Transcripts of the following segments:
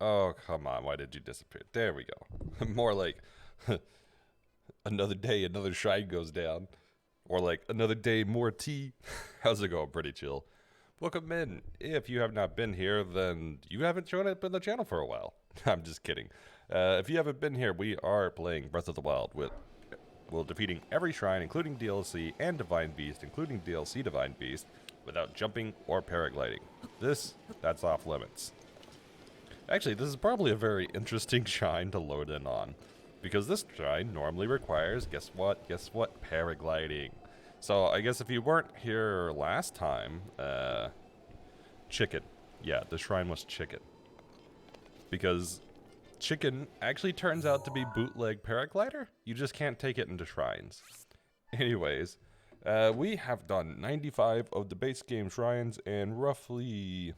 Oh, come on. Why did you disappear? There we go. More like another day, another shrine goes down. Or like another day, more tea. How's it going? Pretty chill. Welcome in. If you have not been here, then you haven't shown up in the channel for a while. I'm just kidding. If you haven't been here, we are playing Breath of the Wild with, well, defeating every shrine, including DLC, and Divine Beast, including DLC Divine Beast, without jumping or paragliding. That's off limits. Actually, this is probably a very interesting shrine to load in on, because this shrine normally requires, guess what, paragliding. So I guess if you weren't here last time, chicken. Yeah, the shrine was chicken. Because chicken actually turns out to be bootleg paraglider. You just can't take it into shrines. Anyways, we have done 95 of the base game shrines and roughly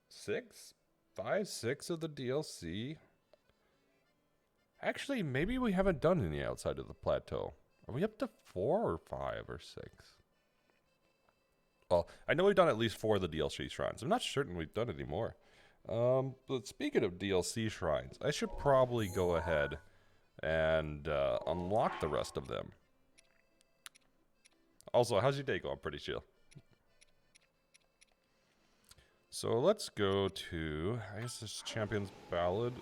6 of the DLC. Actually, maybe we haven't done any outside of the plateau. Are we up to 4 or 5 or 6? Well, I know we've done at least 4 of the DLC shrines. I'm not certain we've done any more. But speaking of DLC shrines, I should probably go ahead and unlock the rest of them. Also, how's your day going? Pretty chill. So let's go to, I guess this is Champion's Ballad.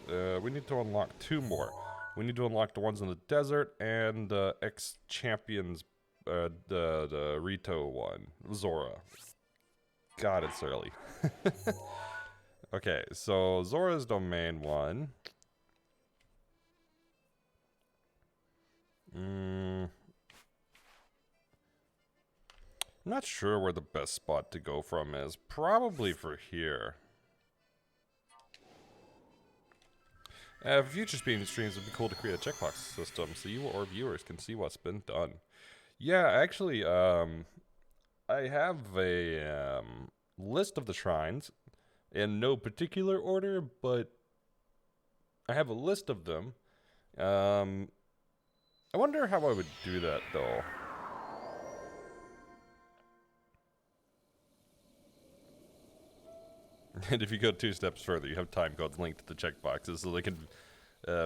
We need to unlock 2 more. We need to unlock the ones in the desert and ex-Champion's, the Rito one, Zora. God, it's early. Okay, so Zora's Domain 1. I'm not sure where the best spot to go from is. Probably for here. Future speed streams would be cool to create a checkbox system so you or viewers can see what's been done. Yeah, actually, I have a list of the shrines in no particular order, but I have a list of them. I wonder how I would do that, though. And if you go 2 steps further, you have time codes linked to the checkboxes so they can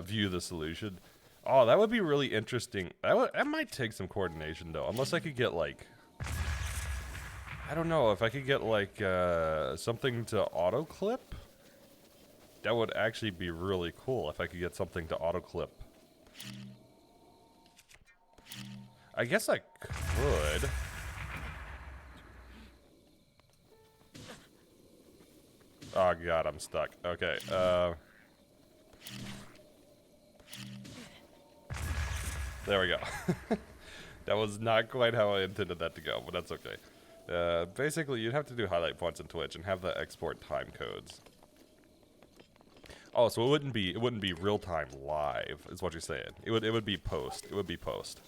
view the solution. Oh, that would be really interesting. That might take some coordination, though. Unless I could get, like... I don't know, if I could get, like, something to auto-clip? That would actually be really cool if I could get something to auto-clip. I guess I could. Oh god, I'm stuck. Okay, there we go. That was not quite how I intended that to go, but that's okay. Basically, you'd have to do highlight points in Twitch and have the export time codes. Oh, so it wouldn't be real time live, is what you're saying. It would be post. It would be post.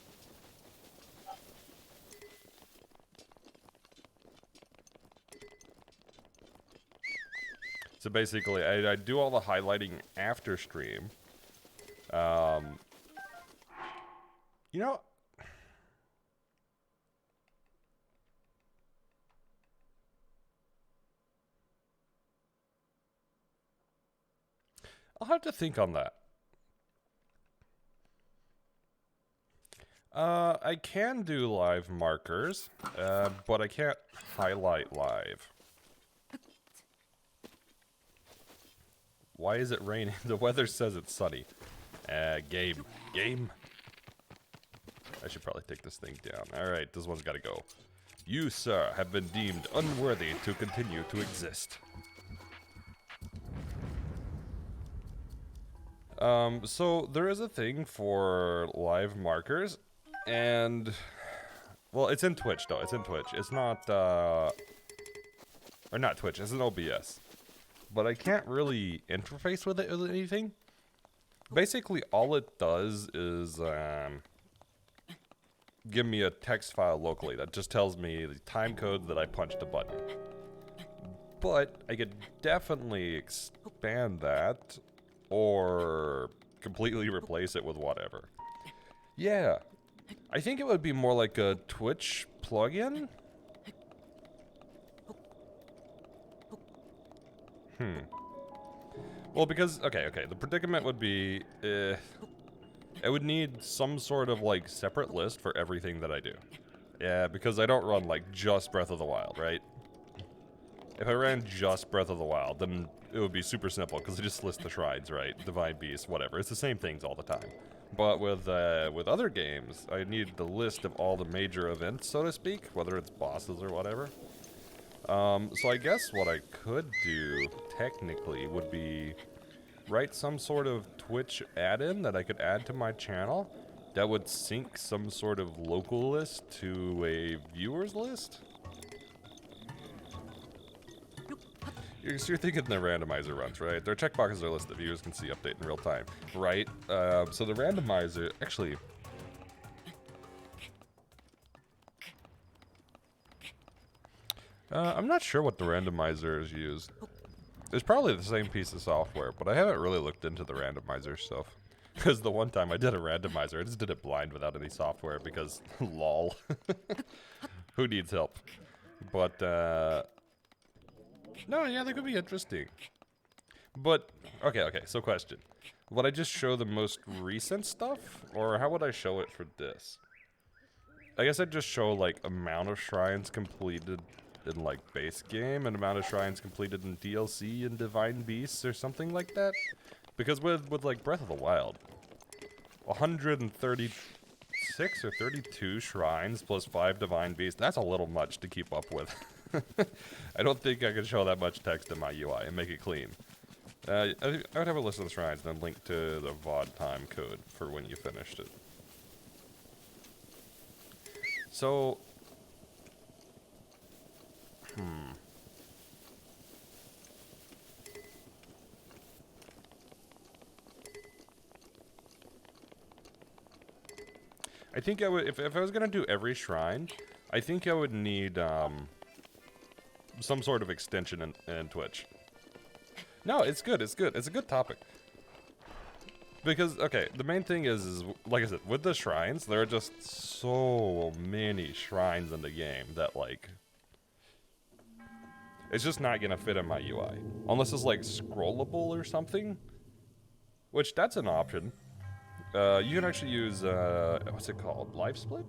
So basically, I do all the highlighting after stream. You know, I'll have to think on that. I can do live markers, but I can't highlight live. Why is it raining? The weather says it's sunny. Game. I should probably take this thing down. Alright, this one's gotta go. You, sir, have been deemed unworthy to continue to exist. So there is a thing for live markers, and... Well, it's in Twitch, though. It's in Twitch. It's not, or not Twitch, it's in OBS. But I can't really interface with it with anything. Basically, all it does is give me a text file locally that just tells me the time code that I punched a button. But I could definitely expand that or completely replace it with whatever. Yeah, I think it would be more like a Twitch plugin. Well, because, okay, the predicament would be, I would need some sort of, like, separate list for everything that I do. Yeah, because I don't run, like, just Breath of the Wild, right? If I ran just Breath of the Wild, then it would be super simple, because I just list the shrines, right? Divine Beast, whatever. It's the same things all the time. But with other games, I need the list of all the major events, so to speak, whether it's bosses or whatever. So I guess what I could do, technically, would be write some sort of Twitch add-in that I could add to my channel that would sync some sort of local list to a viewers list. You're thinking the randomizer runs, right? Their checkboxes are listed that viewers can see update in real time, right? So the randomizer, actually... I'm not sure what the randomizer is used. It's probably the same piece of software, but I haven't really looked into the randomizer stuff. Because the one time I did a randomizer, I just did it blind without any software because, lol. Who needs help? But, no, yeah, that could be interesting. But, okay, so question. Would I just show the most recent stuff? Or how would I show it for this? I guess I'd just show, like, amount of shrines completed in, like, base game, and amount of shrines completed in DLC and Divine Beasts, or something like that. Because with like, Breath of the Wild, 136 or 32 shrines plus 5 Divine Beasts, that's a little much to keep up with. I don't think I could show that much text in my UI and make it clean. I would have a list of the shrines and then link to the VOD time code for when you finished it. So... I think I would, if I was gonna do every shrine, I think I would need, some sort of extension in Twitch. No, it's good, it's good. It's a good topic. Because, okay, the main thing is, like I said, with the shrines, there are just so many shrines in the game that, like... It's just not gonna fit in my UI. Unless it's, like, scrollable or something. Which, that's an option. You can actually use, what's it called? Live Split?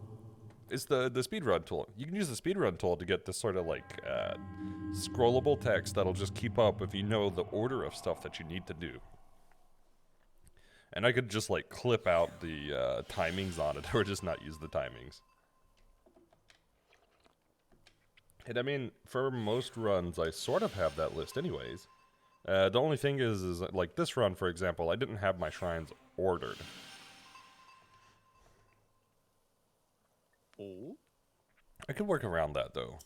It's the speedrun tool. You can use the speedrun tool to get this sort of, like, scrollable text that'll just keep up if you know the order of stuff that you need to do. And I could just, like, clip out the timings on it, or just not use the timings. And I mean, for most runs, I sort of have that list anyways. The only thing is like this run, for example, I didn't have my shrines ordered. Oh? I could work around that, though.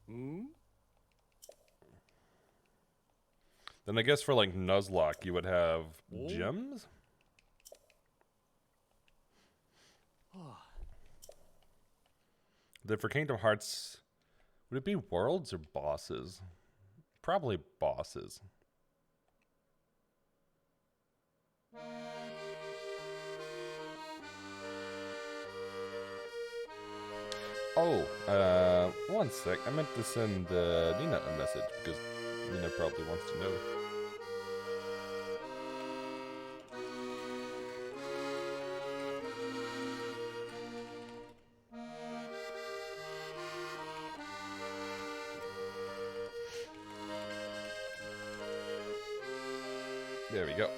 Hmm? Then I guess for, like, Nuzlocke, you would have gems? Then for Kingdom Hearts, would it be worlds or bosses? Probably bosses. Oh, one sec. I meant to send Nina a message because Nina probably wants to know. There we go.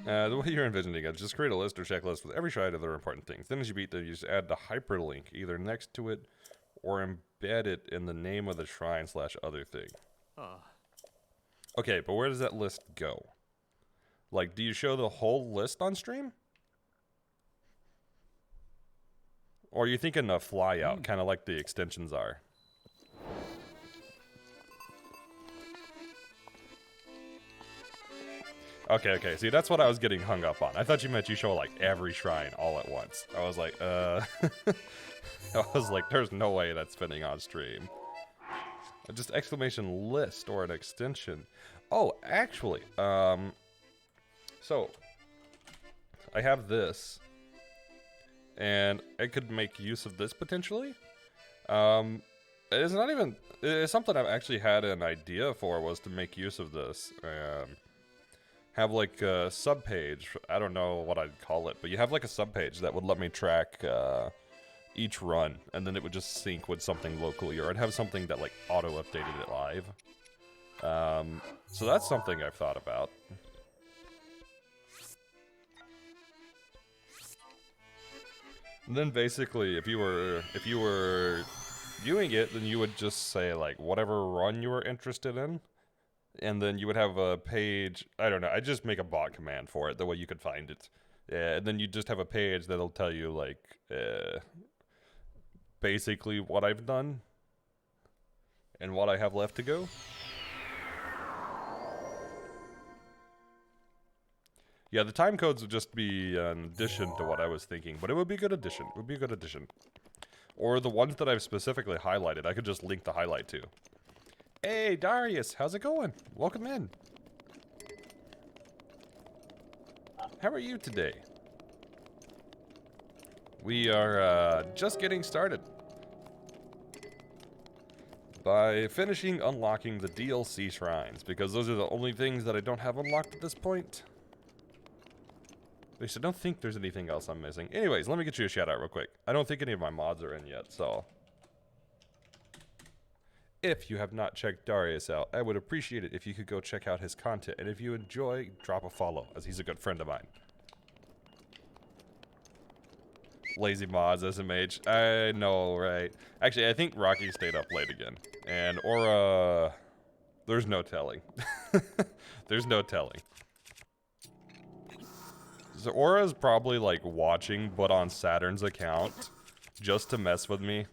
The way you're envisioning it, just create a list or checklist with every shrine of their important things. Then as you beat them, you just add the hyperlink either next to it or embed it in the name of the shrine / other thing. Okay, but where does that list go? Like, do you show the whole list on stream? Or are you thinking a fly out, kind of like the extensions are? Okay, see, that's what I was getting hung up on. I thought you meant you show, like, every shrine all at once. I was like, I was like, there's no way that's fitting on stream. Just exclamation list or an extension. Oh, actually, so, I have this. and I could make use of this potentially. It's not even, it's something I've actually had an idea for, was to make use of this. Have like a subpage, I don't know what I'd call it, but you have like a subpage that would let me track each run, and then it would just sync with something locally, or I'd have something that like auto-updated it live. So that's something I've thought about. And then basically, if you were viewing it, then you would just say like whatever run you were interested in, and then you would have a page. I don't know. I just make a bot command for it, the way you could find it, and then you just have a page that'll tell you like basically what I've done and what I have left to go. Yeah, the time codes would just be an addition to what I was thinking, but it would be a good addition. It would be a good addition. Or the ones that I've specifically highlighted, I could just link the highlight to. Hey, Darius, how's it going? Welcome in. How are you today? We are just getting started by finishing unlocking the DLC shrines, because those are the only things that I don't have unlocked at this point. At least I don't think there's anything else I'm missing. Anyways, let me get you a shout out real quick. I don't think any of my mods are in yet, so if you have not checked Darius out, I would appreciate it if you could go check out his content, and if you enjoy, drop a follow, as he's a good friend of mine. Lazy mods, SMH. I know, right? Actually, I think Rocky stayed up late again. And Aura, there's no telling. There's no telling. So Aura's probably like watching, but on Saturn's account, just to mess with me.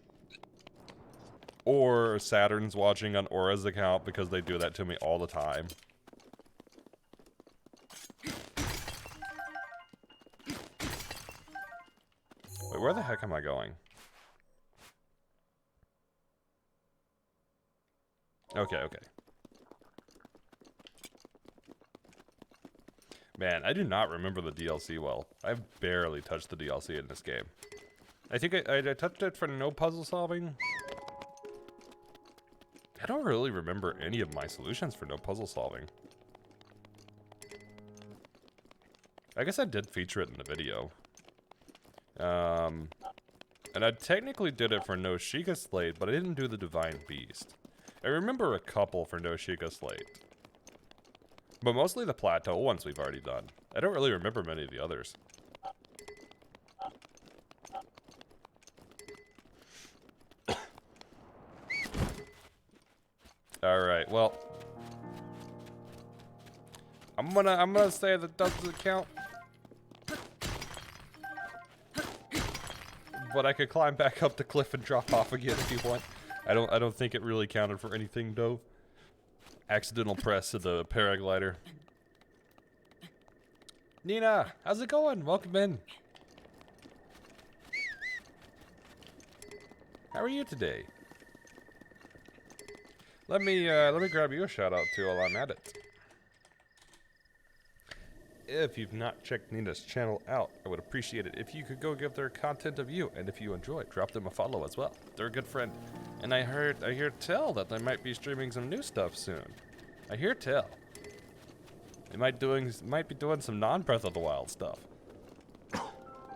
Or Saturn's watching on Aura's account, because they do that to me all the time. Wait, where the heck am I going? Okay, okay. Man, I do not remember the DLC well. I've barely touched the DLC in this game. I think I touched it for no puzzle solving. I don't really remember any of my solutions for no puzzle solving. I guess I did feature it in the video. And I technically did it for No Sheikah Slate, but I didn't do the Divine Beast. I remember a couple for No Sheikah Slate. But mostly the plateau ones we've already done. I don't really remember many of the others. Alright, well. I'm gonna say that doesn't count. But I could climb back up the cliff and drop off again if you want. I don't think it really counted for anything though. Accidental press of the paraglider. Nina, how's it going? Welcome in. How are you today? Let me grab you a shout out too while I'm at it. If you've not checked Nina's channel out, I would appreciate it if you could go give their content a view, and if you enjoy, drop them a follow as well. They're a good friend. And I hear tell that they might be streaming some new stuff soon. I hear tell. They might be doing some non-Breath of the Wild stuff.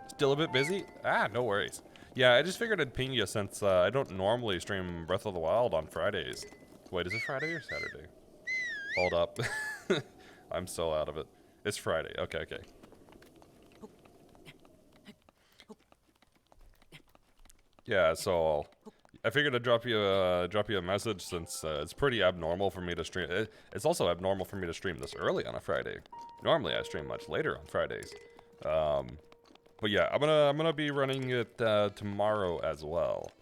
Still a bit busy? Ah, no worries. Yeah, I just figured I'd ping you since I don't normally stream Breath of the Wild on Fridays. Wait, is it Friday or Saturday? Hold up. I'm so out of it. It's Friday. Okay, okay. Yeah, so I figured I'd drop you a message since it's pretty abnormal for me to stream. It's also abnormal for me to stream this early on a Friday. Normally I stream much later on Fridays. But yeah, I'm gonna be running it tomorrow as well.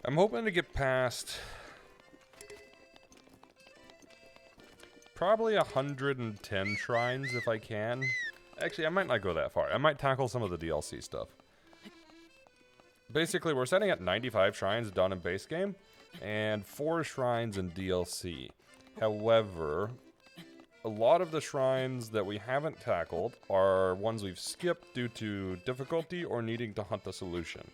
I'm hoping to get past probably 110 shrines if I can. Actually, I might not go that far. I might tackle some of the DLC stuff. Basically, we're setting at 95 shrines done in base game, and 4 shrines in DLC. However, a lot of the shrines that we haven't tackled are ones we've skipped due to difficulty or needing to hunt a solution.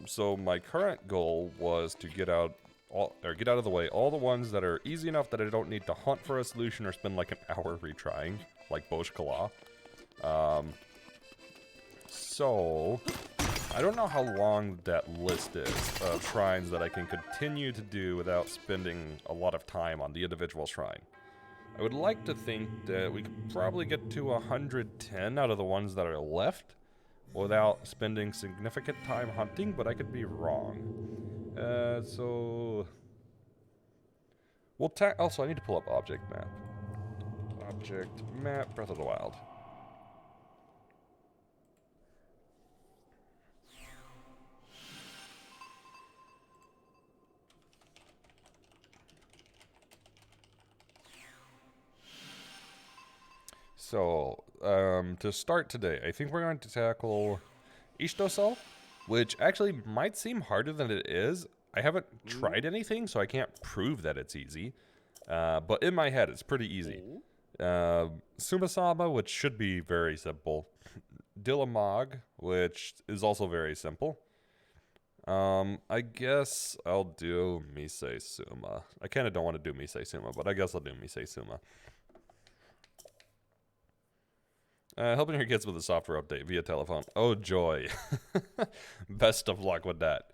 So my current goal was to get out of the way all the ones that are easy enough that I don't need to hunt for a solution or spend like an hour retrying, like Bosh Kala. So I don't know how long that list is of shrines that I can continue to do without spending a lot of time on the individual shrine. I would like to think that we could probably get to 110 out of the ones that are left without spending significant time hunting, but I could be wrong. So we'll also, I need to pull up object map. Object map, Breath of the Wild. So, to start today, I think we're going to tackle Ishtosol, which actually might seem harder than it is. I haven't tried anything, so I can't prove that it's easy. But in my head, it's pretty easy. Sumasama, which should be very simple. Dilamog, which is also very simple. I guess I'll do Misei Suma. I kind of don't want to do Misei Suma, but I guess I'll do Misei Suma. Helping your kids with a software update via telephone. Oh, joy. Best of luck with that.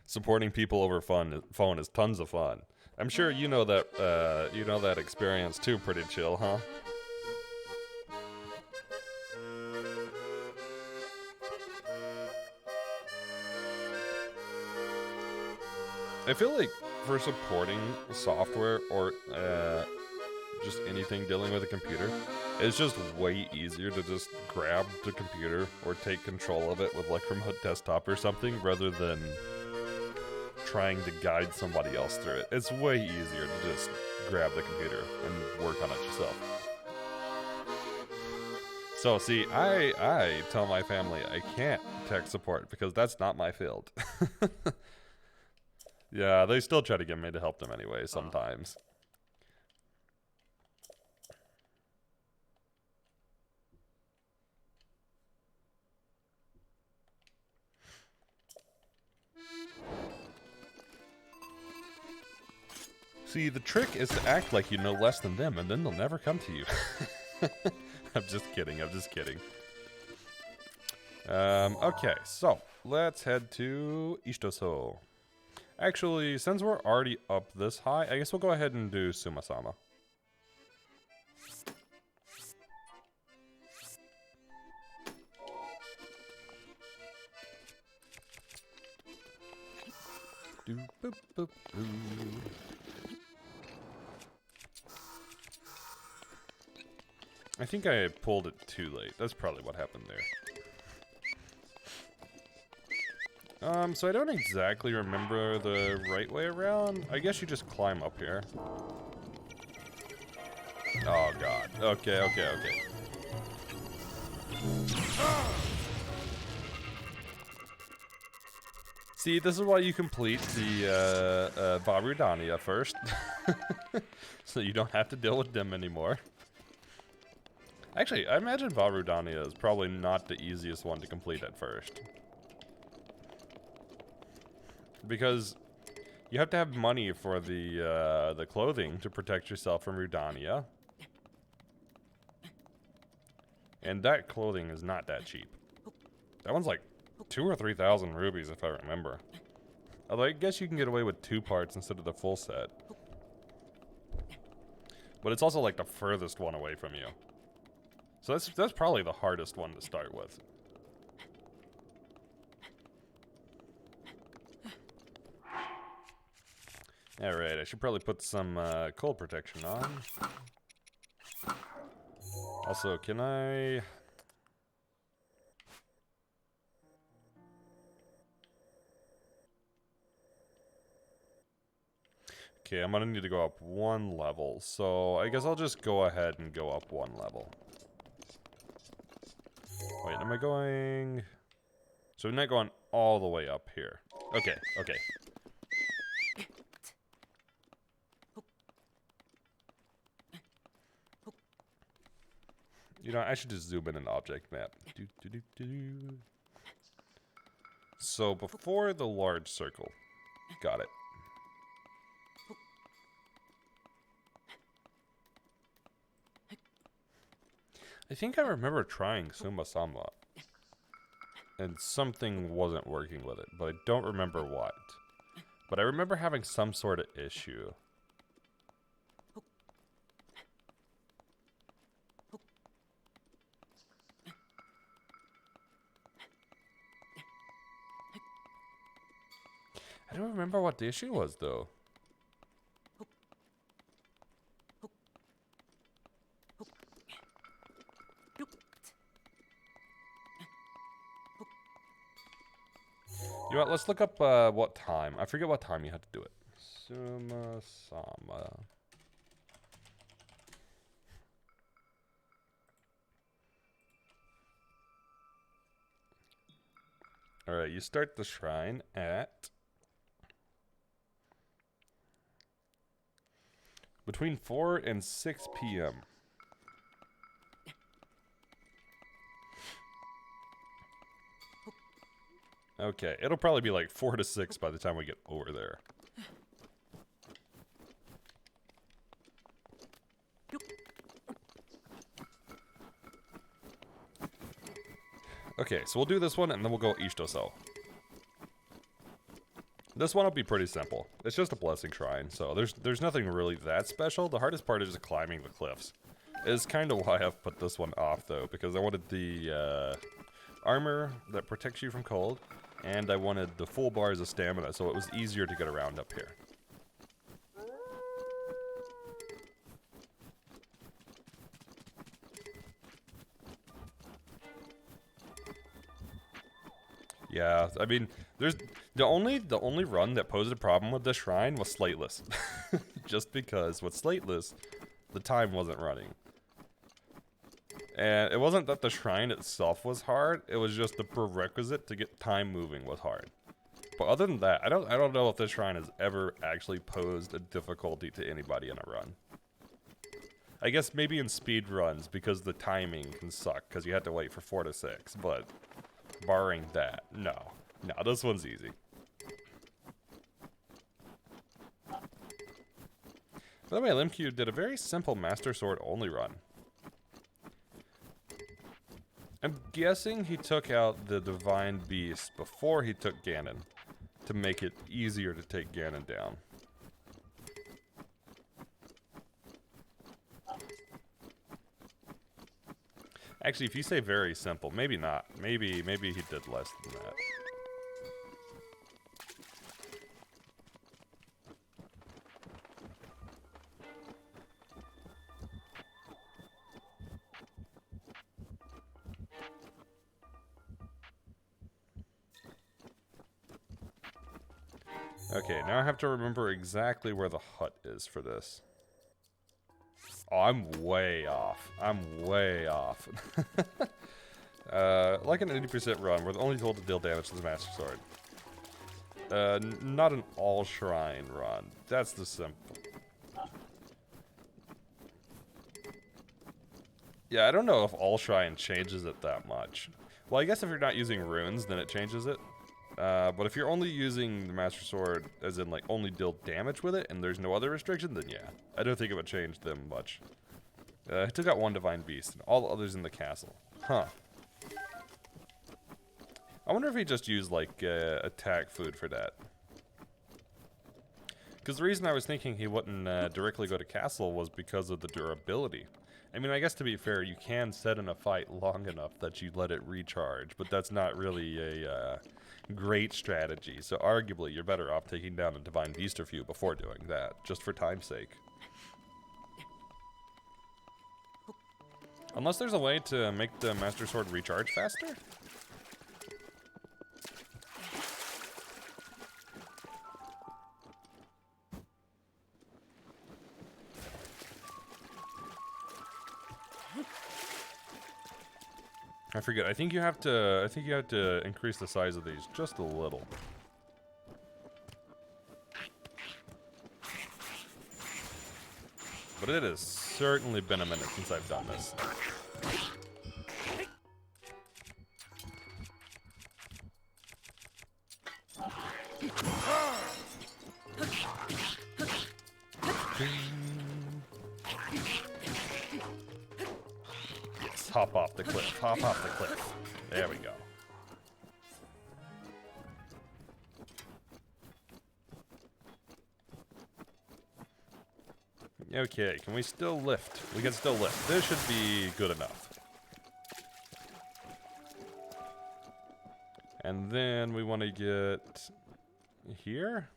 Supporting people over phone is tons of fun. I'm sure you know that experience too, Pretty Chill, huh? I feel like for supporting software or just anything dealing with a computer, it's just way easier to just grab the computer or take control of it with like remote desktop or something rather than trying to guide somebody else through it. It's way easier to just grab the computer and work on it yourself. So see, I tell my family I can't tech support because that's not my field. Yeah, they still try to get me to help them anyway sometimes. See, the trick is to act like you know less than them, and then they'll never come to you. I'm just kidding, I'm just kidding. Okay, so, let's head to Ishtoso. Actually, since we're already up this high, I guess we'll go ahead and do Sumasama. Do, boop, boop, boop. I think I pulled it too late. That's probably what happened there. So I don't exactly remember the right way around. I guess you just climb up here. Oh god. Okay, okay, okay. See, this is why you complete the Varudania first. So you don't have to deal with them anymore. Actually, I imagine Varudania is probably not the easiest one to complete at first. Because you have to have money for the clothing to protect yourself from Rudania. And that clothing is not that cheap. That one's like 2,000 or 3,000 rubies if I remember. Although I guess you can get away with 2 parts instead of the full set. But it's also like the furthest one away from you. So that's probably the hardest one to start with. Alright, I should probably put some cold protection on. Also, can I... Okay, I'm gonna need to go up 1 level, so I guess I'll just go ahead and go up 1 level. Wait, am I going... So I'm not going all the way up here. Okay, okay. You know, I should just zoom in an object map. So before the large circle. Got it. I think I remember trying Suma Sama. And something wasn't working with it, but I don't remember what. But I remember having some sort of issue. I don't remember what the issue was, though. You know what, let's look up what time. I forget what time you had to do it. Suma Sama. Alright, you start the shrine at between 4 and 6 p.m. Okay, it'll probably be like 4 to 6 by the time we get over there. Okay, so we'll do this one and then we'll go Ishto-so. This one will be pretty simple. It's just a blessing shrine, so there's nothing really that special. The hardest part is just climbing the cliffs. Is kind of why I've put this one off though, because I wanted the armor that protects you from cold, and I wanted the full bars of stamina, so it was easier to get around up here. Yeah, I mean, there's the only run that posed a problem with this shrine was Slateless. Just because with Slateless, the time wasn't running. And it wasn't that the shrine itself was hard, it was just the prerequisite to get time moving was hard. But other than that, I don't know if this shrine has ever actually posed a difficulty to anybody in a run. I guess maybe in speed runs because the timing can suck because you have to wait for 4 to 6, but barring that, no, this one's easy. By the way, Limq did a very simple Master Sword only run. I'm guessing he took out the Divine Beast before he took Ganon to make it easier to take Ganon down. Actually, if you say very simple, maybe not. Maybe he did less than that. Okay, now I have to remember exactly where the hut is for this. Oh, I'm way off. Like an 80% run, we're only told to deal damage to the Master Sword. Not an all-shrine run. That's the simple. Yeah, I don't know if all-shrine changes it that much. Well, I guess if you're not using runes, then it changes it. But if you're only using the Master Sword, as in, like, only deal damage with it, and there's no other restriction, then yeah. I don't think it would change them much. He took out one Divine Beast, and all the others in the castle. Huh. I wonder if he just used, like, attack food for that. Because the reason I was thinking he wouldn't directly go to castle was because of the durability. I mean, I guess to be fair, you can set in a fight long enough that you let it recharge, but that's not really a great strategy. So arguably, you're better off taking down a Divine Beast or few before doing that, just for time's sake. Unless there's a way to make the Master Sword recharge faster? I forget. I think you have to increase the size of these just a little. But it has certainly been a minute since I've done this. hop off the cliff. Hop off the cliff. There we go. Okay, can we still lift? We can still lift. This should be good enough. And then we want to get here.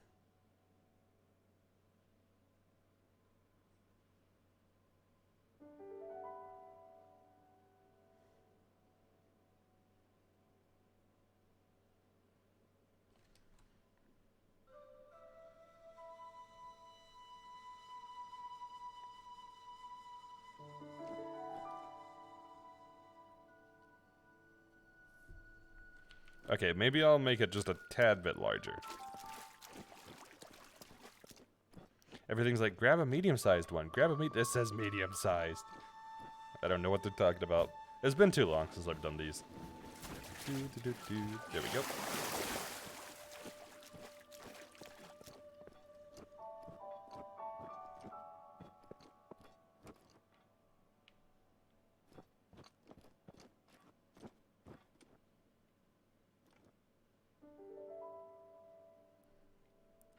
Okay, maybe I'll make it just a tad bit larger. Everything's like, grab a medium-sized one. Grab a This says medium-sized. I don't know what they're talking about. It's been too long since I've done these. There we go.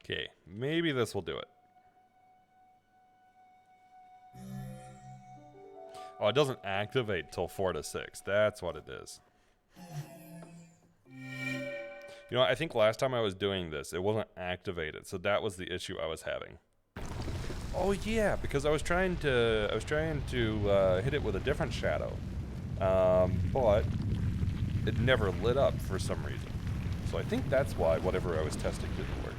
Okay, maybe this will do it. Oh, it doesn't activate till 4 to 6. That's what it is. You know, I think last time I was doing this, it wasn't activated, so that was the issue I was having. Oh yeah, because I was trying to hit it with a different shadow, but it never lit up for some reason. So I think that's why whatever I was testing didn't work.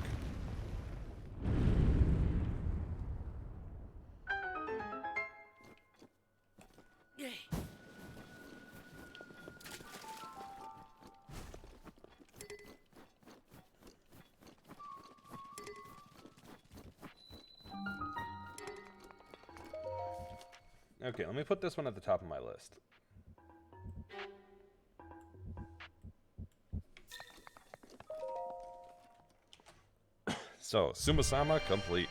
Okay, let me put this one at the top of my list. So, Sumasama complete.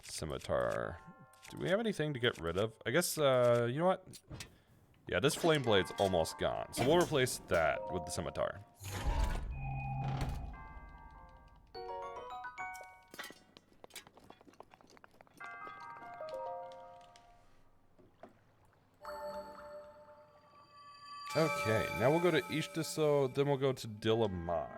Scimitar. Do we have anything to get rid of? I guess, you know what? Yeah, this flame blade's almost gone. So we'll replace that with the scimitar. Okay, now we'll go to Ishtaso, then we'll go to Dilamag.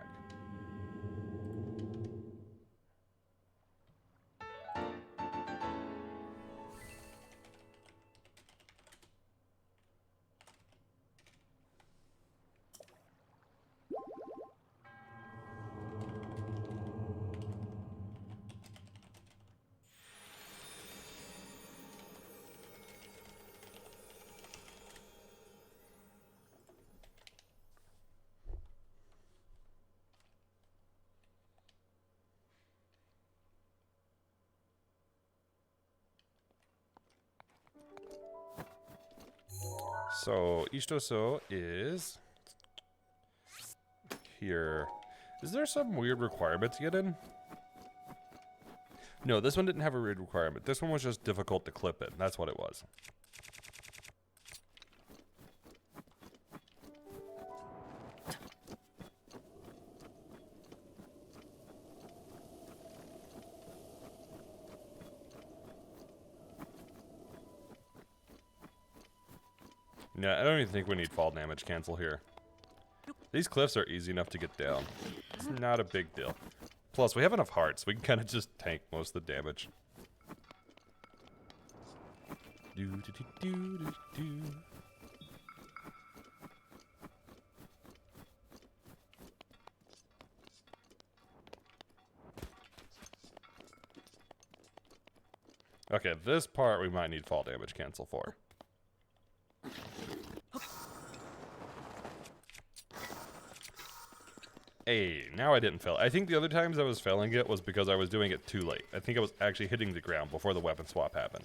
So, Ishtoso is here. Is there some weird requirement to get in? No, this one didn't have a weird requirement. This one was just difficult to clip in. That's what it was. Yeah, I don't even think we need fall damage cancel here. These cliffs are easy enough to get down. It's not a big deal. Plus, we have enough hearts. We can kind of just tank most of the damage. Okay, this part we might need fall damage cancel for. Hey, now I didn't fail. I think the other times I was failing it was because I was doing it too late. I think I was actually hitting the ground before the weapon swap happened.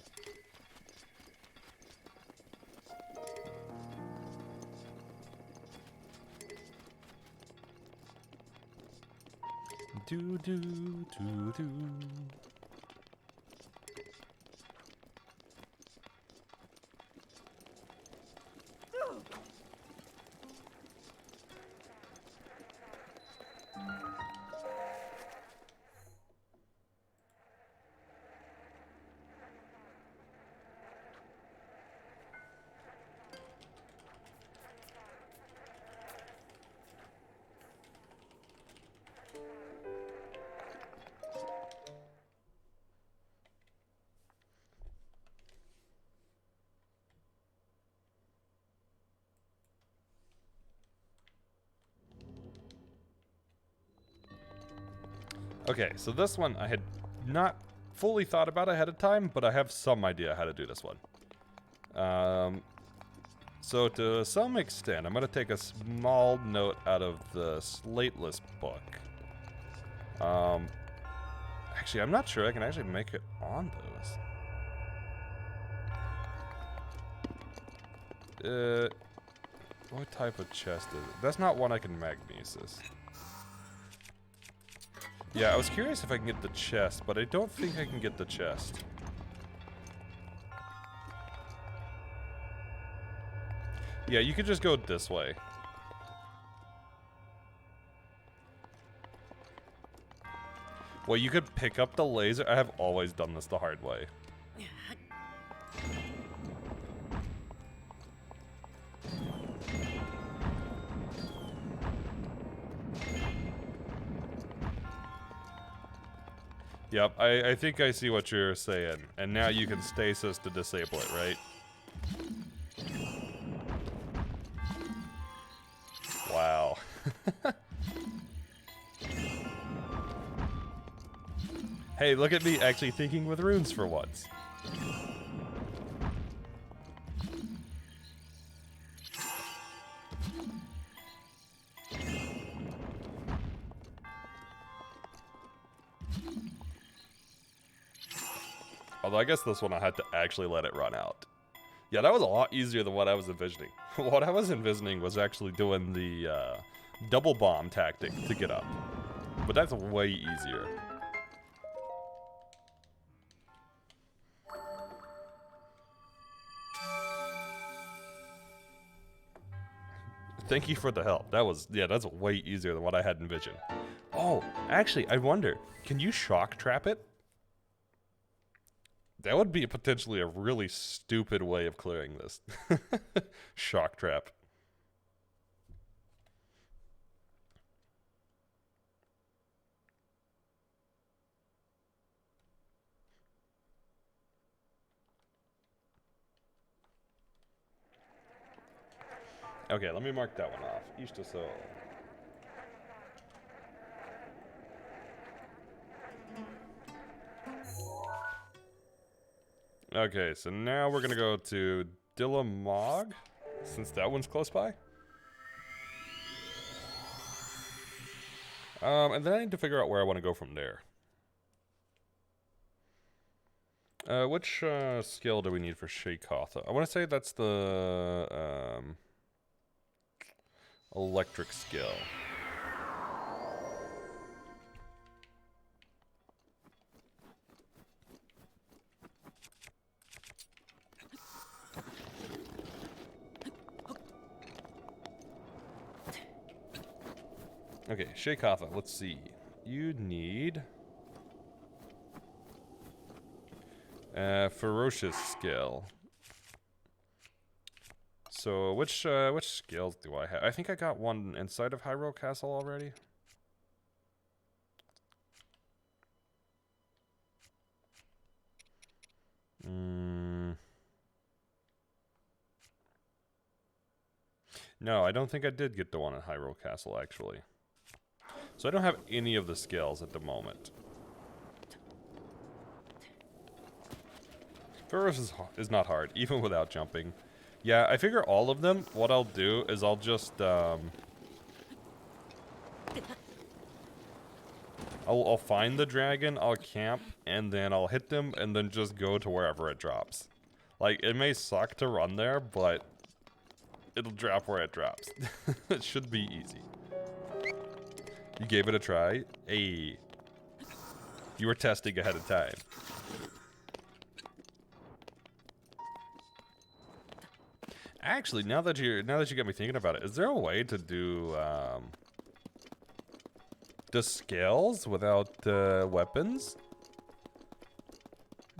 Do do do do. Okay, so this one I had not fully thought about ahead of time, but I have some idea how to do this one. So to some extent, I'm going to take a small note out of the Slateless book. Actually, I'm not sure I can actually make it on those. What type of chest is it? That's not one I can magnesis. Yeah, I was curious if I can get the chest, but I don't think I can get the chest. Yeah, you could just go this way. Well, you could pick up the laser. I have always done this the hard way. Yep, I think I see what you're saying. And now you can stasis to disable it, right? Wow. Hey, look at me actually thinking with runes for once. Although I guess this one I had to actually let it run out. Yeah, that was a lot easier than what I was envisioning. What I was envisioning was actually doing the double bomb tactic to get up. But that's way easier. Thank you for the help. That was, yeah, that's way easier than what I had envisioned. Oh, actually, I wonder, can you shock trap it? That would be potentially a really stupid way of clearing this. Shock trap. Okay, let me mark that one off. Ishta Soul. Okay, so now we're gonna go to Dillamog, since that one's close by. And then I need to figure out where I want to go from there. Which skill do we need for Sheikatha? I want to say that's the electric skill. Okay, Sheikatha, let's see. You need ferocious skill. So which skills do I have? I think I got one inside of Hyrule Castle already. No, I don't think I did get the one at Hyrule Castle actually. So I don't have any of the skills at the moment. Ferocious is not hard, even without jumping. Yeah, I figure all of them, what I'll do is I'll just, I'll find the dragon, I'll camp, and then I'll hit them, and then just go to wherever it drops. Like, it may suck to run there, but it'll drop where it drops. It should be easy. You gave it a try? Hey. You were testing ahead of time. Actually, now that you got me thinking about it, is there a way to do the scales without weapons?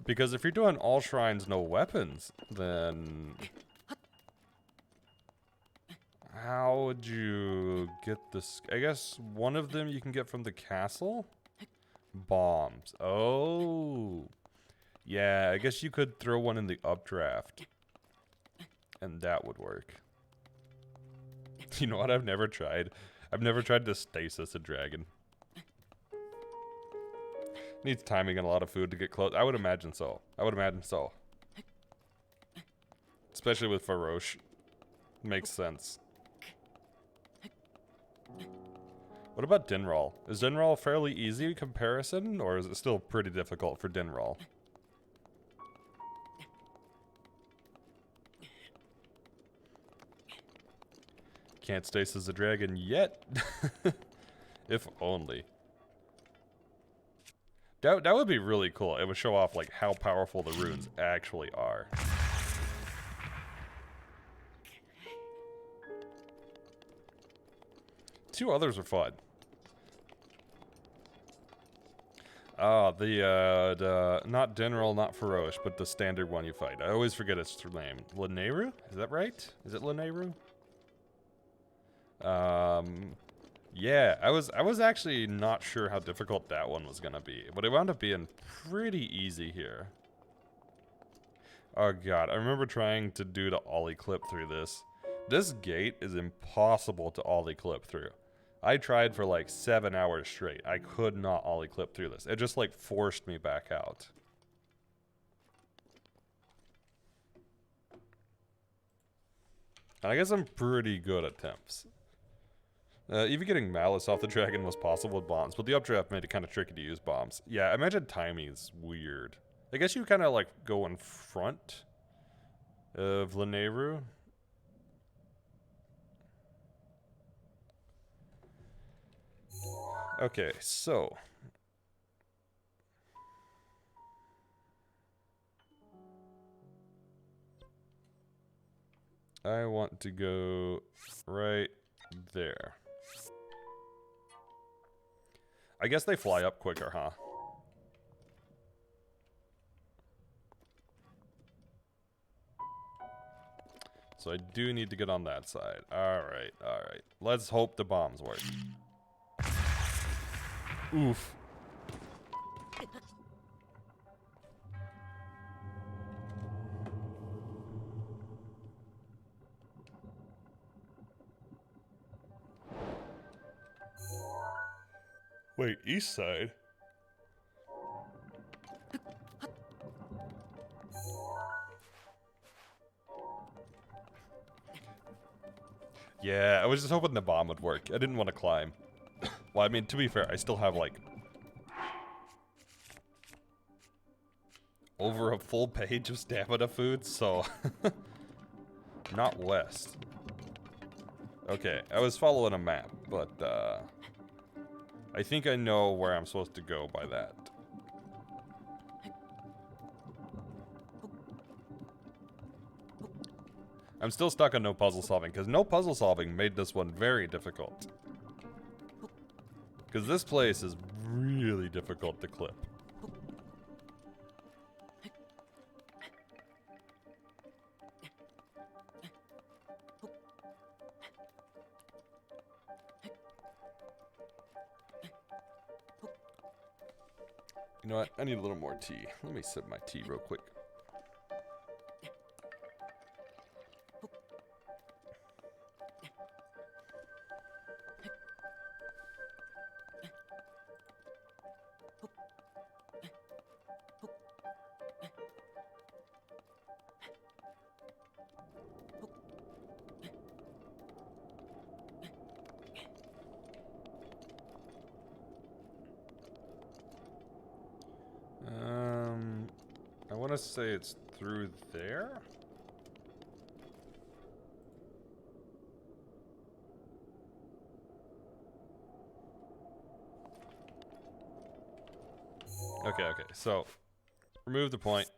Because if you're doing all shrines no weapons, then how would you get this? I guess one of them you can get from the castle? Bombs. Oh. Yeah, I guess you could throw one in the updraft. And that would work. You know what I've never tried? I've never tried to stasis a dragon. Needs timing and a lot of food to get close. I would imagine so. Especially with Faroche. Makes sense. What about Dinral? Is Dinral fairly easy in comparison, or is it still pretty difficult for Dinral? Can't stasis a dragon yet. If only. That would be really cool. It would show off like how powerful the runes actually are. Two others are fun. The not General, not Faroche, but the standard one you fight. I always forget its name. Laneru? Is that right? Is it Laneru? Yeah, I was actually not sure how difficult that one was gonna be, but it wound up being pretty easy here. Oh god, I remember trying to do the ollie clip through this. This gate is impossible to ollie clip through. I tried for like 7 hours straight. I could not ollie clip through this. It just like forced me back out. And I guess I'm pretty good at temps. Even getting Malice off the dragon was possible with bombs, but the updraft made it kind of tricky to use bombs. Yeah, I imagine timing is weird. I guess you kind of like go in front of Laneru. Okay, so I want to go right there. I guess they fly up quicker, huh? So I do need to get on that side. Alright, alright. Let's hope the bombs work. Oof. Wait, east side? Yeah, I was just hoping the bomb would work. I didn't want to climb. Well, I mean, to be fair, I still have, like, over a full page of stamina food, so... Not west. Okay, I was following a map, but, I think I know where I'm supposed to go by that. I'm still stuck on no puzzle solving, because no puzzle solving made this one very difficult. Because this place is really difficult to clip. You know what? I need a little more tea. Let me sip my tea real quick. to say it's through there. Okay, so remove the point.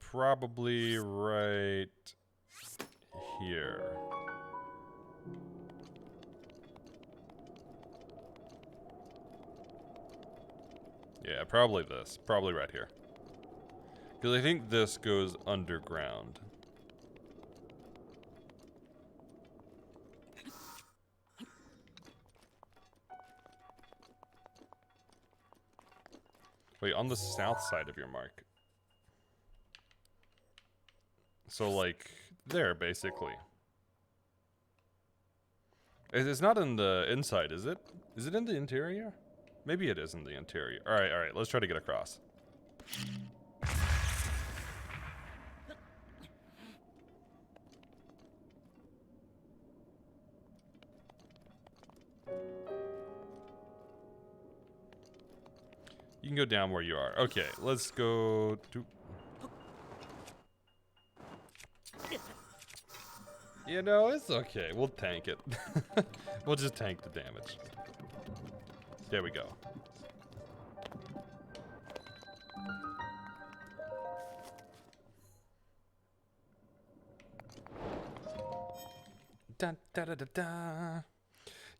Probably right here. Yeah, probably this. Probably right here. Because I think this goes underground. Wait, on the south side of your mark. So, like, there, basically. It's not in the inside, is it? Is it in the interior? Maybe it is in the interior. Alright, let's try to get across. You can go down where you are. Okay, let's go to... You know, it's okay. We'll tank it. We'll just tank the damage. There we go. Da, da, da, da, da.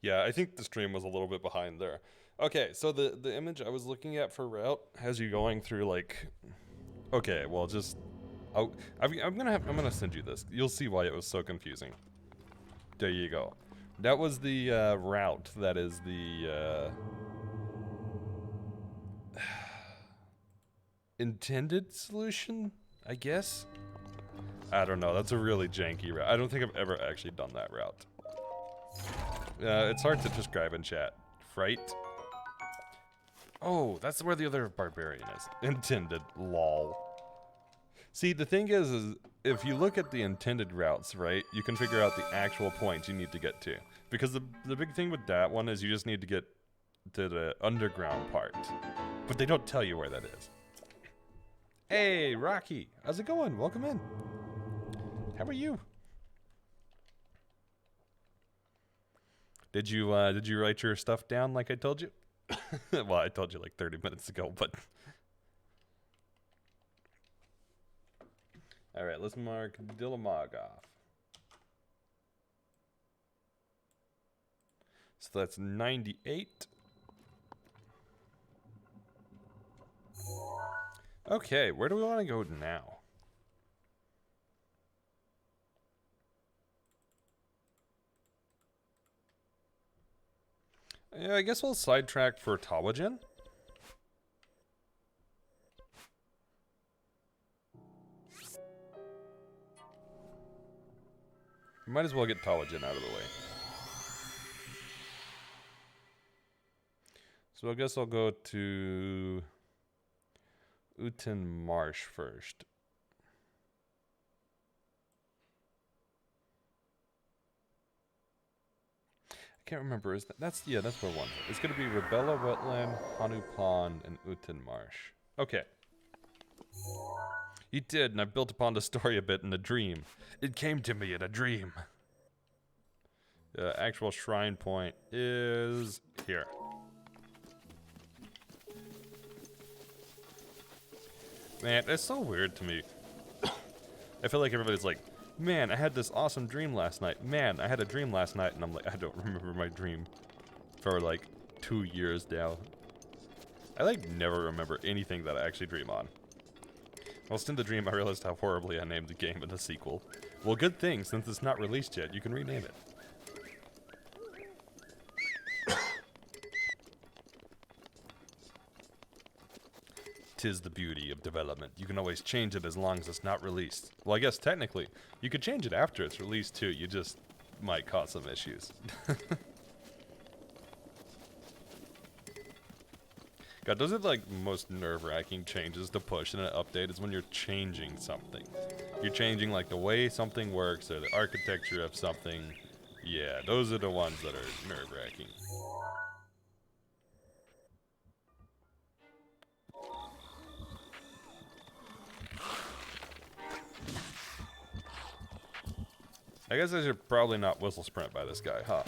Yeah, I think the stream was a little bit behind there. Okay, so the image I was looking at for route has you going through like... Okay, well just... I'm gonna send you this. You'll see why it was so confusing. There you go. That was the route. That is the intended solution, I guess. I don't know. That's a really janky route. I don't think I've ever actually done that route. It's hard to describe in chat. Fright. Oh, that's where the other barbarian is. Intended. Lol. See, the thing is if you look at the intended routes, right, you can figure out the actual points you need to get to. Because the big thing with that one is you just need to get to the underground part. But they don't tell you where that is. Hey, Rocky. How's it going? Welcome in. How are you? Did you write your stuff down like I told you? Well, I told you like 30 minutes ago, but... Alright, let's mark Dilamog off. So that's 98. Okay, where do we want to go now? Yeah, I guess we'll sidetrack for Tawagen. Might as well get Tawagen out of the way. So I guess I'll go to Uten Marsh first. I can't remember. Is that's where one. It's gonna be Rebella Wetland, Hanu Pond, and Uten Marsh. Okay. You did, and I built upon the story a bit in a dream. It came to me in a dream. The actual shrine point is here. Man, it's so weird to me. I feel like everybody's like, man, I had this awesome dream last night. Man, I had a dream last night, and I'm like, I don't remember my dream for like 2 years now. I like never remember anything that I actually dream on. Whilst in the dream, I realized how horribly I named the game in the sequel. Well, good thing, since it's not released yet, you can rename it. Tis the beauty of development. You can always change it as long as it's not released. Well, I guess technically, you could change it after it's released too. You just might cause some issues. God, those are like most nerve-wracking changes to push in an update is when you're changing something. You're changing like the way something works or the architecture of something. Yeah, those are the ones that are nerve-wracking. I guess I should probably not whistle sprint by this guy, huh?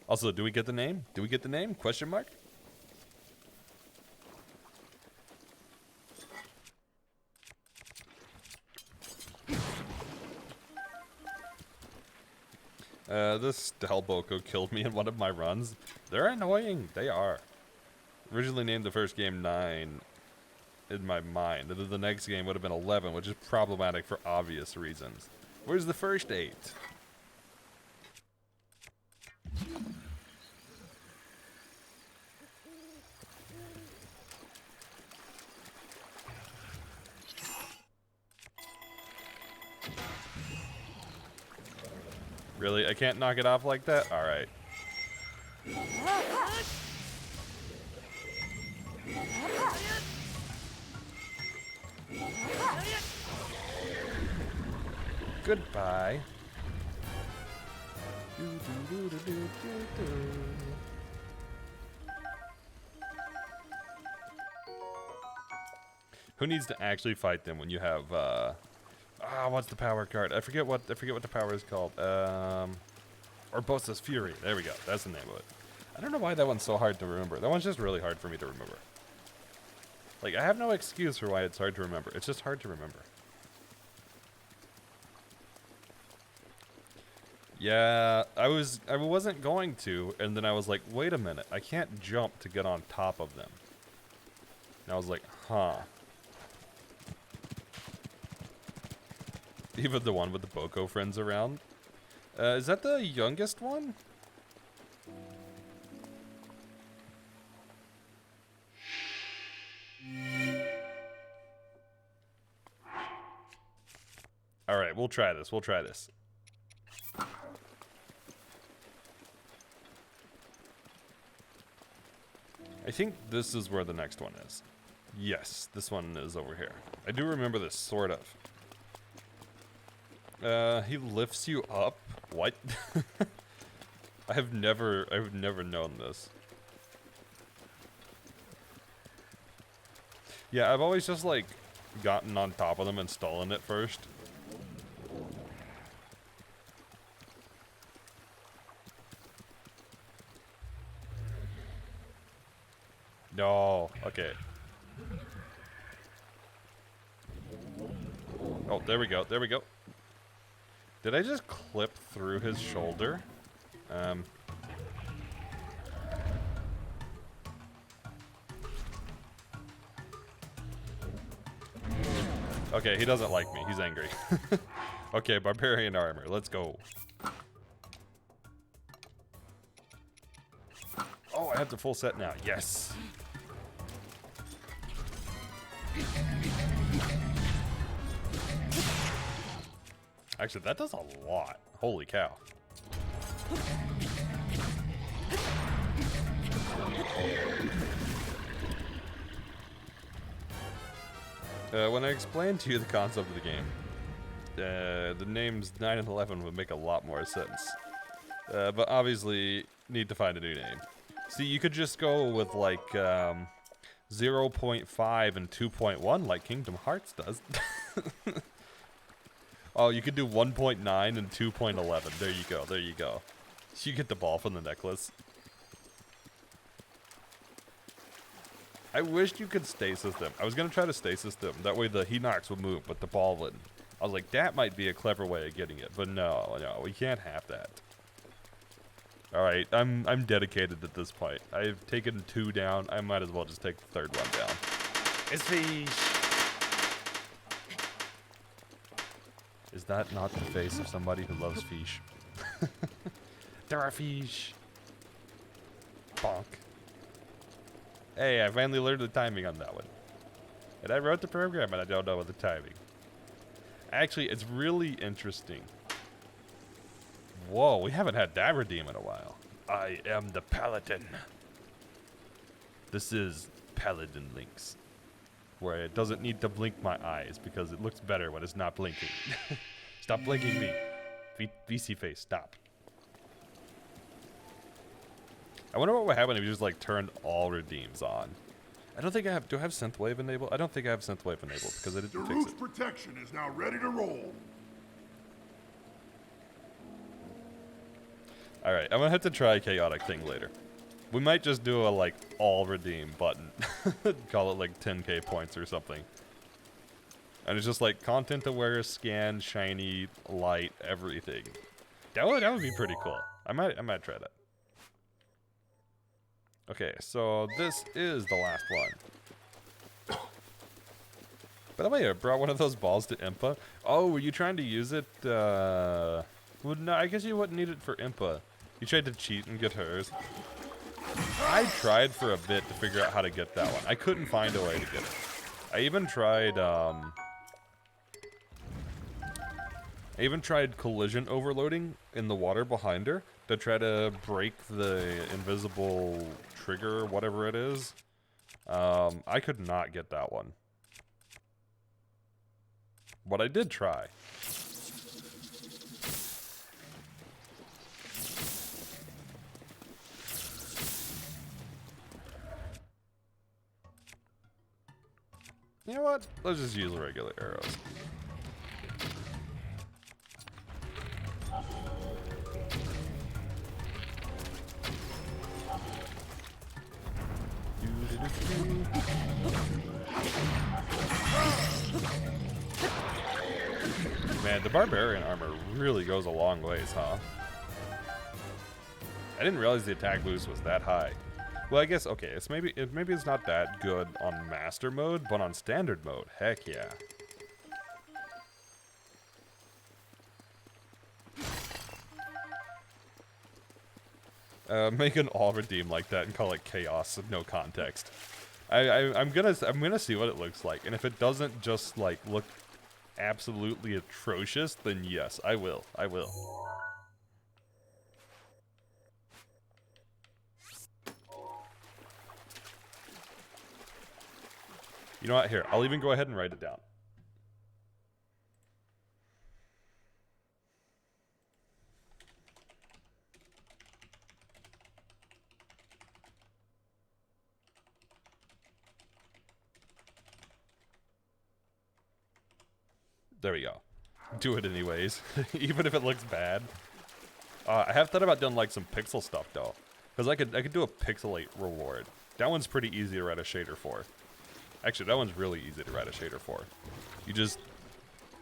Also, do we get the name? Do we get the name? Question mark? This Delboko killed me in one of my runs. They're annoying. They are. Originally named the first game 9 in my mind. And then the next game would have been 11, which is problematic for obvious reasons. Where's the first 8? Really? I can't knock it off like that? Alright. Goodbye. Who needs to actually fight them when you have what's the power card? I forget what the power is called. Urbosa's Fury. There we go. That's the name of it. I don't know why that one's so hard to remember. That one's just really hard for me to remember. Like, I have no excuse for why it's hard to remember. It's just hard to remember. Yeah, I wasn't going to, and then I was like, wait a minute, I can't jump to get on top of them. And I was like, huh. Even the one with the Boko friends around. Is that the youngest one? Alright, we'll try this. We'll try this. I think this is where the next one is. Yes, this one is over here. I do remember this, sort of. He lifts you up? What? I've never known this. Yeah, I've always just, like, gotten on top of them and stolen it first. No, okay. Oh, there we go, there we go. Did I just clip through his shoulder? Okay, he doesn't like me. He's angry. Okay, barbarian armor. Let's go. Oh, I have the full set now. Yes. Actually, that does a lot. Holy cow. When I explained to you the concept of the game, the names 9 and 11 would make a lot more sense. But obviously, need to find a new name. See, you could just go with like 0.5 and 2.1 like Kingdom Hearts does. Oh, you could do 1.9 and 2.11. There you go, there you go. You get the ball from the necklace. I wished you could stasis them. I was going to try to stasis them. That way the Hinox would move, but the ball wouldn't. I was like, that might be a clever way of getting it. But no, we can't have that. Alright, I'm dedicated at this point. I've taken 2 down. I might as well just take the 3rd one down. It's fish! Is that not the face of somebody who loves fish? There are fish! Bonk. Hey, I finally learned the timing on that one. And I wrote the program and I don't know the timing. Actually, it's really interesting. Whoa, we haven't had that redeem in a while. I am the Paladin. This is Paladin Links, where it doesn't need to blink my eyes because it looks better when it's not blinking. Stop blinking me. VC face, stop. I wonder what would happen if you just like turned all redeems on. I don't think I have. Do I have synthwave enabled? I don't think I have synthwave enabled because I didn't fix it. Protection is now ready to roll. All right, I'm gonna have to try a chaotic thing later. We might just do a like all redeem button, call it like 10k points or something. And it's just like content aware, scan, shiny, light, everything. That would be pretty cool. I might try that. Okay, so this is the last one. By the way, I brought one of those balls to Impa. Oh, were you trying to use it? Well, no, I guess you wouldn't need it for Impa. You tried to cheat and get hers. I tried for a bit to figure out how to get that one. I couldn't find a way to get it. I even tried collision overloading in the water behind her to try to break the invisible trigger, whatever it is. I could not get that one. But I did try. You know what? Let's just use regular arrows. Man, the barbarian armor really goes a long ways, huh? I didn't realize the attack boost was that high. Well, I guess, okay, it's maybe it's not that good on master mode, but on standard mode, heck yeah. Make an all redeem like that and call it chaos with no context. I'm gonna see what it looks like, and if it doesn't just like look absolutely atrocious, then yes, I will. You know what? Here, I'll even go ahead and write it down. There we go. Do it anyways, even if it looks bad. I have thought about doing like some pixel stuff though, because I could do a pixelate reward. That one's pretty easy to write a shader for. Actually, that one's really easy to write a shader for. You just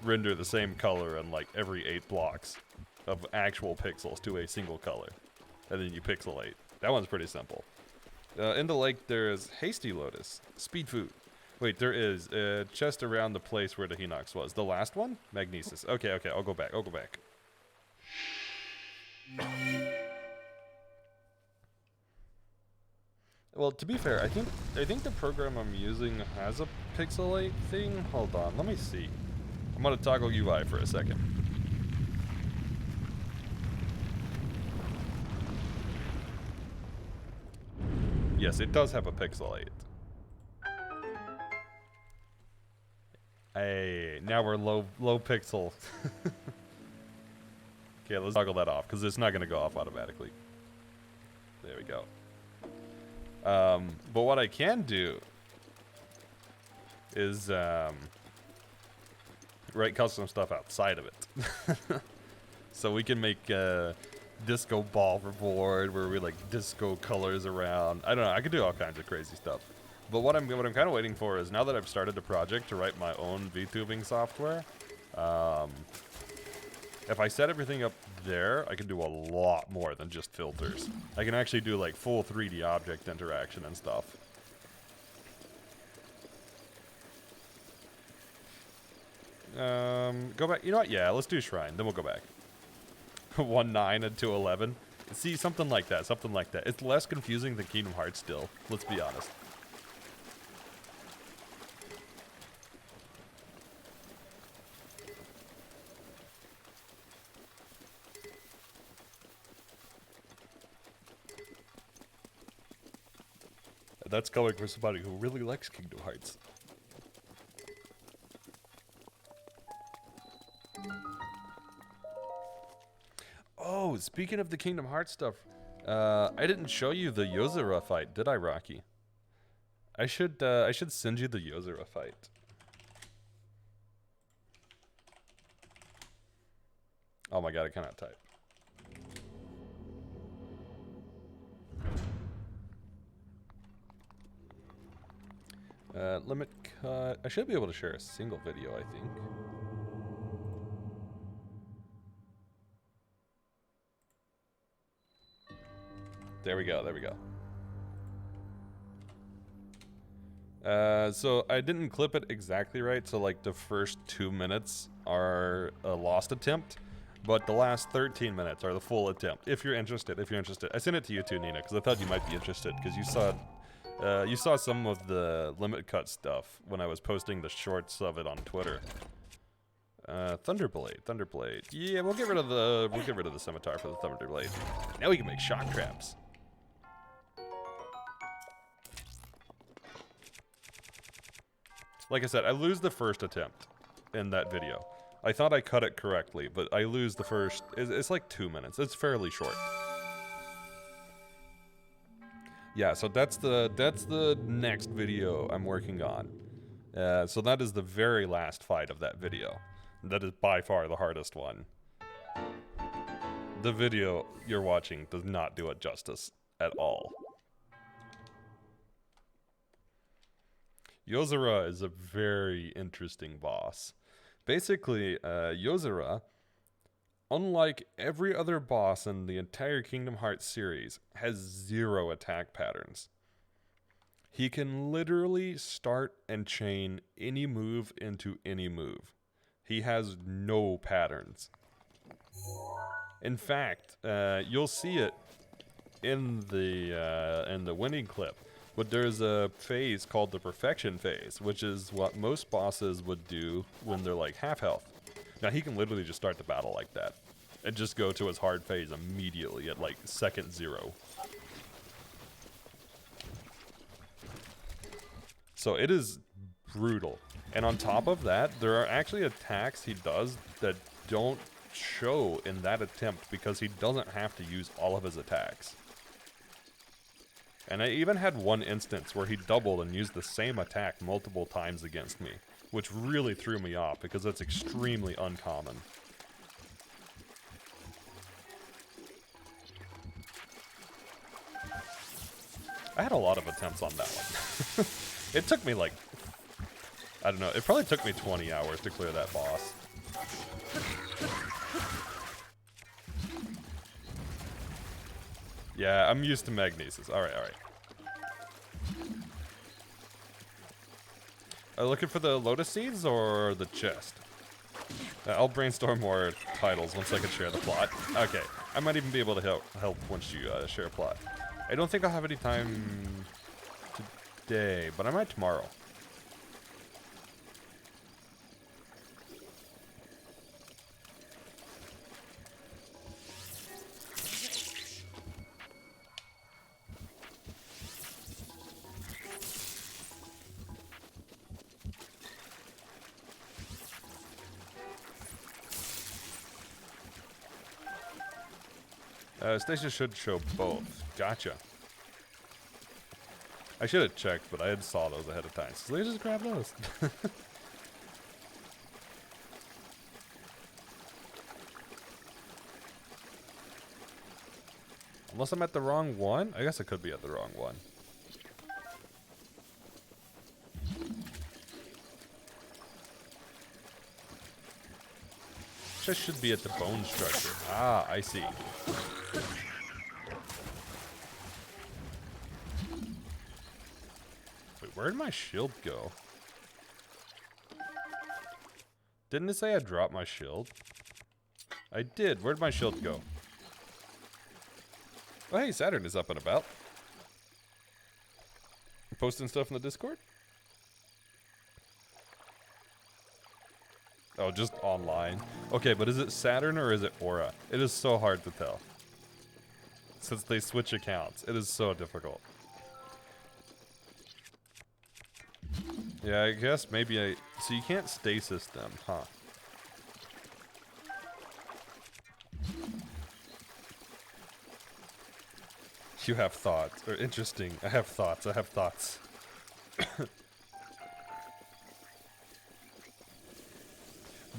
render the same color in like every 8 blocks of actual pixels to a single color, and then you pixelate. That one's pretty simple. In the lake, there's Hasty Lotus, Speed Food. Wait, there is a chest around the place where the Hinox was. The last one? Magnesis. Okay, I'll go back. Well, to be fair, I think the program I'm using has a pixelate thing. Hold on, let me see. I'm gonna toggle UI for a second. Yes, it does have a pixelate. Hey, now we're low pixel. Okay, let's toggle that off because it's not gonna go off automatically. There we go. But what I can do is write custom stuff outside of it. So we can make a disco ball reward where we like disco colors around. I don't know, I could do all kinds of crazy stuff. But what I'm kind of waiting for is, now that I've started the project to write my own VTubing software, if I set everything up there, I can do a lot more than just filters. I can actually do like full 3D object interaction and stuff. Go back. You know what? Yeah, let's do Shrine. Then we'll go back. 1.9 and 2.11. See, something like that. It's less confusing than Kingdom Hearts still. Let's be honest. That's coming from somebody who really likes Kingdom Hearts. Oh, speaking of the Kingdom Hearts stuff, I didn't show you the Yozora fight, did I, Rocky? I should send you the Yozora fight. Oh my god, I cannot type. Limit cut. I should be able to share a single video, I think. There we go, there we go. So I didn't clip it exactly right, so like the first 2 minutes are a lost attempt, but the last 13 minutes are the full attempt. If you're interested, I sent it to you too, Nina, because I thought you might be interested, because you saw some of the limit cut stuff when I was posting the shorts of it on Twitter. Thunderblade. Yeah, we'll get rid of the scimitar for the Thunderblade. Now we can make shock traps. Like I said, I lose the first attempt in that video. I thought I cut it correctly, but I lose the first. It's like 2 minutes. It's fairly short. Yeah, so that's the next video I'm working on. So that is the very last fight of that video. That is by far the hardest one. The video you're watching does not do it justice at all. Yozora is a very interesting boss. Basically, Yozora, unlike every other boss in the entire Kingdom Hearts series, has 0 attack patterns. He can literally start and chain any move into any move. He has no patterns. In fact, you'll see it in the winning clip. But there's a phase called the perfection phase, which is what most bosses would do when they're like half health. Now he can literally just start the battle like that and just go to his hard phase immediately at like second 0. So it is brutal. And on top of that, there are actually attacks he does that don't show in that attempt because he doesn't have to use all of his attacks. And I even had one instance where he doubled and used the same attack multiple times against me, which really threw me off because that's extremely uncommon. I had a lot of attempts on that one. It took me like, I don't know, it probably took me 20 hours to clear that boss. Yeah, I'm used to magnesis. Alright, alright. Are you looking for the lotus seeds or the chest? I'll brainstorm more titles once I can share the plot. Okay, I might even be able to help once you share a plot. I don't think I'll have any time today, but I might tomorrow. Stacia should show both. Gotcha. I should have checked, but I had saw those ahead of time. So let's just grab those. Unless I'm at the wrong one? I guess I could be at the wrong one. Just should be at the bone structure. Ah, I see. Wait, where'd my shield go? Didn't it say I dropped my shield? I did. Where'd my shield go? Oh, hey, Saturn is up and about. Posting stuff in the Discord? Oh, just online. Okay, but is it Saturn or is it Aura? It is so hard to tell. Since they switch accounts, it is so difficult. Yeah, I guess maybe so you can't stasis them, huh? You have thoughts. Or interesting. I have thoughts. I have thoughts.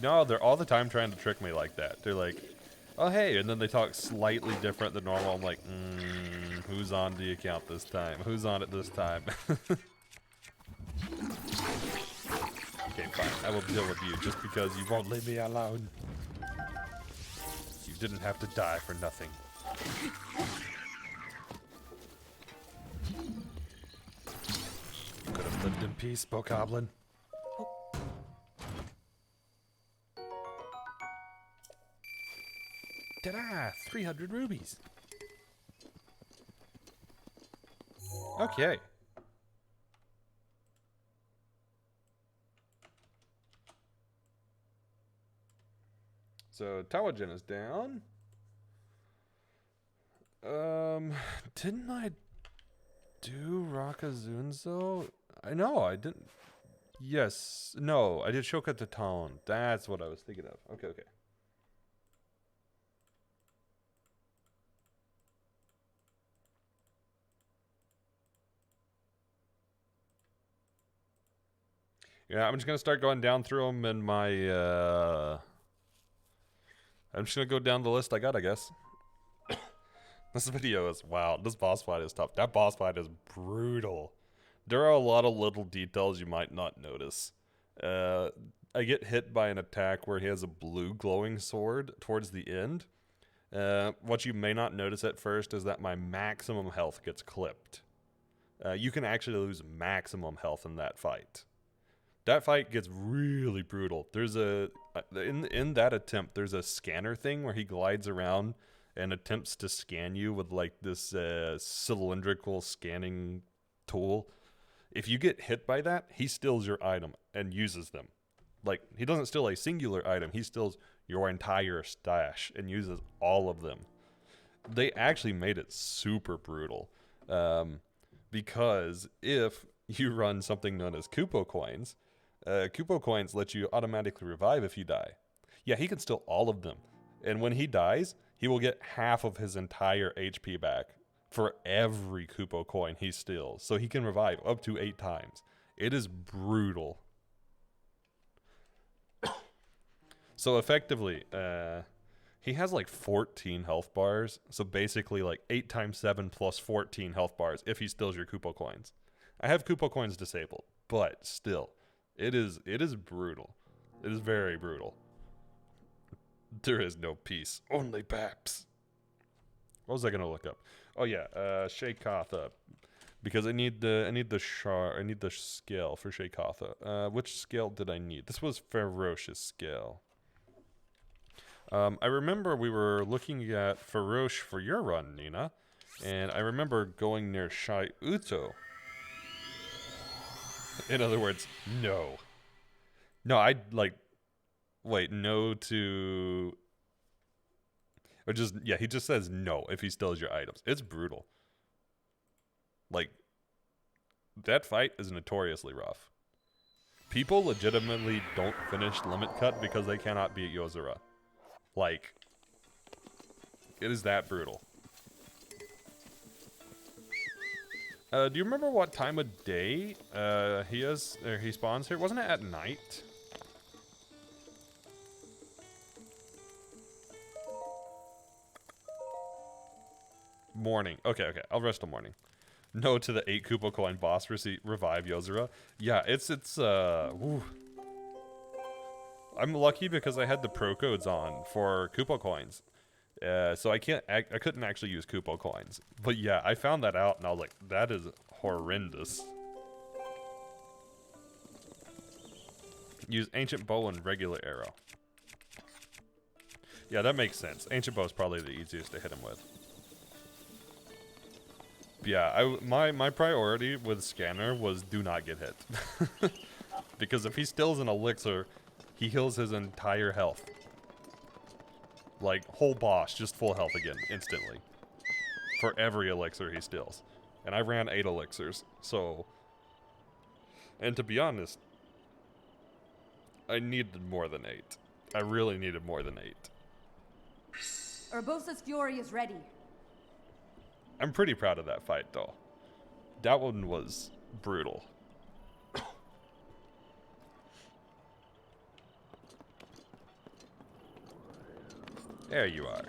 No, they're all the time trying to trick me like that. They're like, oh, hey, and then they talk slightly different than normal. I'm like, who's on the account this time? Who's on it this time? Okay, fine. I will deal with you just because you won't leave me alone. You didn't have to die for nothing. You could have lived in peace, Bokoblin. Ta-da! 300 rubies. Okay. So Tawagen is down. Didn't I do Rakazunzo? I know I didn't. Yes, no, I did Shoka to Town. That's what I was thinking of. Okay, okay. Yeah, I'm just gonna start going down through them in my. I'm just gonna go down the list I got, I guess. This video is wow. This boss fight is tough. That boss fight is brutal. There are a lot of little details you might not notice. I get hit by an attack where he has a blue glowing sword towards the end. What you may not notice at first is that my maximum health gets clipped. You can actually lose maximum health in that fight. That fight gets really brutal. There's in that attempt, there's a scanner thing where he glides around and attempts to scan you with like this cylindrical scanning tool. If you get hit by that, he steals your item and uses them. Like, he doesn't steal a singular item, he steals your entire stash and uses all of them. They actually made it super brutal. Because if you run something known as Kupo coins, Kupo coins let you automatically revive if you die. Yeah, he can steal all of them. And when he dies, he will get half of his entire HP back for every Kupo coin he steals. So he can revive up to 8 times. It is brutal. So effectively, he has like 14 health bars. So basically like 8 times 7 plus 14 health bars if he steals your Kupo coins. I have Kupo coins disabled, but still, it is brutal. It is very brutal. There is no peace, only Paps. What was I gonna look up? Oh yeah, Sheikatha, because I need the scale for Sheikatha. Which scale did I need? This was Ferocious scale. I remember we were looking at Feroce for your run, Nina, and I remember going near Shai Uto. In other words, no. No, I'd like, wait, no to, or just, yeah, he just says no if he steals your items. It's brutal. Like, that fight is notoriously rough. People legitimately don't finish Limit Cut because they cannot beat Yozora. Like, it is that brutal. Do you remember what time of day he spawns here? Wasn't it at night? Morning. Okay. I'll rest till morning. No to the 8 Kupo coin boss revive Yozora. Yeah, woo. I'm lucky because I had the pro codes on for Kupo coins. So I couldn't actually use Kupo coins. But yeah, I found that out and I was like, that is horrendous. Use Ancient Bow and regular arrow. Yeah, that makes sense. Ancient Bow is probably the easiest to hit him with. Yeah, my priority with Scanner was do not get hit. Because if he steals an elixir, he heals his entire health. Like, whole boss, just full health again, instantly. For every elixir he steals. And I ran 8 elixirs, so... And to be honest, I needed more than 8. I really needed more than 8. Urbosa's Fury is ready. I'm pretty proud of that fight, though. That one was brutal. There you are.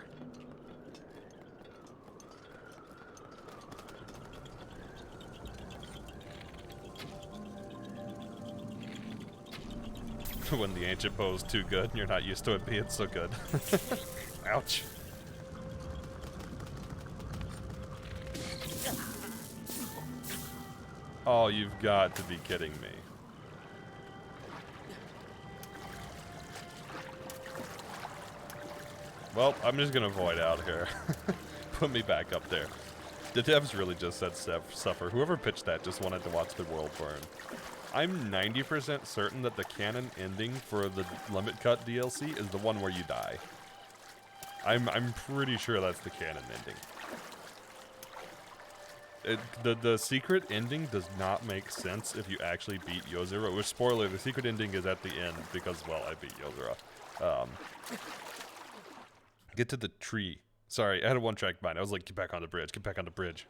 When the ancient bow is too good and you're not used to it being so good. Ouch. Oh, you've got to be kidding me. Well, I'm just gonna void out here. Put me back up there. The devs really just said suffer. Whoever pitched that just wanted to watch the world burn. I'm 90% certain that the canon ending for the Limit Cut DLC is the one where you die. I'm pretty sure that's the canon ending. The secret ending does not make sense if you actually beat Yozora. Which, spoiler, the secret ending is at the end because, well, I beat Yozora. Get to the tree. Sorry, I had a one-track mind. I was like, get back on the bridge, get back on the bridge.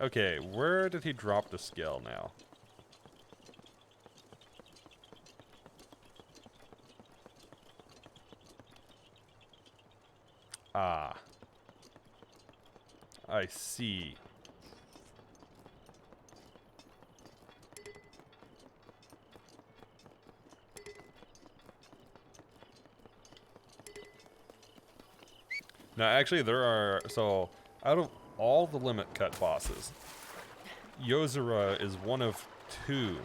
Okay, where did he drop the scale now? Ah. I see. Now, actually, there are... So, out of all the Limit Cut bosses, Yozora is one of 2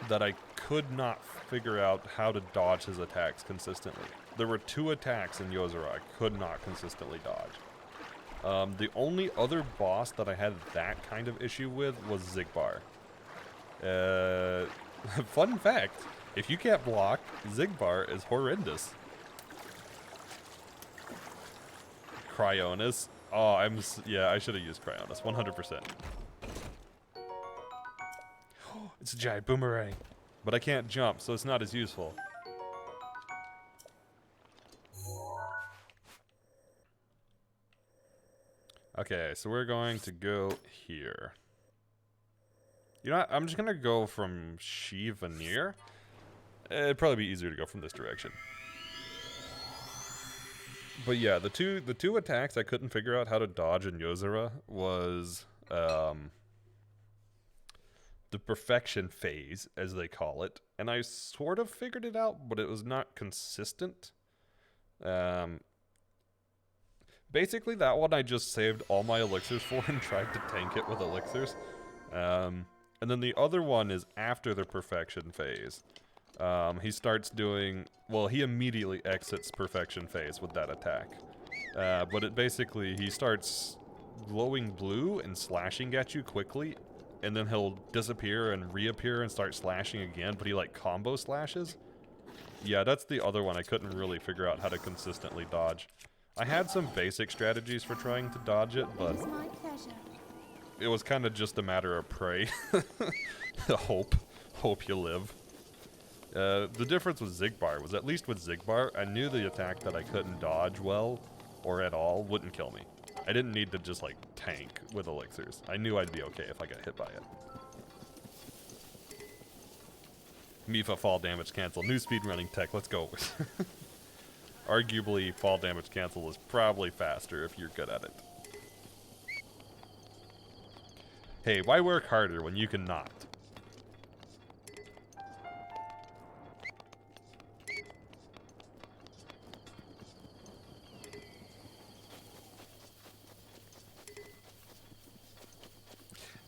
that I could not figure out how to dodge his attacks consistently. There were 2 attacks in Yozora I could not consistently dodge. The only other boss that I had that kind of issue with was Zigbar. Fun fact, if you can't block, Zigbar is horrendous. Cryonis. Oh, yeah, I should have used Cryonis, 100%. It's a giant boomerang. But I can't jump, so it's not as useful. Okay, so we're going to go here. You know what? I'm just gonna go from Shivanir. It'd probably be easier to go from this direction. But yeah, the two attacks I couldn't figure out how to dodge in Yozora was the perfection phase, as they call it, and I sort of figured it out, but it was not consistent. Basically, that one I just saved all my elixirs for and tried to tank it with elixirs. And then the other one is after the perfection phase. He starts doing... Well, he immediately exits perfection phase with that attack. But it basically, he starts glowing blue and slashing at you quickly, and then he'll disappear and reappear and start slashing again, but he like combo slashes. Yeah, that's the other one I couldn't really figure out how to consistently dodge. I had some basic strategies for trying to dodge it, but it was kind of just a matter of pray. Hope you live. The difference with Zigbar was, at least with Zigbar, I knew the attack that I couldn't dodge well, or at all, wouldn't kill me. I didn't need to just, like, tank with elixirs. I knew I'd be okay if I got hit by it. Mifa fall damage cancel. New speedrunning tech, let's go. Arguably, fall damage cancel is probably faster if you're good at it. Hey, why work harder when you can not?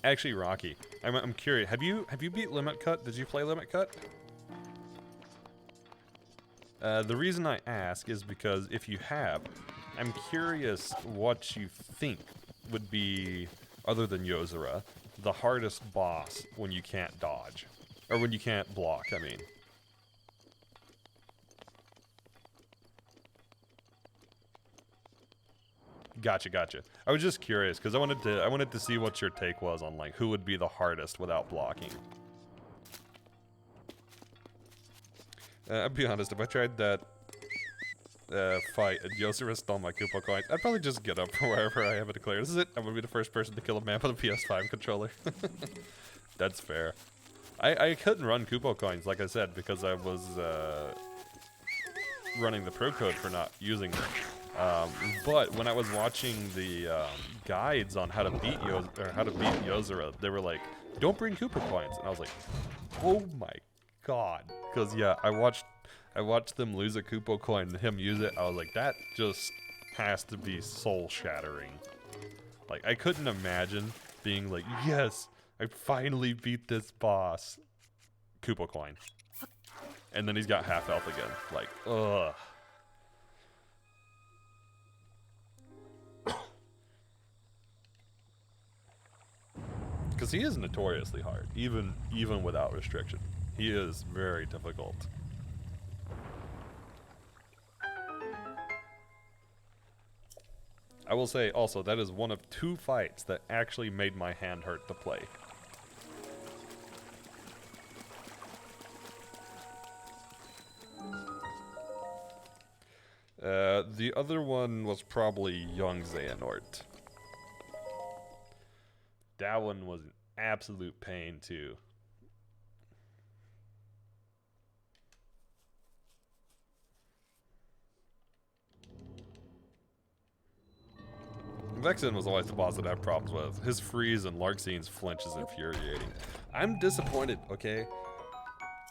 Actually, Rocky, I'm curious. Have you beat Limit Cut? Did you play Limit Cut? The reason I ask is because if you have, I'm curious what you think would be, other than Yozora, the hardest boss when you can't dodge. Or when you can't block, I mean. Gotcha. I was just curious because I wanted to see what your take was on like who would be the hardest without blocking. I'll be honest, if I tried that fight and Yosura stole my Koopa coins, I'd probably just get up from wherever I have it declared. This is it. I'm gonna be the first person to kill a man with a PS5 controller. That's fair. I couldn't run Koopa coins, like I said, because I was running the pro code for not using them. But when I was watching the guides on how to beat Yozora, they were like, "Don't bring Koopa coins," and I was like, "Oh my god!" Because yeah, I watched them lose a Koopa coin and him use it. I was like, that just has to be soul shattering. Like I couldn't imagine being like, "Yes, I finally beat this boss." Koopa coin, and then he's got half health again. Like, ugh. Because he is notoriously hard, even without restriction. He is very difficult. I will say also, that is one of 2 fights that actually made my hand hurt to play. The other one was probably Young Xehanort. That one was an absolute pain too. Vexen was always the boss that I had problems with. His freeze and Larxine's flinch is infuriating. I'm disappointed, okay?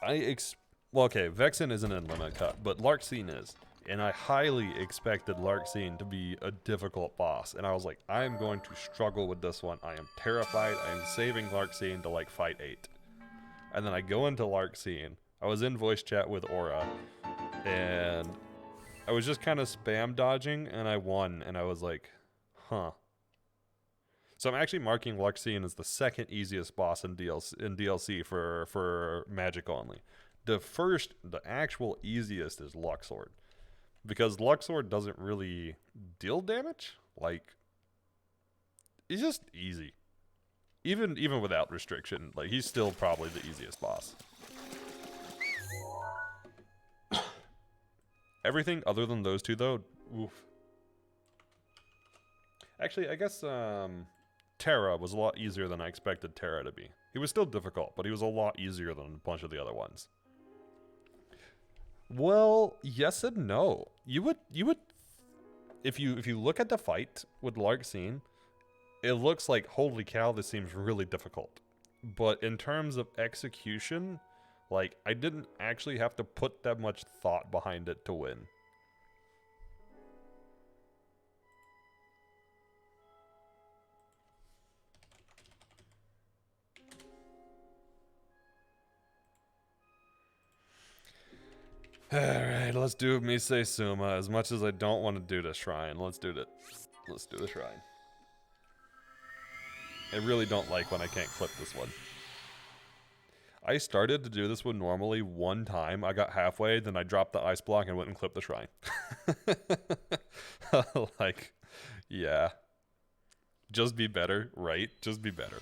Well, okay, Vexen isn't in limit cut, but Larxine is. And I highly expected Larxine to be a difficult boss. And I was like, I'm going to struggle with this one. I am terrified. I'm saving Larxine to like fight 8. And then I go into Larxine. I was in voice chat with Aura. And I was just kind of spam dodging and I won. And I was like, huh. So I'm actually marking Larxine as the 2nd easiest boss in DLC for Magic only. The actual easiest is Luxord. Because Luxord doesn't really deal damage. Like, he's just easy. Even without restriction, like he's still probably the easiest boss. Everything other than those 2 though, oof. Actually, I guess Terra was a lot easier than I expected Terra to be. He was still difficult, but he was a lot easier than a bunch of the other ones. Well, yes and no. You would if you look at the fight with Larxine, it looks like, holy cow, this seems really difficult. But in terms of execution, like I didn't actually have to put that much thought behind it to win. Alright, let's do Mise Suma. As much as I don't want to do the shrine, let's do it. Let's do the shrine. I really don't like when I can't clip this one. I started to do this one normally one time. I got halfway, then I dropped the ice block and went and clipped the shrine. Like, yeah. Just be better, right? Just be better.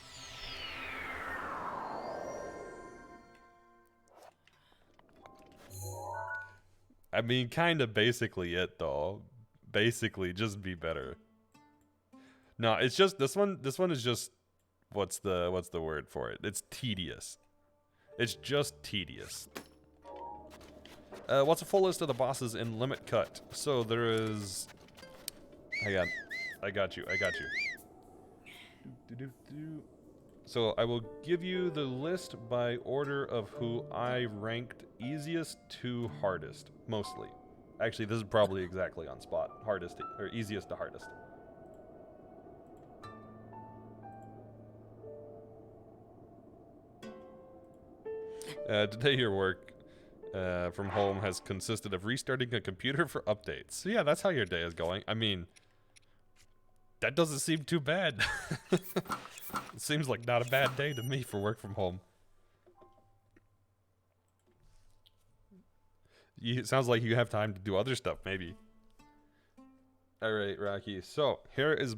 I mean, kind of basically it though. Basically, just be better. No, it's just this one is just what's the word for it? It's tedious. It's just tedious. What's a full list of the bosses in Limit Cut? So there is. Hang on, I got you. So I will give you the list by order of who I ranked easiest to hardest, mostly. Actually, this is probably exactly on spot. Hardest or easiest to hardest. Today your work from home has consisted of restarting a computer for updates. So yeah, that's how your day is going. I mean, that doesn't seem too bad. It seems like not a bad day to me for work from home. It sounds like you have time to do other stuff, maybe. All right, Rocky. So here is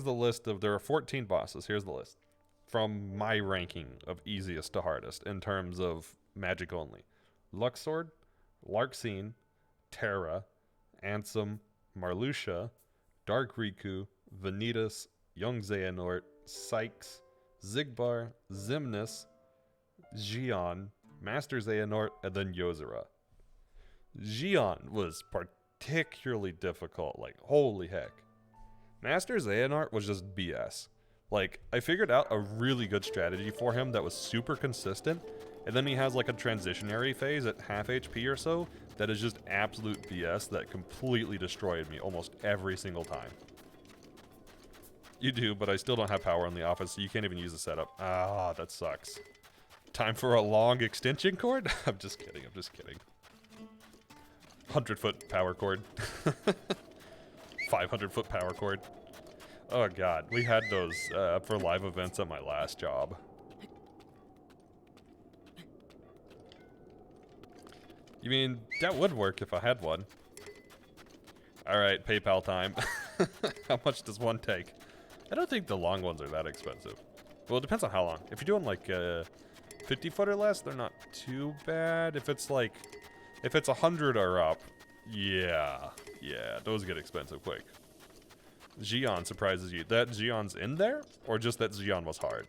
the list of, there are 14 bosses. Here's the list from my ranking of easiest to hardest in terms of magic only. Luxord, Larxine, Terra, Ansem, Marluxia, Dark Riku, Vanitas, Young Xehanort, Sykes, Xigbar, Xemnas, Xion, Master Xehanort, and then Yozora. Xion was particularly difficult, like, holy heck. Master Xehanort was just BS. Like, I figured out a really good strategy for him that was super consistent, and then he has like a transitionary phase at half HP or so that is just absolute BS that completely destroyed me almost every single time. You do, but I still don't have power in the office, so you can't even use the setup. Ah, that sucks. Time for a long extension cord? I'm just kidding, I'm just kidding. 100-foot power cord. 500-foot power cord. Oh god, we had those for live events at my last job. You mean, that would work if I had one. Alright, PayPal time. How much does one take? I don't think the long ones are that expensive. Well, it depends on how long. If you're doing like 50 foot or less, they're not too bad. If it's like, if it's 100 or up, yeah, those get expensive quick. Xion surprises you. That Xion's in there? Or just that Xion was hard?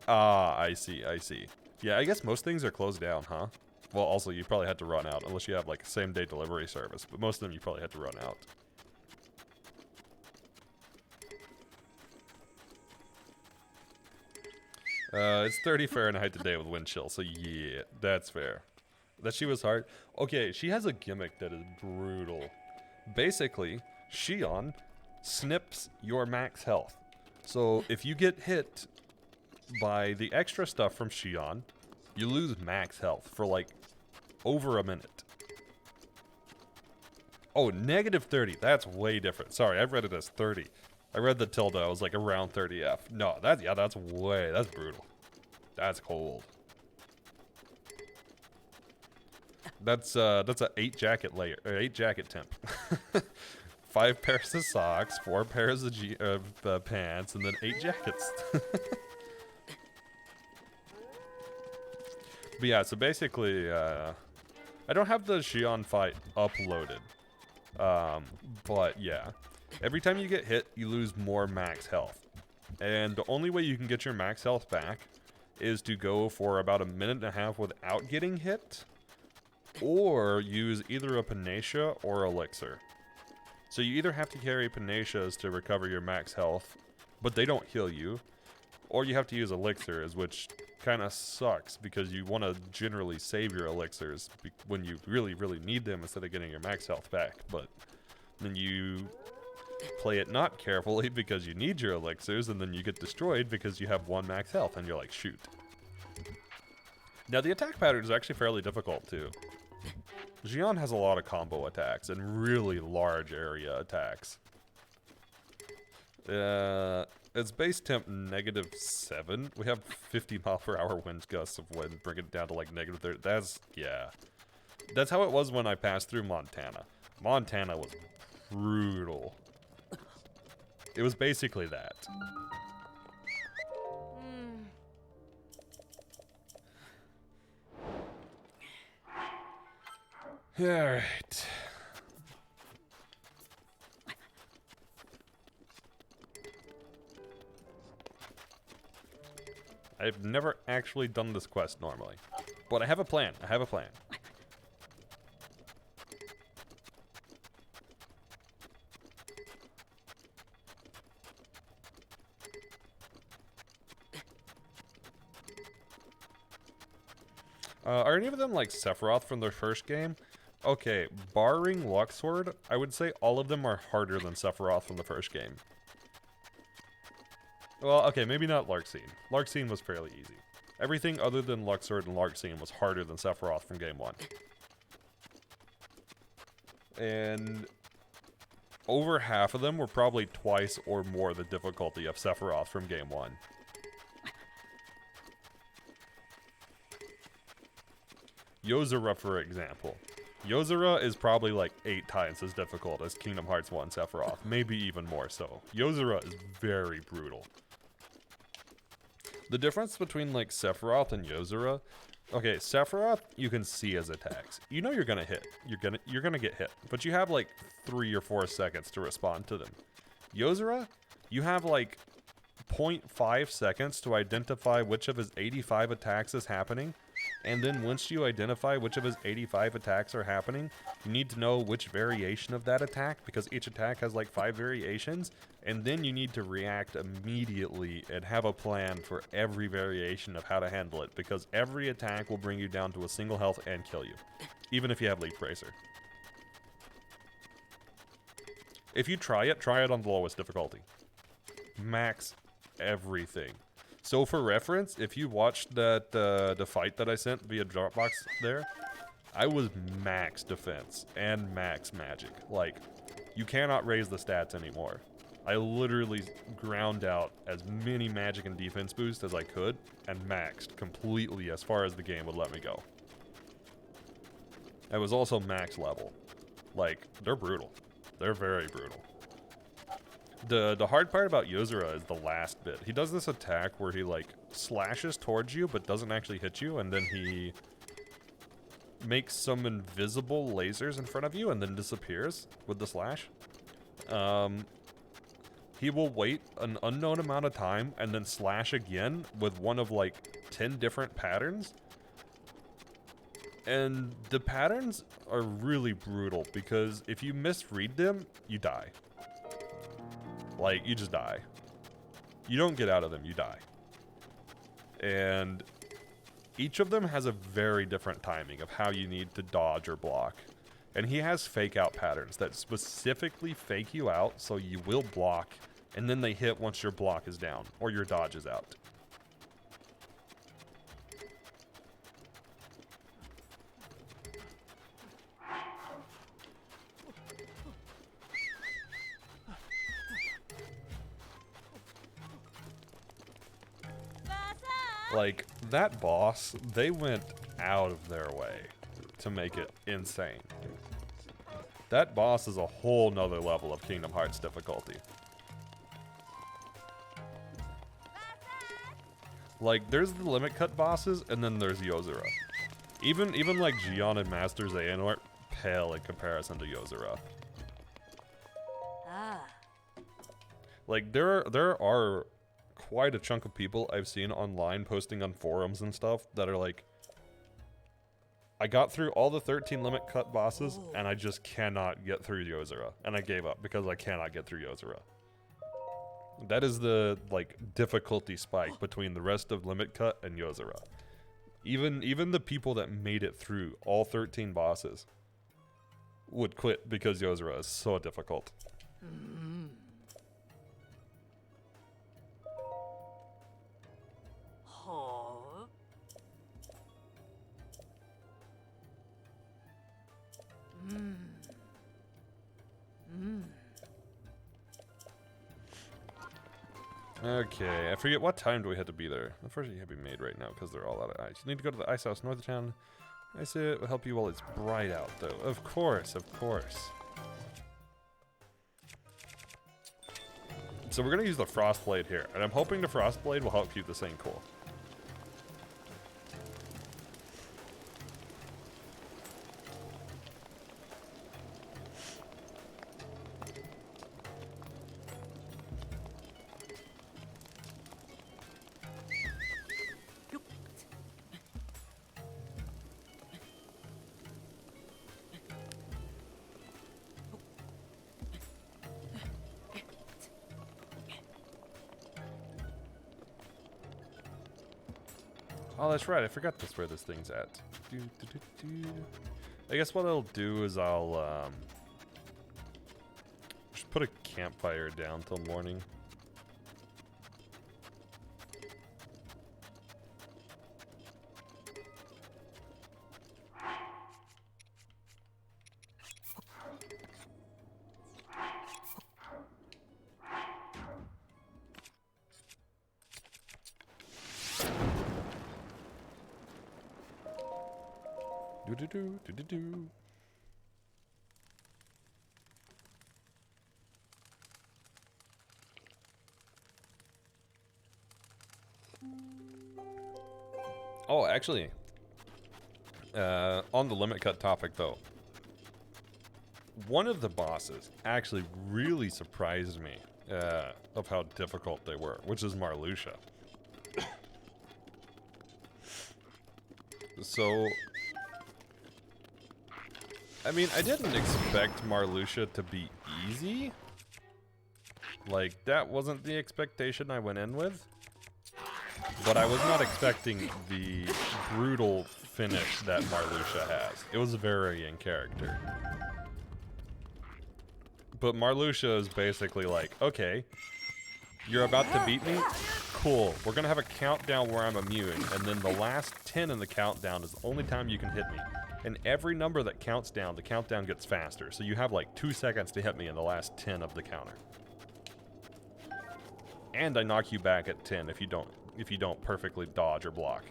Ah, I see, I see. Yeah, I guess most things are closed down, huh? Well, also, you probably had to run out, unless you have, like, same-day delivery service. But most of them, you probably had to run out. It's 30 Fahrenheit today with wind chill, so yeah, that's fair. That she was hard? Okay, she has a gimmick that is brutal. Basically, Xion snips your max health. So, if you get hit by the extra stuff from Xion, you lose max health for like over a minute. Oh, negative 30. That's way different. Sorry, I read it as 30. I read the tilde. I was like around 30F. No, that's that's brutal. That's cold. That's a 8 jacket layer, or 8 jacket temp. 5 pairs of socks, 4 pairs of pants, and then 8 jackets. But yeah, so basically, I don't have the Xion fight uploaded. But yeah, every time you get hit, you lose more max health. And the only way you can get your max health back is to go for about a minute and a half without getting hit, or use either a Panacea or Elixir. So you either have to carry Panaceas to recover your max health, but they don't heal you, or you have to use Elixirs, which kind of sucks because you want to generally save your Elixirs when you really, really need them instead of getting your max health back. But then you play it not carefully because you need your Elixirs, and then you get destroyed because you have 1 max health, and you're like, shoot. Now, the attack pattern is actually fairly difficult, too. Xion has a lot of combo attacks and really large area attacks. It's base temp -7. We have 50 mile per hour wind gusts of wind, bring it down to like -30. That's, yeah. That's how it was when I passed through Montana. Montana was brutal. It was basically that. Alright. I've never actually done this quest normally. But I have a plan. I have a plan. Are any of them like Sephiroth from their first game? Okay, barring Luxord, I would say all of them are harder than Sephiroth from the first game. Well, okay, maybe not Larxene. Larxene was fairly easy. Everything other than Luxord and Larxene was harder than Sephiroth from game 1. And over half of them were probably twice or more the difficulty of Sephiroth from game 1. Yozora, for example. Yozora is probably like 8 times as difficult as Kingdom Hearts 1 Sephiroth, maybe even more so. Yozora is very brutal. The difference between like Sephiroth and Yozora Okay, Sephiroth, you can see his attacks. You know you're gonna hit. You're gonna get hit. But you have like 3 or 4 seconds to respond to them. Yozora, you have like 0.5 seconds to identify which of his 85 attacks is happening. And then once you identify which of his 85 attacks are happening, you need to know which variation of that attack, because each attack has like 5 variations, and then you need to react immediately and have a plan for every variation of how to handle it, because every attack will bring you down to a single health and kill you, even if you have Leaf Bracer. If you try it on the lowest difficulty. Max everything. So for reference, if you watched that the fight that I sent via Dropbox there, I was max defense and max magic. Like, you cannot raise the stats anymore. I literally ground out as many magic and defense boosts as I could and maxed completely as far as the game would let me go. I was also max level. Like, they're brutal. They're very brutal. The hard part about Yozora is the last bit. He does this attack where he like slashes towards you but doesn't actually hit you, and then he makes some invisible lasers in front of you and then disappears with the slash. He will wait an unknown amount of time and then slash again with one of like 10 different patterns. And the patterns are really brutal because if you misread them, you die. Like, you just die. You don't get out of them, you die. And each of them has a very different timing of how you need to dodge or block. And he has fake out patterns that specifically fake you out so you will block, and then they hit once your block is down or your dodge is out. Like, that boss, they went out of their way to make it insane. That boss is a whole nother level of Kingdom Hearts difficulty. Like, there's the limit cut bosses, and then there's Yozora. Even like Gion and Master Xehanort pale in comparison to Yozora. Like, there are quite a chunk of people I've seen online posting on forums and stuff that are like, I got through all the 13 limit cut bosses and I just cannot get through Yozora, and I gave up because I cannot get through Yozora. That is the like difficulty spike between the rest of limit cut and Yozora. Even the people that made it through all 13 bosses would quit because Yozora is so difficult. Okay, I forget what time do we have to be there. Unfortunately, you have to be made right now because they're all out of ice. You need to go to the ice house north of town. I say it will help you while it's bright out, though. Of course, of course. So we're gonna use the frost blade here, and I'm hoping the frost blade will help keep this thing cool. Oh, that's right. I forgot that's where this thing's at. I guess what I'll do is I'll just put a campfire down till morning. Do-do-do. Oh, actually, On the limit cut topic, though, one of the bosses actually really surprised me of how difficult they were, which is Marluxia. So, I mean, I didn't expect Marluxia to be easy. Like, that wasn't the expectation I went in with. But I was not expecting the brutal finish that Marluxia has. It was very in character. But Marluxia is basically like, okay, you're about to beat me? Cool. We're going to have a countdown where I'm immune, and then the last 10 in the countdown is the only time you can hit me. And every number that counts down, the countdown gets faster. So you have like 2 seconds to hit me in the last 10 of the counter. And I knock you back at 10 if you don't perfectly dodge or block.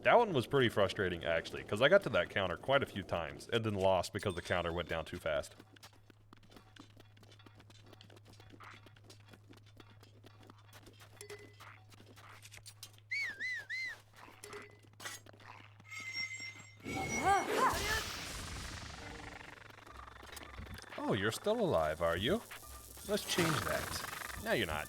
That one was pretty frustrating, actually, because I got to that counter quite a few times and then lost because the counter went down too fast. Oh, you're still alive, are you? Let's change that. No, you're not.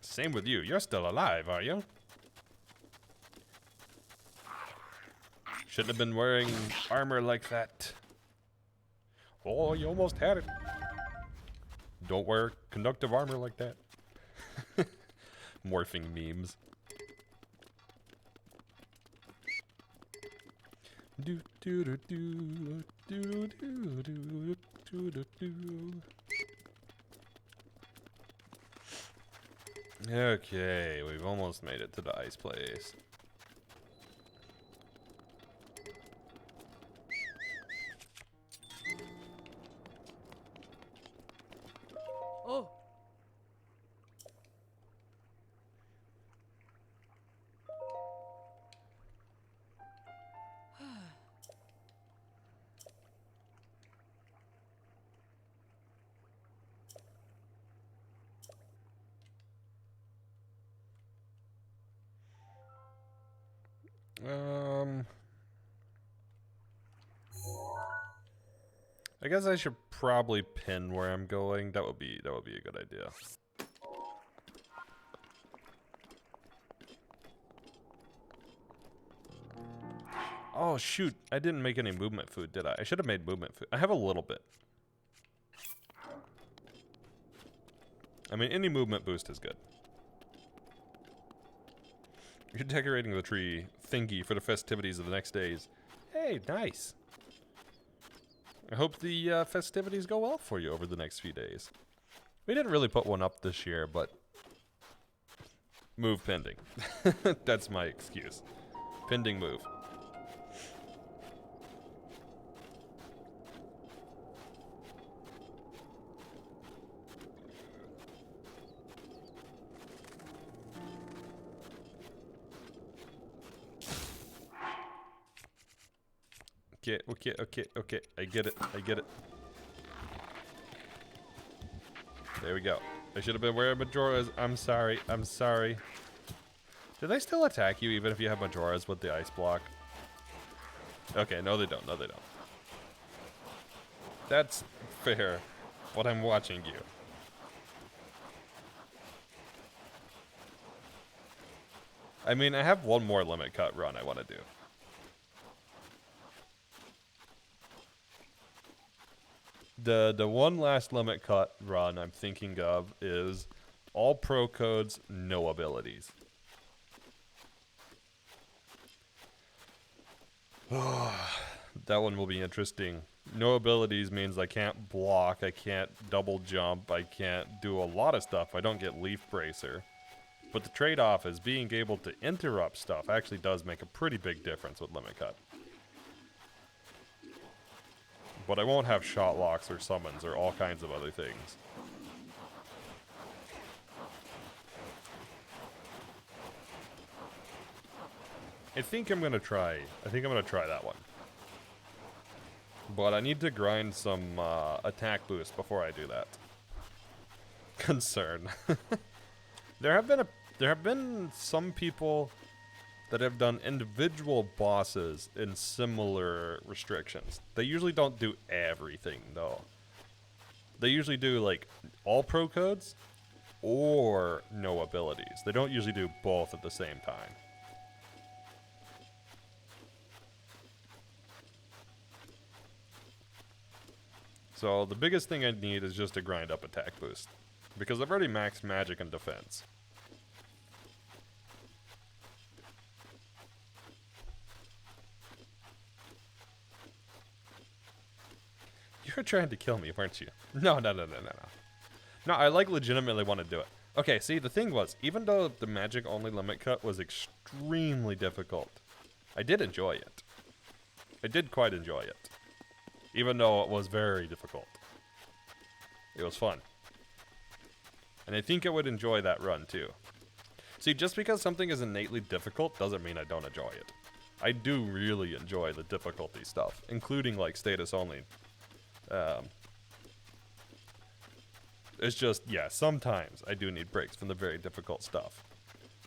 Same with you. You're still alive, are you? Shouldn't have been wearing armor like that. Oh, you almost had it. Don't wear conductive armor like that. Morphing memes. Do do do do do do do do do do. Okay, we've almost made it to the ice place. Oh. I guess I should probably pin where I'm going. That would be a good idea. Oh shoot, I didn't make any movement food, did I? I should have made movement food. I have a little bit. I mean, any movement boost is good. You're decorating the tree thingy for the festivities of the next days. Hey, nice. I hope the festivities go well for you over the next few days. We didn't really put one up this year, but move pending. That's my excuse. Pending move. Okay. I get it. There we go. I should have been wearing Majoras. I'm sorry. Do they still attack you even if you have Majoras with the ice block? Okay, no they don't. That's fair, but I'm watching you. I mean, I have one more limit cut run I want to do. The one last limit cut run I'm thinking of is all pro codes, no abilities. That one will be interesting. No abilities means I can't block, I can't double jump, I can't do a lot of stuff. I don't get leaf bracer. But the trade-off is being able to interrupt stuff actually does make a pretty big difference with limit cut. But I won't have shot locks or summons or all kinds of other things. I think I'm gonna try that one. But I need to grind some attack boost before I do that. concern. There have been some people that have done individual bosses in similar restrictions. They usually don't do everything though. They usually do like all pro codes or no abilities. They don't usually do both at the same time. So the biggest thing I need is just to grind up attack boost, because I've already maxed magic and defense. You were trying to kill me, weren't you? No. No, I like legitimately want to do it. Okay, see, the thing was, even though the magic only limit cut was extremely difficult, I did enjoy it. I did quite enjoy it. Even though it was very difficult. It was fun. And I think I would enjoy that run too. See, just because something is innately difficult doesn't mean I don't enjoy it. I do really enjoy the difficulty stuff, including like status only. It's just, yeah, sometimes I do need breaks from the very difficult stuff.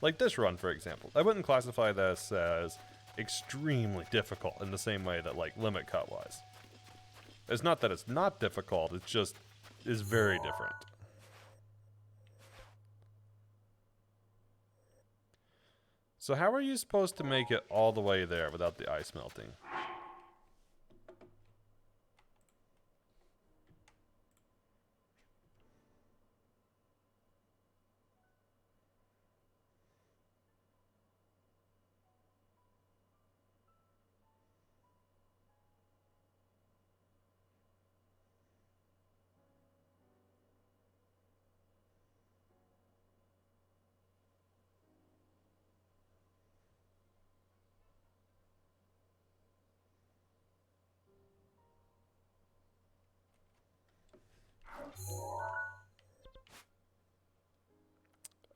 Like this run, for example. I wouldn't classify this as extremely difficult in the same way that like limit cut was. It's not that it's not difficult, it's just is very different. So how are you supposed to make it all the way there without the ice melting?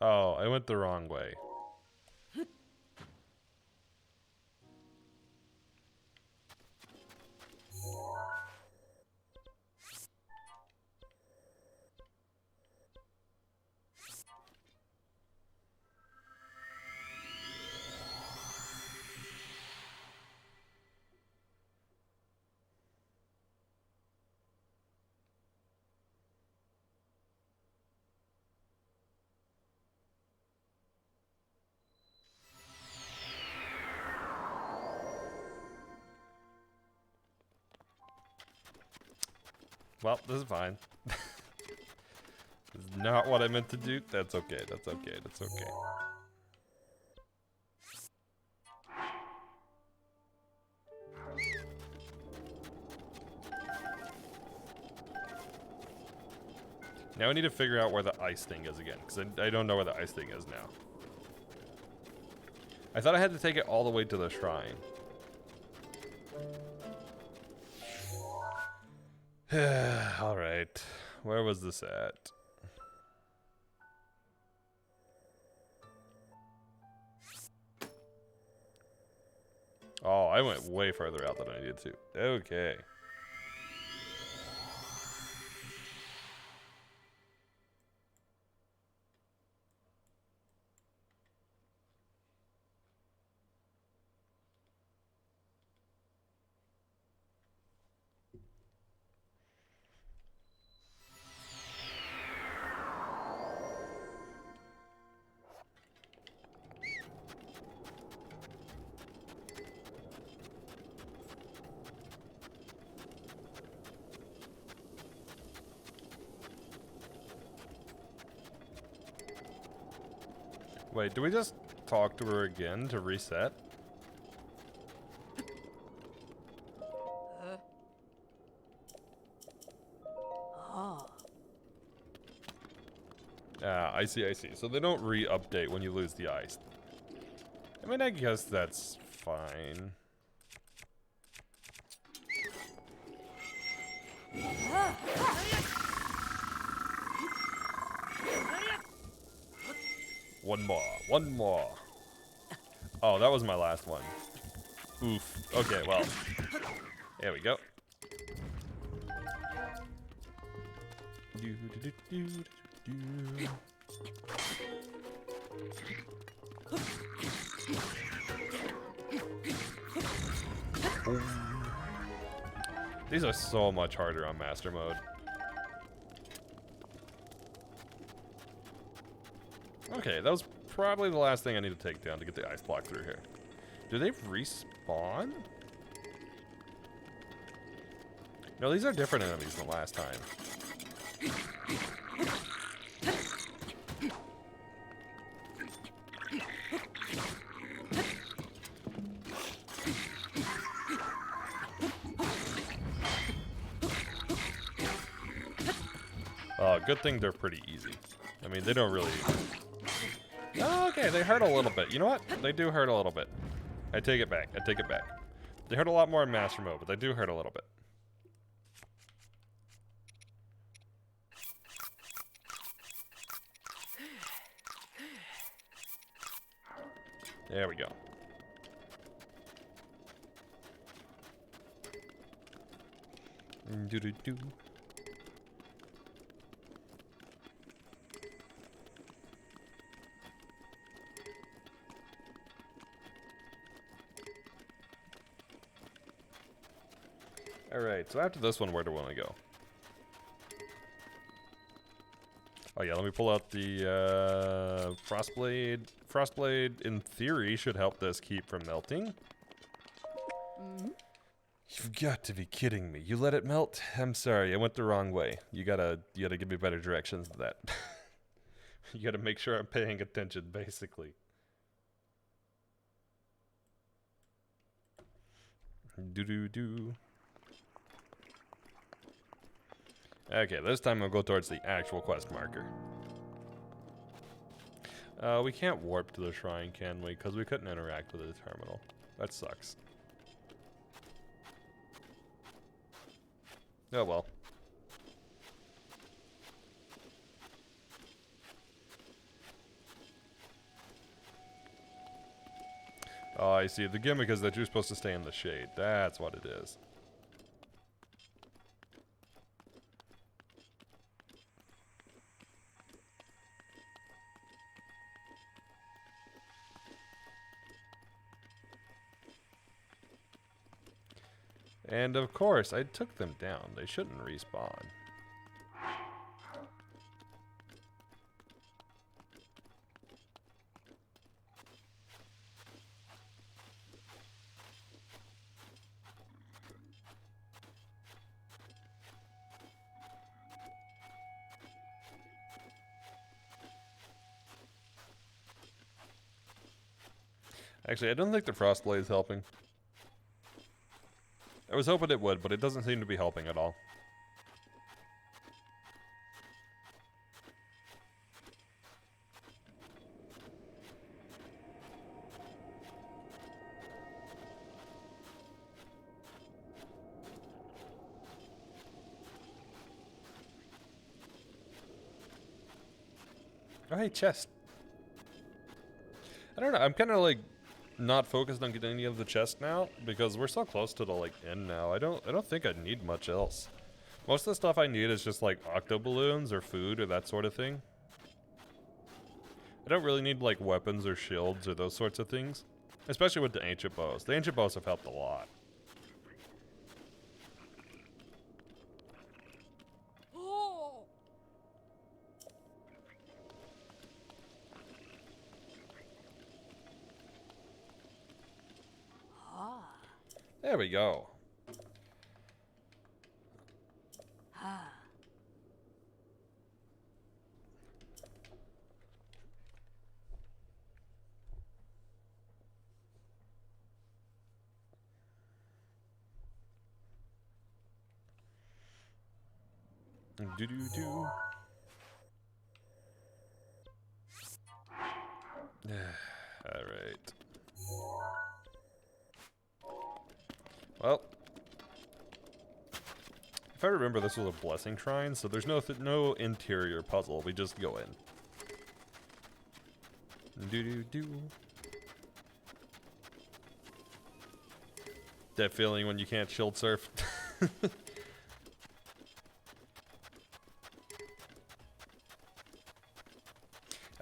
Oh, I went the wrong way. Well, this is fine. This is not what I meant to do. That's okay, that's okay, that's okay. Now we need to figure out where the ice thing is again, because I don't know where the ice thing is now. I thought I had to take it all the way to the shrine. Alright. Where was this at? Oh, I went way further out than I needed to. Okay. Wait, do we just talk to her again to reset? Ah, I see, I see. So they don't re-update when you lose the ice. I mean, I guess that's fine. One more, one more. Oh, that was my last one. Oof. Okay, well. There we go. These are so much harder on master mode. Okay, that was probably the last thing I need to take down to get the ice block through here. Do they respawn? No, these are different enemies than last time. Good thing they're pretty easy. I mean, they don't really... Oh, okay, they hurt a little bit. You know what? They do hurt a little bit. I take it back. I take it back. They hurt a lot more in Master Mode, but they do hurt a little bit. There we go. Do-do-do. Alright, so after this one, where do we want to go? Oh yeah, let me pull out the Frostblade. Frostblade, in theory, should help this keep from melting. You've got to be kidding me. You let it melt? I'm sorry, I went the wrong way. You gotta give me better directions than that. You gotta make sure I'm paying attention, basically. Do-do-do. Okay, this time I'll go towards the actual quest marker. We can't warp to the shrine, can we? Because we couldn't interact with the terminal. That sucks. Oh well. Oh, I see. The gimmick is that you're supposed to stay in the shade. That's what it is. And of course, I took them down. They shouldn't respawn. Actually, I don't think the Frostblade is helping. I was hoping it would, but it doesn't seem to be helping at all. Oh, hey, chest. I don't know, I'm kind of like not focused on getting any of the chest now because we're so close to the like end now. I don't think I need much else. Most of the stuff I need is just like octo balloons or food or that sort of thing. I don't really need like weapons or shields or those sorts of things, especially with the ancient bows. The ancient bows have helped a lot. There we go. Do-do-do. All right. Well, if I remember, this was a blessing shrine, so there's no interior puzzle. We just go in. Do-do-do. That feeling when you can't shield surf.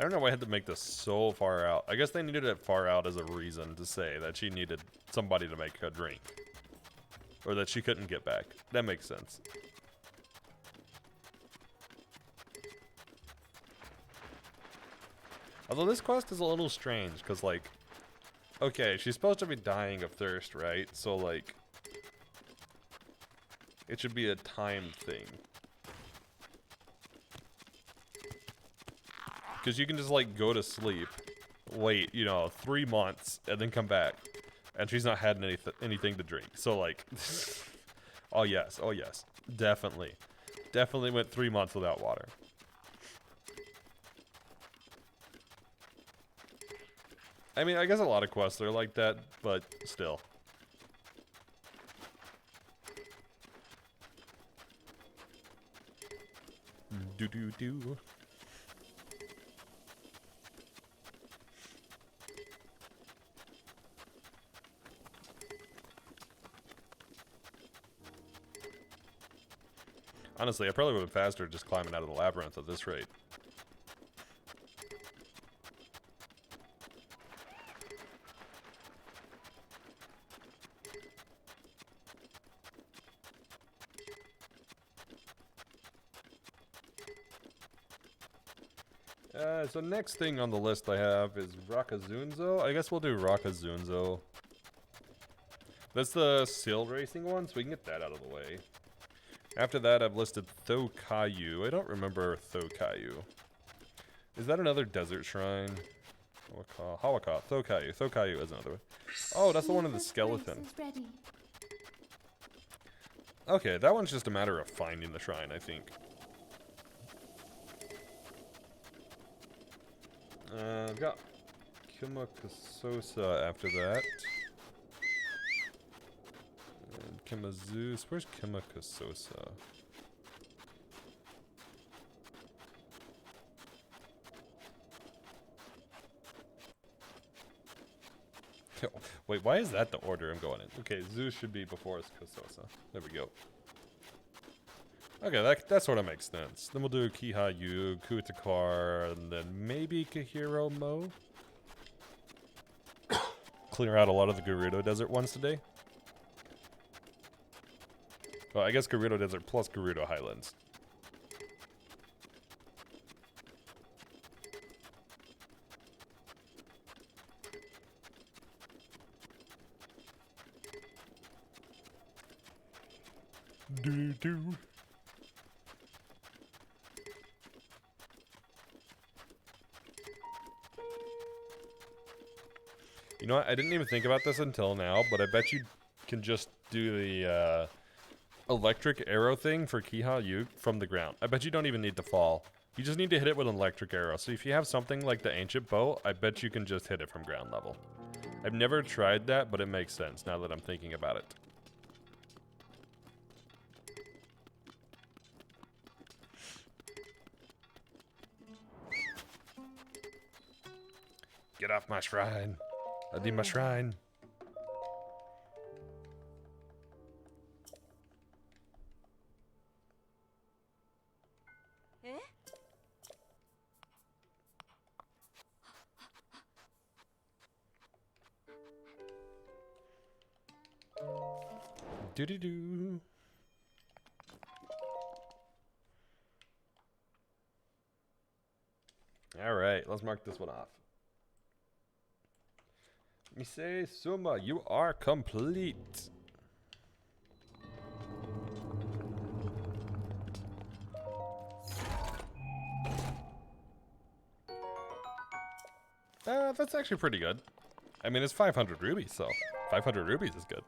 don't know why I had to make this so far out. I guess they needed it far out as a reason to say that she needed somebody to make a drink. Or that she couldn't get back. That makes sense. Although this quest is a little strange, because, like, okay, she's supposed to be dying of thirst, right? So, like, it should be a timed thing. Because you can just, like, go to sleep, wait, you know, 3 months, and then come back. And she's not had anything to drink. So, like, oh, yes, definitely. Definitely went 3 months without water. I mean, I guess a lot of quests are like that, but still. Do. Honestly, I probably would have been faster just climbing out of the labyrinth at this rate. So next thing on the list I have is Rakazunzo. I guess we'll do Rakazunzo. That's the sail racing one, so we can get that out of the way. After that, I've listed Thokayu. I don't remember Thokayu. Is that another desert shrine? Hawaka. Thokayu. Thokayu is another one. Oh, that's the one of the skeleton. Okay, that one's just a matter of finding the shrine, I think. I've got Kimakusosa after that. And Kimazeus. Where's Kimakusosa? Wait, why is that the order I'm going in? Okay, Zeus should be before Kososa. There we go. Okay, that sort of makes sense. Then we'll do Kihayu, Kutakar, and then maybe Kahiro Mo. Clear out a lot of the Gerudo Desert ones today. Well, I guess Gerudo Desert plus Gerudo Highlands. Do. You know what? I didn't even think about this until now, but I bet you can just do the electric arrow thing for Kiha from the ground. I bet you don't even need to fall. You just need to hit it with an electric arrow. So if you have something like the ancient bow, I bet you can just hit it from ground level. I've never tried that, but it makes sense now that I'm thinking about it. Get off my shrine. I need my shrine. Do. All right, let's mark this one off. Mise Suma, you are complete. That's actually pretty good. I mean, it's 500 rubies, so 500 rubies is good.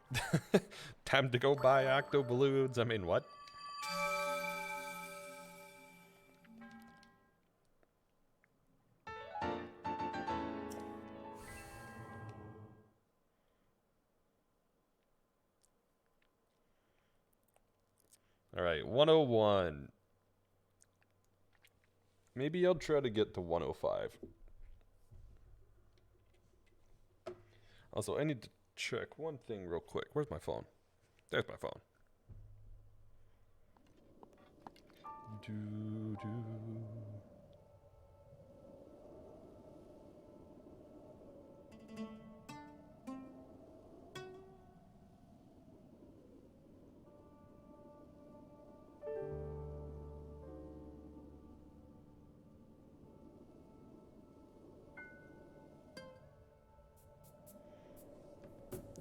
Time to go buy octo balloons. I mean, what? All right, 101. Maybe I'll try to get to 105. Also, I need to check one thing real quick. Where's my phone? There's my phone.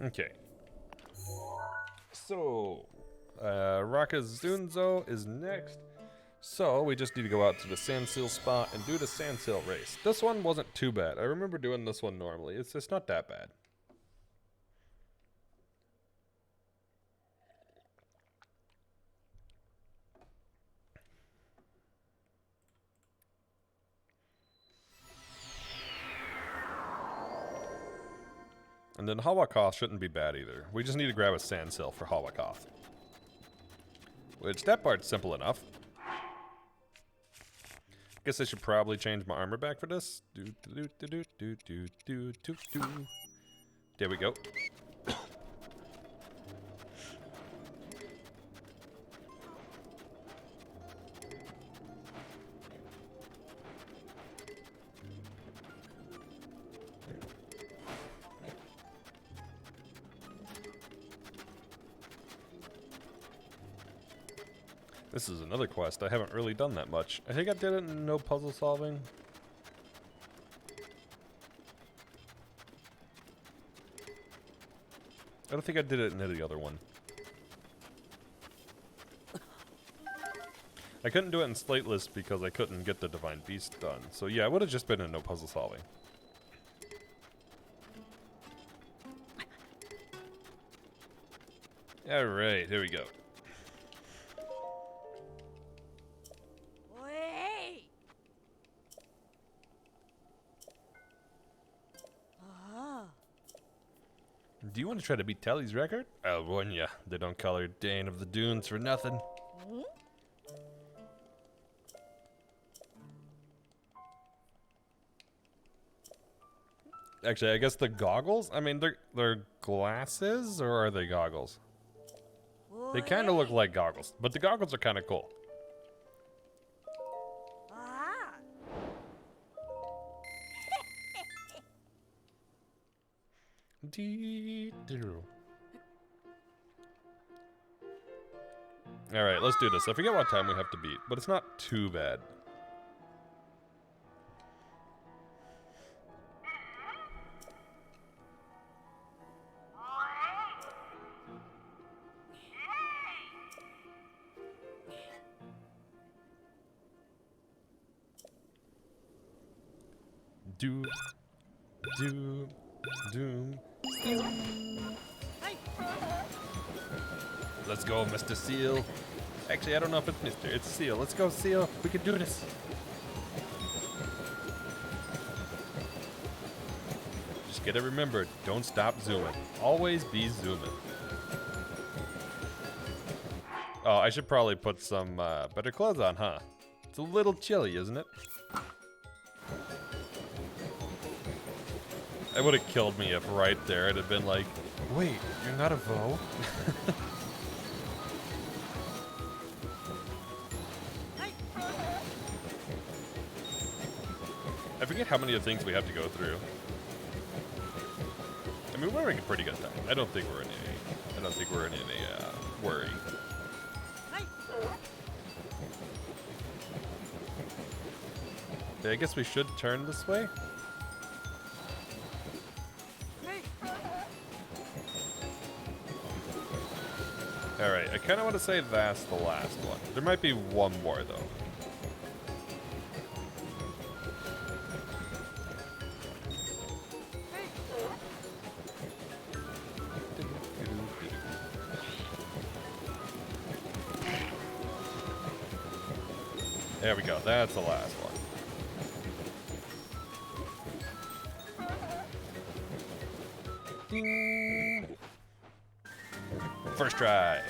Okay. So, Rakazunzo is next. So, we just need to go out to the sandseal spot and do the sandseal race. This one wasn't too bad. I remember doing this one normally. It's just not that bad. And then Hawakoth shouldn't be bad either. We just need to grab a sandseal for Hawakoth. Which, that part's simple enough. Guess I should probably change my armor back for this. There we go. This is another quest. I haven't really done that much. I think I did it in no puzzle solving. I don't think I did it in any other one. I couldn't do it in Slateless because I couldn't get the Divine Beast done. So yeah, it would have just been in no puzzle solving. Alright, here we go. Hey! Ah. Do you want to try to beat Tally's record? I'll warn ya, they don't call her Dane of the Dunes for nothing. Hmm? Actually, I guess the goggles? I mean, they're glasses, or are they goggles? They kind of look like goggles, but the goggles are kind of cool. Ah. Alright, let's do this. I forget what time we have to beat, but it's not too bad. Doom, doom, doom. Hey! Let's go, Mr. Seal. Actually, I don't know if it's Mr. It's Seal. Let's go, Seal. We can do this. Just gotta remember, don't stop zooming. Always be zooming. Oh, I should probably put some better clothes on, huh? It's a little chilly, isn't it? It would have killed me if right there it had been like, wait, you're not a VO? Hey! I forget how many of the things we have to go through. I mean, we're having a pretty good time. I don't think we're in any worry. Hey! Yeah, I guess we should turn this way. Alright, I kind of want to say that's the last one. There might be one more, though. There we go, that's the last one. Ding. First try.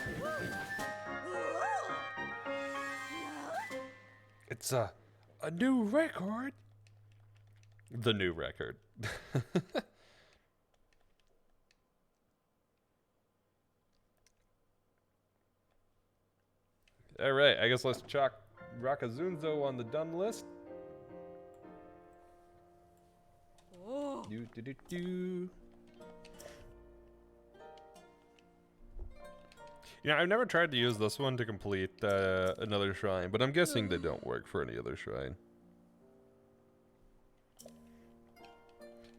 It's a new record. The new record. All right, I guess let's chalk Rakazunzo on the done list. Oh. Do. Yeah, I've never tried to use this one to complete another shrine, but I'm guessing they don't work for any other shrine.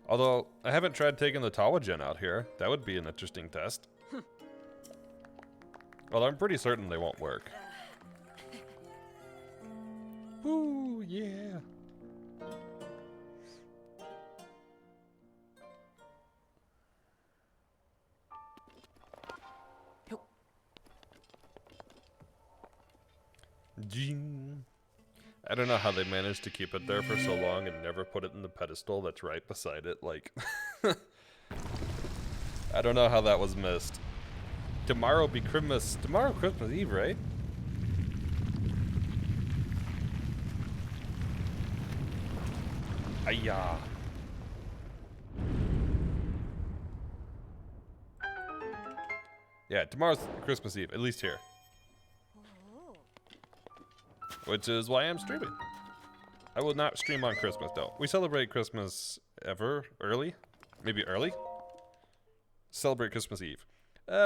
Although, I haven't tried taking the Tawagen out here. That would be an interesting test. Well, I'm pretty certain they won't work. Woo, yeah. Jing. I don't know how they managed to keep it there for so long and never put it in the pedestal that's right beside it. Like, I don't know how that was missed. Tomorrow be Christmas. Tomorrow Christmas Eve, right? Ayah. Yeah, tomorrow's Christmas Eve, at least here. Which is why I'm streaming. I will not stream on Christmas, though. We celebrate Christmas early? Maybe early? Celebrate Christmas Eve.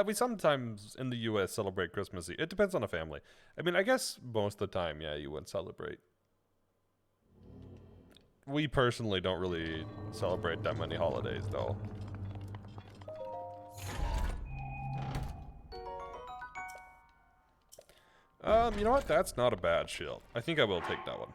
We sometimes in the US celebrate Christmas Eve. It depends on the family. I mean, I guess most of the time, yeah, you wouldn't celebrate. We personally don't really celebrate that many holidays, though. You know what? That's not a bad shield. I think I will take that one.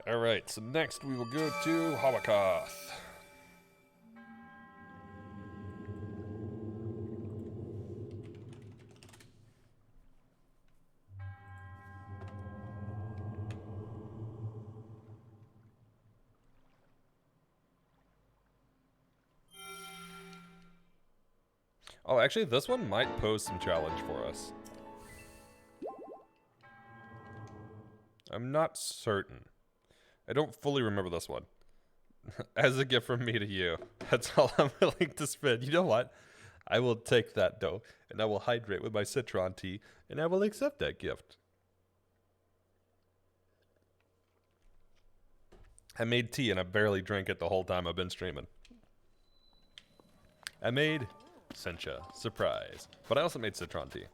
Alright, so next we will go to Hawakoth. Oh, actually, this one might pose some challenge for us. I'm not certain. I don't fully remember this one. As a gift from me to you. That's all I'm willing to spend. You know what? I will take that dough, and I will hydrate with my citron tea, and I will accept that gift. I made tea, and I barely drank it the whole time I've been streaming. I made sencha. Surprise. But I also made citron tea.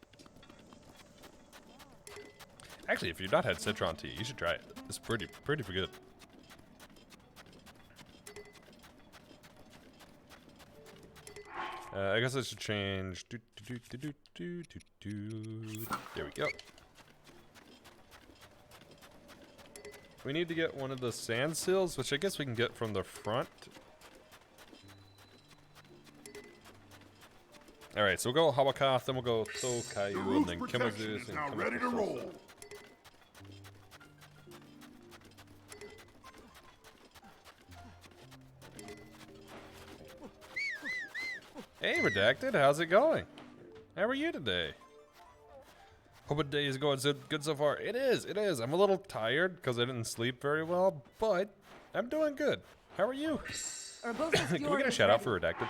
Actually, if you've not had citron tea, you should try it. It's pretty good. I guess I should change. There we go. We need to get one of the sand seals, which I guess we can get from the front. Alright, so we'll go Hawakoth, then we'll go Tokayu, and then Protection is now ready to roll. Hey, Redacted, how's it going? How are you today? Hope the day is going so good so far. It is. I'm a little tired because I didn't sleep very well, but I'm doing good. How are you? Can we get a shout out for Redacted?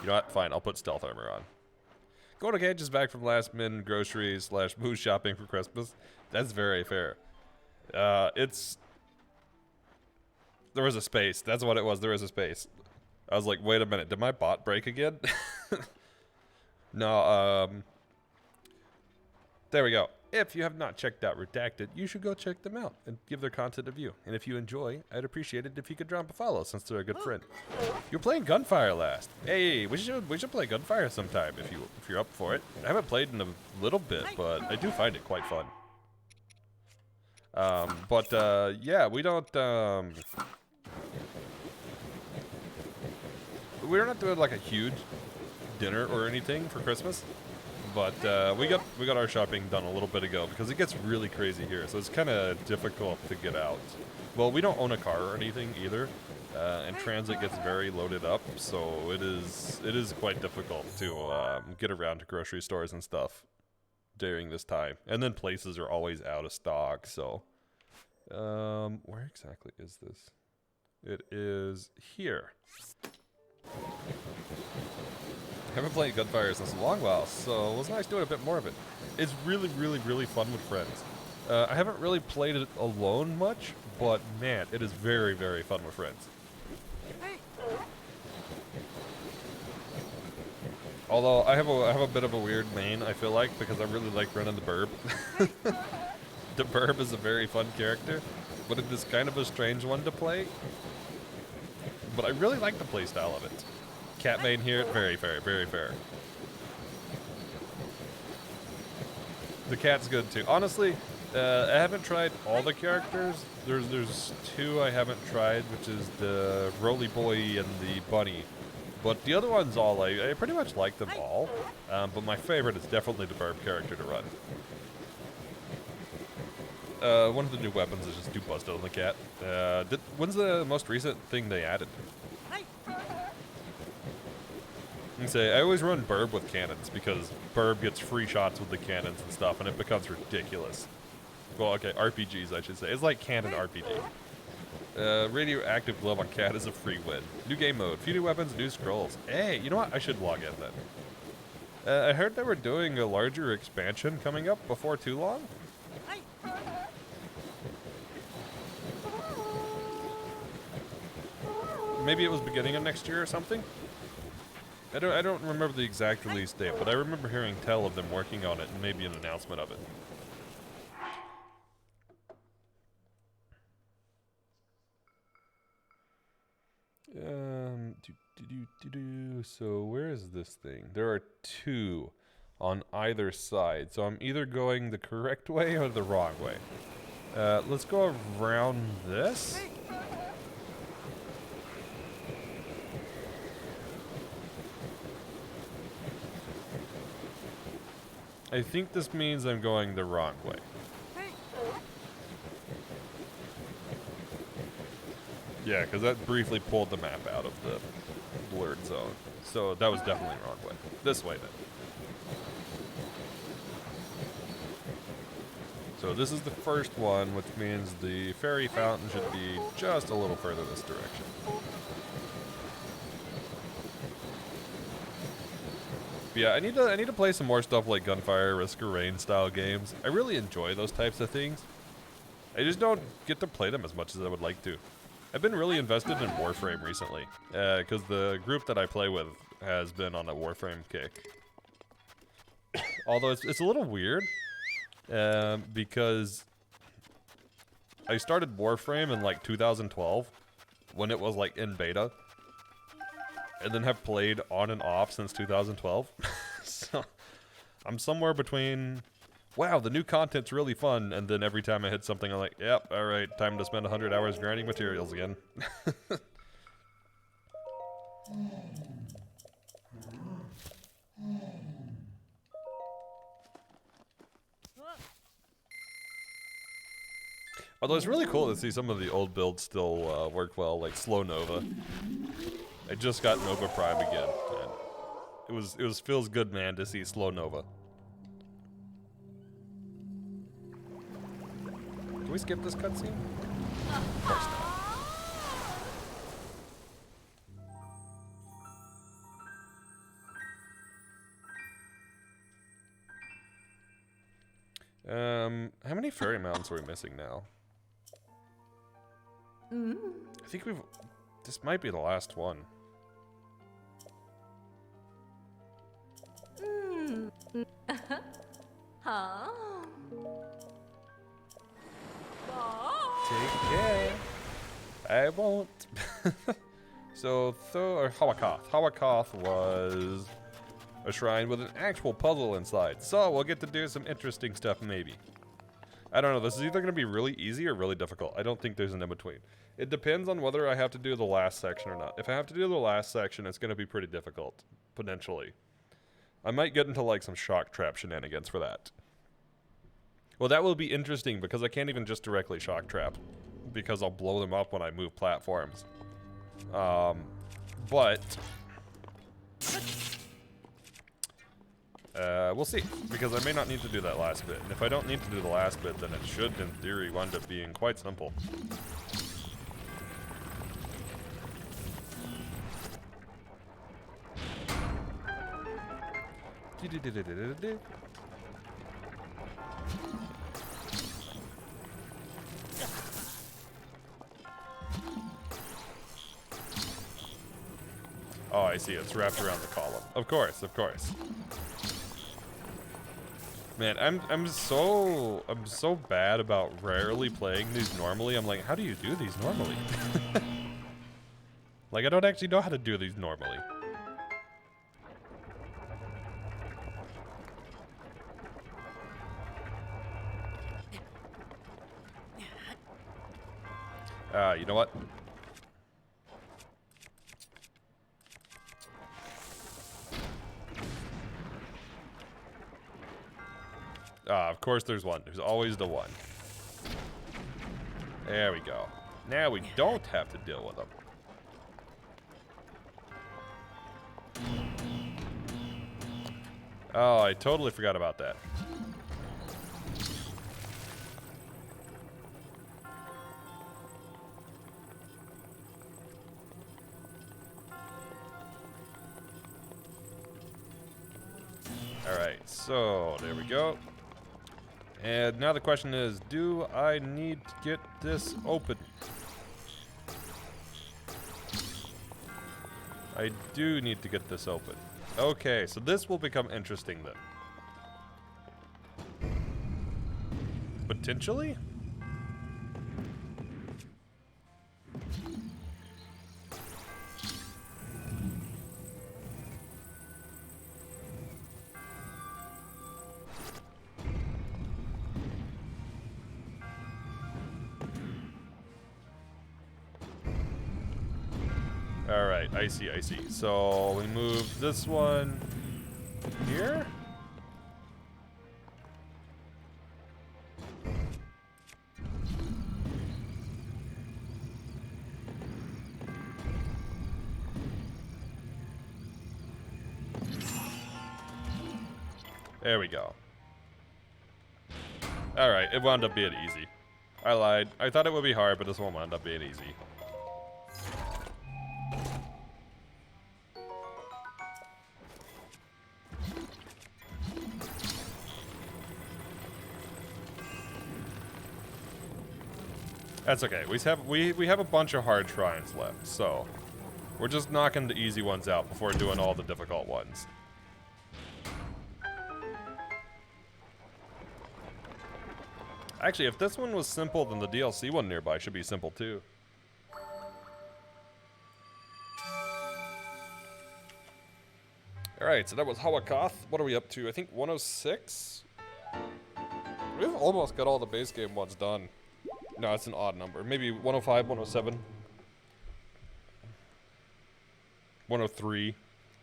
You know what? Fine, I'll put stealth armor on. Going okay, just back from last minute groceries / booze shopping for Christmas. That's very fair. There was a space. That's what it was. There was a space. I was like, wait a minute. Did my bot break again? No, there we go. If you have not checked out Redacted, you should go check them out and give their content a view. And if you enjoy, I'd appreciate it if you could drop a follow since they're a good friend. You're playing Gunfire last. Hey, we should play Gunfire sometime if you're up for it. I haven't played in a little bit, but I do find it quite fun. Yeah, we don't we're not doing like a huge dinner or anything for Christmas, but we got our shopping done a little bit ago because it gets really crazy here, so it's kind of difficult to get out. Well, we don't own a car or anything either, and transit gets very loaded up, so it is quite difficult to get around to grocery stores and stuff during this time. And then places are always out of stock, so where exactly is this? It is here. I haven't played Gunfire since a long while, so it was nice doing a bit more of it. It's really, really, really fun with friends. I haven't really played it alone much, but man, it is very, very fun with friends. Hey. Although I have a bit of a weird main, I feel like, because I really like running the Burb. The Burb is a very fun character, but it is kind of a strange one to play. But I really like the playstyle of it. Cat main here, very fair, very fair. The cat's good too. Honestly, I haven't tried all the characters. There's two I haven't tried, which is the Roly Boy and the Bunny. But the other ones all, I pretty much like them all. But my favorite is definitely the Burb character to run. One of the new weapons is just do busted on the cat. When's the most recent thing they added? I always run Burb with cannons because Burb gets free shots with the cannons and stuff, and it becomes ridiculous. Well, okay, RPGs I should say. It's like cannon RPG. Radioactive glove on cat is a free win. New game mode, few new weapons, new scrolls. Hey, you know what? I should log in then. I heard they were doing a larger expansion coming up before too long. Maybe it was beginning of next year or something. I don't remember the exact release date, but I remember hearing tell of them working on it and maybe an announcement of it. So where is this thing? There are two on either side, so I'm either going the correct way or the wrong way. Let's go around this. I think this means I'm going the wrong way. Yeah, because that briefly pulled the map out of the blurred zone. So that was definitely the wrong way. This way then. So this is the first one, which means the fairy fountain should be just a little further this direction. But yeah, I need to play some more stuff like Gunfire, Risk of Rain style games. I really enjoy those types of things. I just don't get to play them as much as I would like to. I've been really invested in Warframe recently, because the group that I play with has been on a Warframe kick. Although it's a little weird, because I started Warframe in like 2012, when it was like in beta, and then have played on and off since 2012. So I'm somewhere between, wow, the new content's really fun, and then every time I hit something, I'm like, yep, alright, time to spend 100 hours grinding materials again. Although it's really cool to see some of the old builds still work well, like Slow Nova. I just got Nova Prime again, and it feels good, man, to see Slow Nova. Can we skip this cutscene? Of course not. How many fairy mountains are we missing now? I think this might be the last one. Take care. I won't. So, Hawakoth. Hawakoth was a shrine with an actual puzzle inside. So, we'll get to do some interesting stuff, maybe. I don't know. This is either going to be really easy or really difficult. I don't think there's an in-between. It depends on whether I have to do the last section or not. If I have to do the last section, it's going to be pretty difficult, potentially. I might get into, like, some shock trap shenanigans for that. Well, that will be interesting because I can't even just directly shock trap because I'll blow them up when I move platforms. But we'll see, because I may not need to do that last bit. And if I don't need to do the last bit, then it should, in theory, wind up being quite simple. Oh, I see. It's wrapped around the column. Of course, of course. Man, I'm so bad about rarely playing these normally. I'm like, how do you do these normally? Like, I don't actually know how to do these normally. You know what? Of course there's one. There's always the one. There we go. Now we don't have to deal with them. Oh, I totally forgot about that. Alright, so there we go. And now the question is, do I need to get this open? I do need to get this open. Okay, so this will become interesting then. Potentially? Alright, I see, I see. So we move this one here. There we go. Alright, it wound up being easy. I lied. I thought it would be hard, but this one wound up being easy. That's okay. We have a bunch of hard shrines left, so we're just knocking the easy ones out before doing all the difficult ones. Actually, if this one was simple, then the DLC one nearby should be simple too. Alright, so that was Hawakoth. What are we up to? I think 106? We've almost got all the base game ones done. No, it's an odd number. Maybe 105, 107. 103.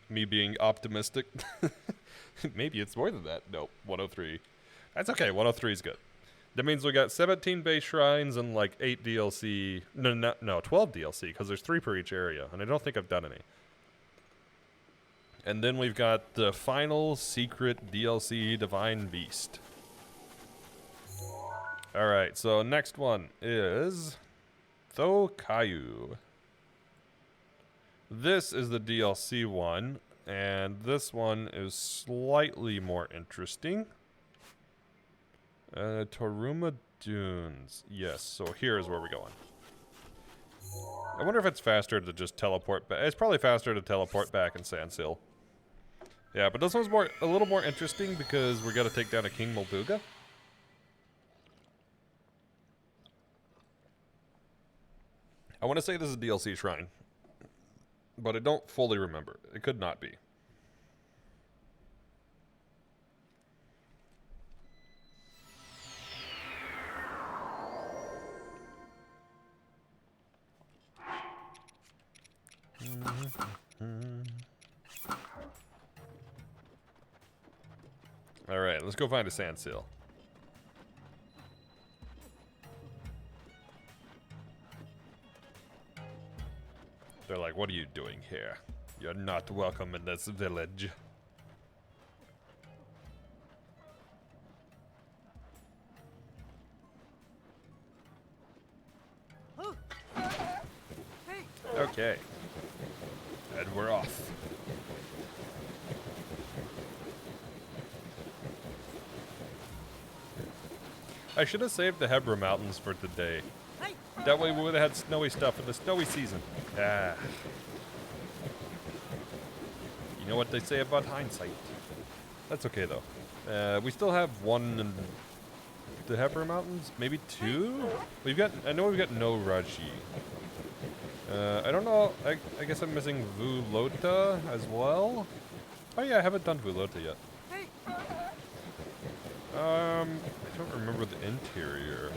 Me being optimistic. Maybe it's more than that. Nope, 103. That's okay, 103 is good. That means we got 17 base shrines and like 8 DLC. No, 12 DLC, because there's 3 per each area, and I don't think I've done any. And then we've got the final secret DLC, Divine Beast. Alright, so next one is Thokayu. This is the DLC one, and this one is slightly more interesting. Toruma Dunes. Yes, so here's where we're going. I wonder if it's faster to just teleport back. It's probably faster to teleport back in Sandsill. Yeah, but this one's a little more interesting because we're gonna take down a King Molduga. I want to say this is a DLC shrine, but I don't fully remember. It could not be. All right, let's go find a sand seal. They're like, what are you doing here? You're not welcome in this village. Oh. Hey. Okay. And we're off. I should have saved the Hebra Mountains for today. Hey. That way we would have had snowy stuff in the snowy season. Ah. You know what they say about hindsight. That's okay though. We still have one in the Heifer Mountains, maybe two. I know we've got no Raji. I don't know. I guess I'm missing Vulota as well. Oh yeah, I haven't done Vulota yet. Hey. I don't remember the interior.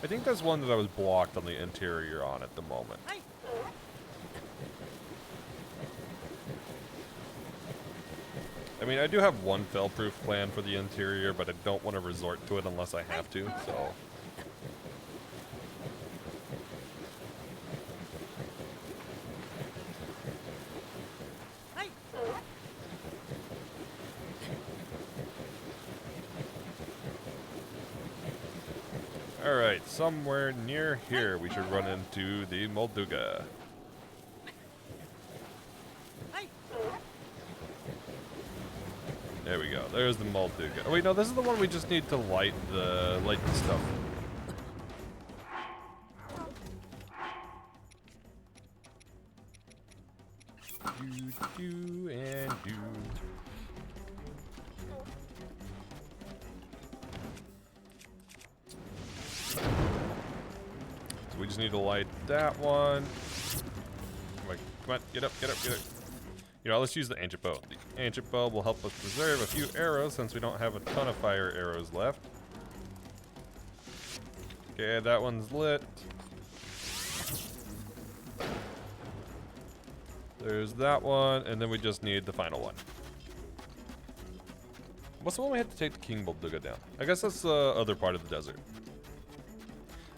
I think there's one that I was blocked on the interior on at the moment. Hey. I mean, I do have one fail-proof plan for the interior, but I don't want to resort to it unless I have to, so... Hey. Alright, somewhere near here we should run into the Molduga. Hey. There we go. There's the Molduga. Oh wait, no, this is the one we just need to light the stuff. Do and do. So we just need to light that one. Come on, get up, get up, get up. You know, let's use the ancient bow. The ancient bow will help us preserve a few arrows since we don't have a ton of fire arrows left. Okay, that one's lit. There's that one, and then we just need the final one. What's the one we had to take the King Molduga down? I guess that's the other part of the desert.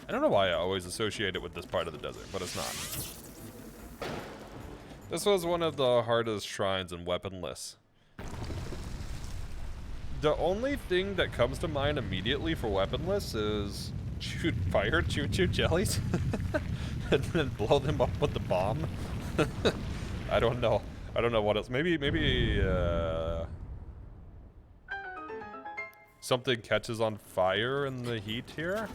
I don't know why I always associate it with this part of the desert, but it's not. This was one of the hardest shrines in Weaponless. The only thing that comes to mind immediately for Weaponless is shoot fire choo-choo jellies and then blow them up with the bomb. I don't know. I don't know what else. Maybe something catches on fire in the heat here.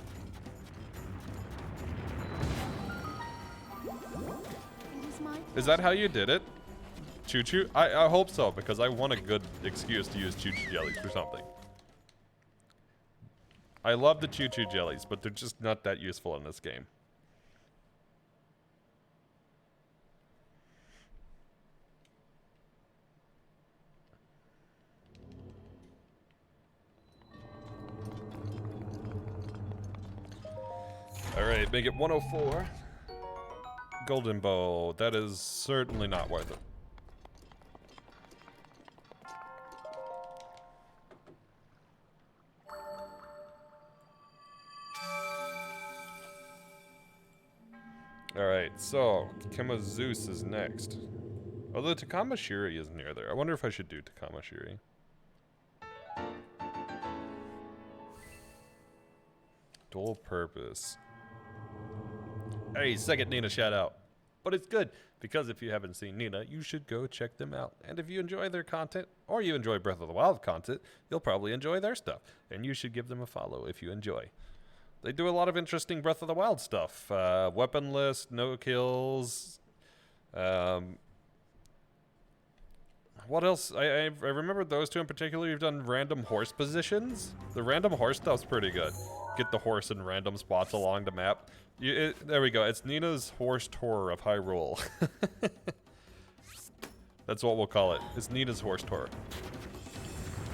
Is that how you did it? Choo-choo? I hope so, because I want a good excuse to use choo-choo jellies for something. I love the choo-choo jellies, but they're just not that useful in this game. Alright, make it 104. Golden bow. That is certainly not worth it. Alright, so Kemazeus is next. Although Takamashiri is near there. I wonder if I should do Takamashiri. Dual purpose. Hey, second Nina shout out. But it's good, because if you haven't seen Nina, you should go check them out. And if you enjoy their content, or you enjoy Breath of the Wild content, you'll probably enjoy their stuff. And you should give them a follow if you enjoy. They do a lot of interesting Breath of the Wild stuff. Weaponless, no kills. What else? I remember those two in particular. You've done random horse positions. The random horse stuff's pretty good. Get the horse in random spots along the map. There we go. It's Nina's horse tour of Hyrule. That's what we'll call it. It's Nina's horse tour.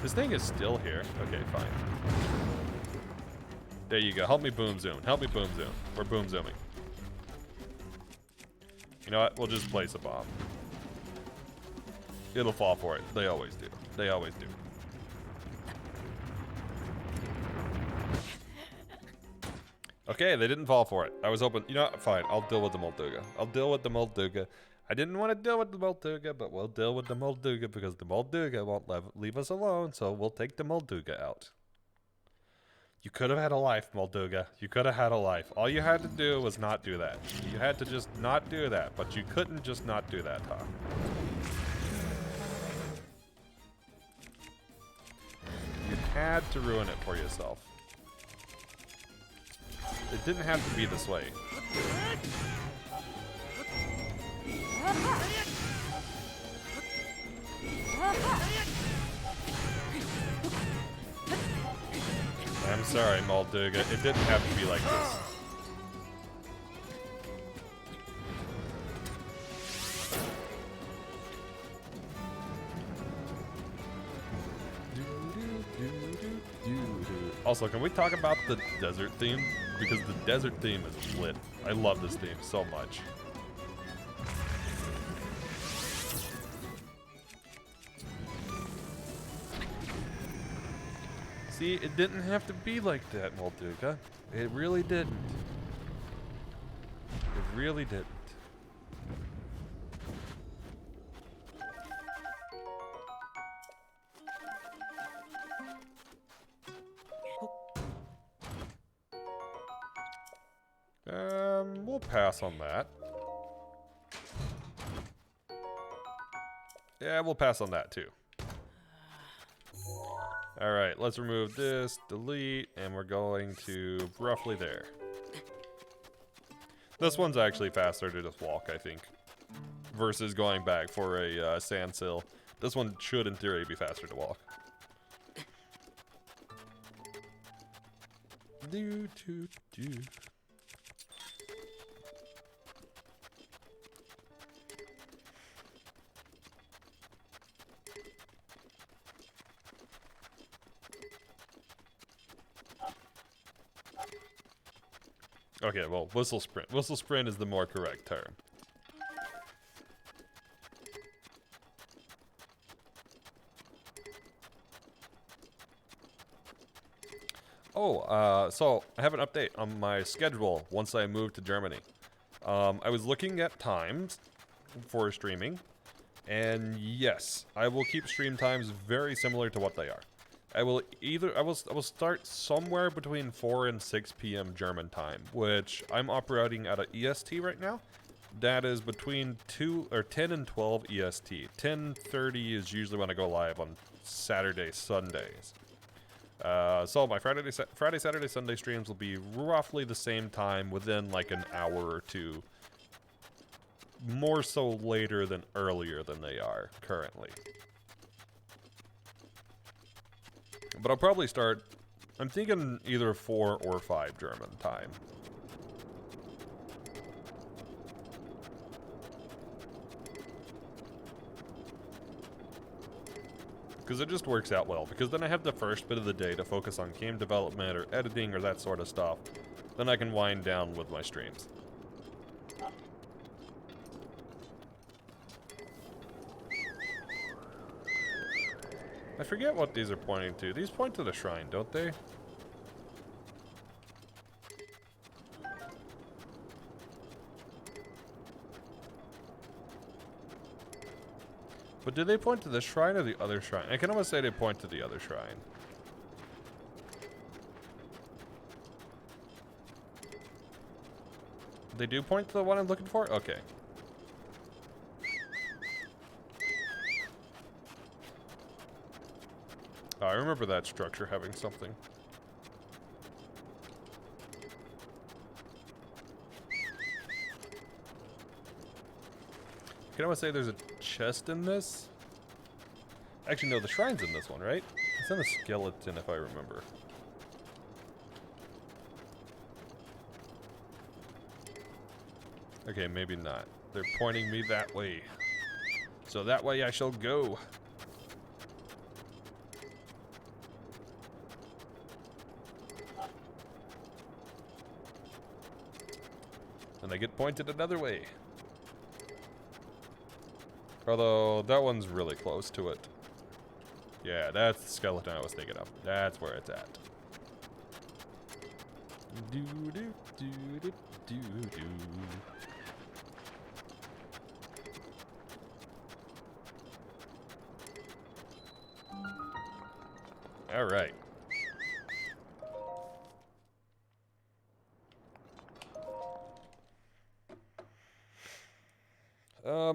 This thing is still here. Okay, fine. There you go. Help me boom zoom. Help me boom zoom. We're boom zooming. You know what? We'll just place a bomb. It'll fall for it. They always do. They always do. Okay, they didn't fall for it. I was hoping, you know what? Fine, I'll deal with the Molduga. I'll deal with the Molduga. I didn't want to deal with the Molduga, but we'll deal with the Molduga because the Molduga won't leave us alone, so we'll take the Molduga out. You could have had a life, Molduga. You could have had a life. All you had to do was not do that. You had to just not do that, but you couldn't just not do that, huh? You had to ruin it for yourself. It didn't have to be this way. I'm sorry, Mulduga. It didn't have to be like this. Also, can we talk about the desert theme? Because the desert theme is lit. I love this theme so much. See, it didn't have to be like that, Molduga. It really didn't. It really didn't. We'll pass on that. Yeah, we'll pass on that too. All right, let's remove this, delete, and we're going to roughly there. This one's actually faster to just walk, I think, versus going back for a sand sill. This one should, in theory, be faster to walk. Do, do, do. Okay, well, whistle sprint. Whistle sprint is the more correct term. Oh, so I have an update on my schedule once I moved to Germany. I was looking at times for streaming, and yes, I will keep stream times very similar to what they are. I will start somewhere between 4 and 6 p.m. German time, which I'm operating at an EST right now. That is between 10 and 12 EST. 10:30 is usually when I go live on Saturday, Sundays. So my Friday, Saturday, Sunday streams will be roughly the same time, within like an hour or two. More so later than earlier than they are currently. But I'll probably start, I'm thinking either 4 or 5 German time. Because it just works out well, because then I have the first bit of the day to focus on game development or editing or that sort of stuff. Then I can wind down with my streams. I forget what these are pointing to. These point to the shrine, don't they? But do they point to this shrine or the other shrine? I can almost say they point to the other shrine. They do point to the one I'm looking for? Okay. Oh, I remember that structure having something. Can I almost say there's a chest in this? Actually, no, the shrine's in this one, right? It's in a skeleton, if I remember. Okay, maybe not. They're pointing me that way. So that way I shall go. And I get pointed another way. Although, that one's really close to it. Yeah, that's the skeleton I was thinking of. That's where it's at. Do do do do do do. All right.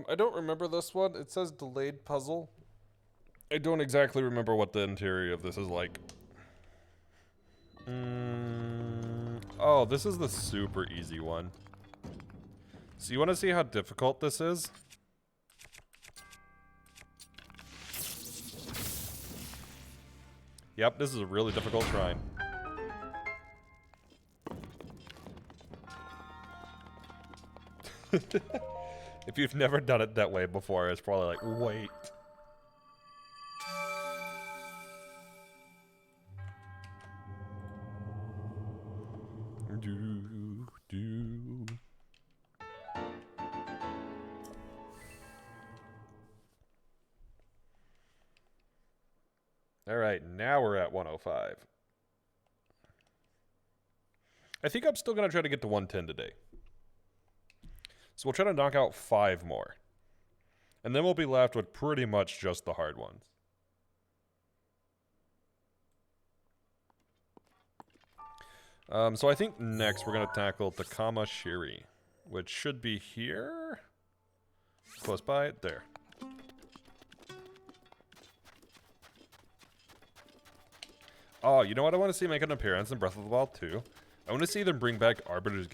I don't remember this one. It says delayed puzzle. I don't exactly remember what the interior of this is like. Oh, this is the super easy one. So you want to see how difficult this is? Yep, this is a really difficult shrine. If you've never done it that way before, it's probably like, wait. Do. All right, now we're at 105. I think I'm still going to try to get to 110 today. So we'll try to knock out 5 more. And then we'll be left with pretty much just the hard ones. So I think next we're going to tackle Takama Shiri, which should be here. Close by, there. Oh, you know what? I want to see make an appearance in Breath of the Wild 2. I want to see them bring back Arbiter's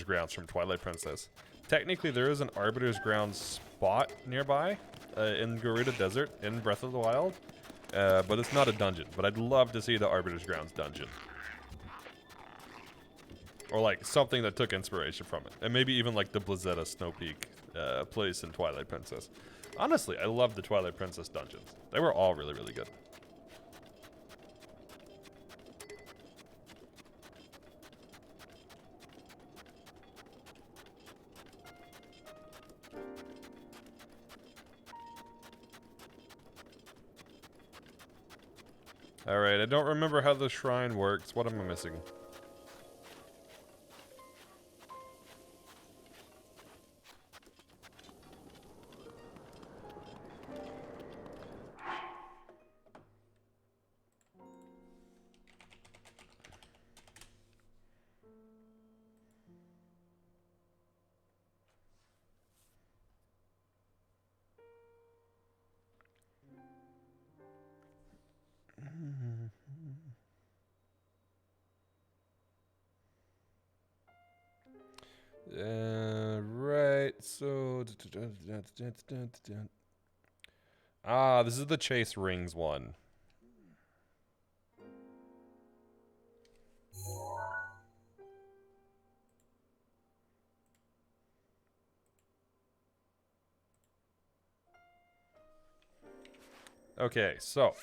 Grounds from Twilight Princess. Technically, there is an Arbiter's Grounds spot nearby in Gerudo Desert in Breath of the Wild, but it's not a dungeon. But I'd love to see the Arbiter's Grounds dungeon. Or like something that took inspiration from it. And maybe even like the Blizzetta Snow Peak place in Twilight Princess. Honestly, I love the Twilight Princess dungeons. They were all really, really good. Alright, I don't remember how the shrine works. What am I missing? Right, so... Ah, this is the Chase Rings one. Okay, so...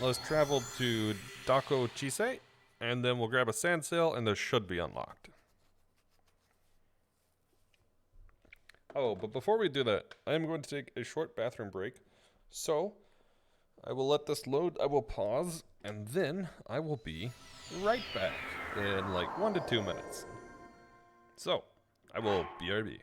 let's travel to Dako Chisei, and then we'll grab a sand sail, and this should be unlocked. Oh, but before we do that, I am going to take a short bathroom break. So, I will let this load, I will pause, and then I will be right back in like 1 to 2 minutes. So, I will BRB.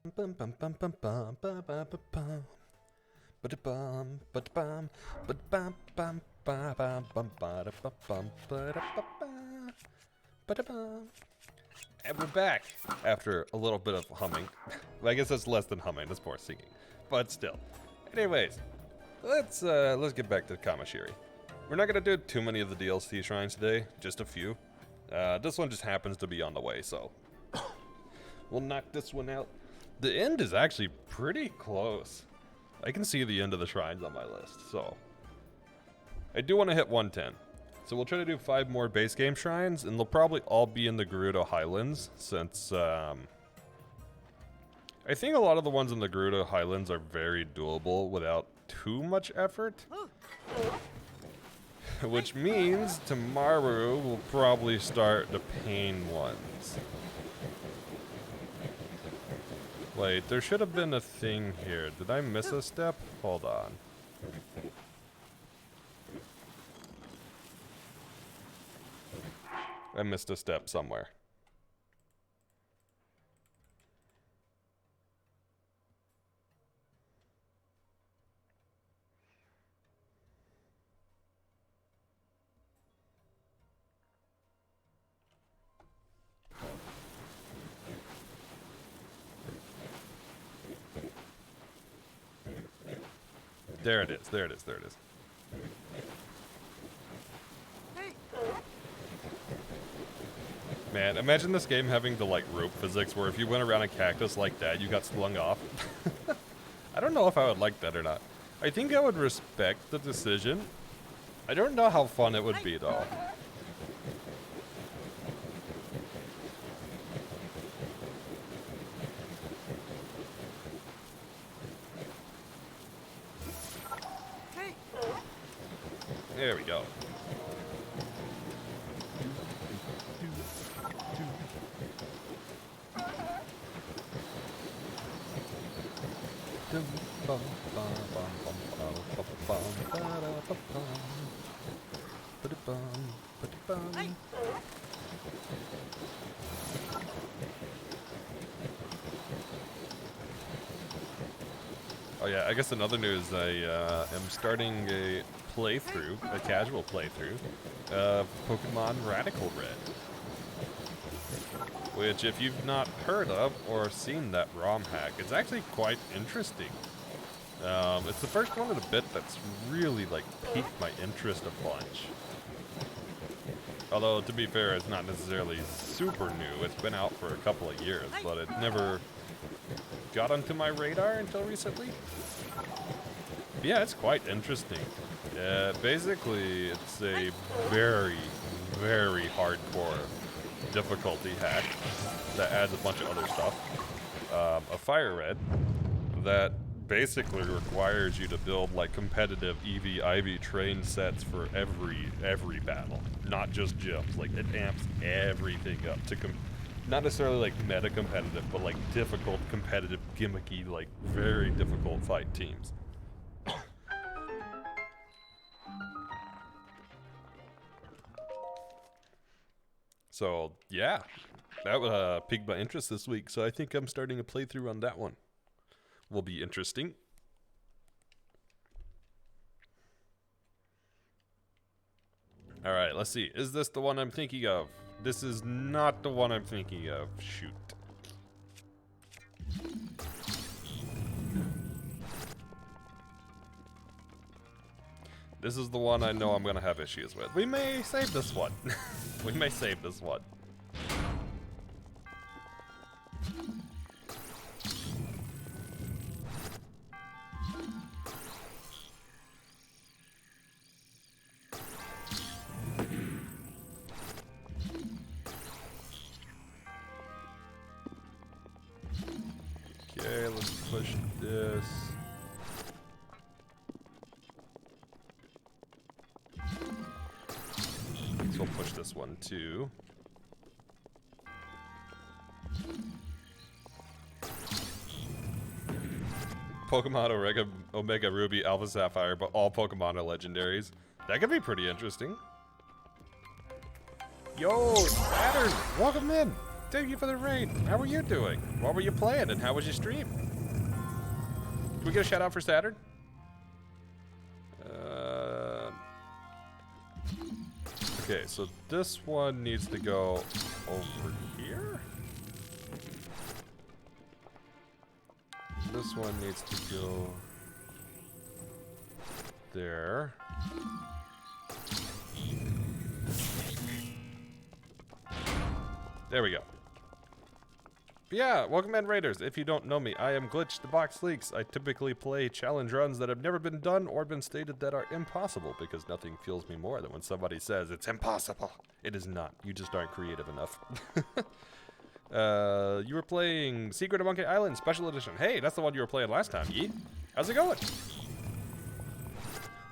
Bum bum bum bum bum bum bum bum. Ba-da-bum, ba-da-bum, ba-da-bum, bum, ba-bum, bum, ba-da-bum, ba-da-ba-bum, ba-da-bum. And we're back after a little bit of humming. Well, I guess that's less than humming, that's more singing. But still. Anyways, let's get back to Kamashiri. We're not gonna do too many of the DLC shrines today, just a few. This one just happens to be on the way, so we'll knock this one out. The end is actually pretty close. I can see the end of the shrines on my list, so I do want to hit 110. So we'll try to do 5 more base game shrines, and they'll probably all be in the Gerudo Highlands, since I think a lot of the ones in the Gerudo Highlands are very doable without too much effort. Which means tomorrow we'll probably start the pain ones. Wait, there should have been a thing here. Did I miss a step? Hold on. I missed a step somewhere. There it is, there it is, there it is. Man, imagine this game having the, like, rope physics where if you went around a cactus like that, you got slung off. I don't know if I would like that or not. I think I would respect the decision. I don't know how fun it would be, though. There we go. Oh yeah, I guess another news, I am starting a playthrough, a casual playthrough, of Pokemon Radical Red. Which, if you've not heard of or seen that ROM hack, it's actually quite interesting. It's the first one in a bit that's really, like, piqued my interest a bunch. Although, to be fair, it's not necessarily super new. It's been out for a couple of years, but it never got onto my radar until recently. But yeah, it's quite interesting. Basically, it's a very, very hardcore difficulty hack that adds a bunch of other stuff. A Fire Red that basically requires you to build like competitive EV/IV train sets for every battle, not just gyms. Like it amps everything up to not necessarily like meta competitive, but like difficult competitive gimmicky, like very difficult fight teams. So yeah, that piqued my interest this week. So I think I'm starting a playthrough on that one. Will be interesting. All right, let's see. Is this the one I'm thinking of? This is not the one I'm thinking of. Shoot. This is the one I know I'm gonna have issues with. We may save this one. We may save this one. Okay, let's push this. So we'll push this one too. Pokemon Omega Ruby, Alpha Sapphire, but all Pokemon are legendaries. That could be pretty interesting. Yo, Saturn, welcome in. thank you for the raid. How were you doing? What were you playing, and how was your stream? Can we get a shout out for Saturn? Okay, so this one needs to go over here. This one needs to go there. There we go. But yeah, welcome in Raiders. If you don't know me, I am Glitch the Box Leaks. I typically play challenge runs that have never been done or been stated that are impossible, because nothing fuels me more than when somebody says it's impossible. It is not. You just aren't creative enough. You were playing Secret of Monkey Island Special Edition. Hey, that's the one you were playing last time, Yee. How's it going?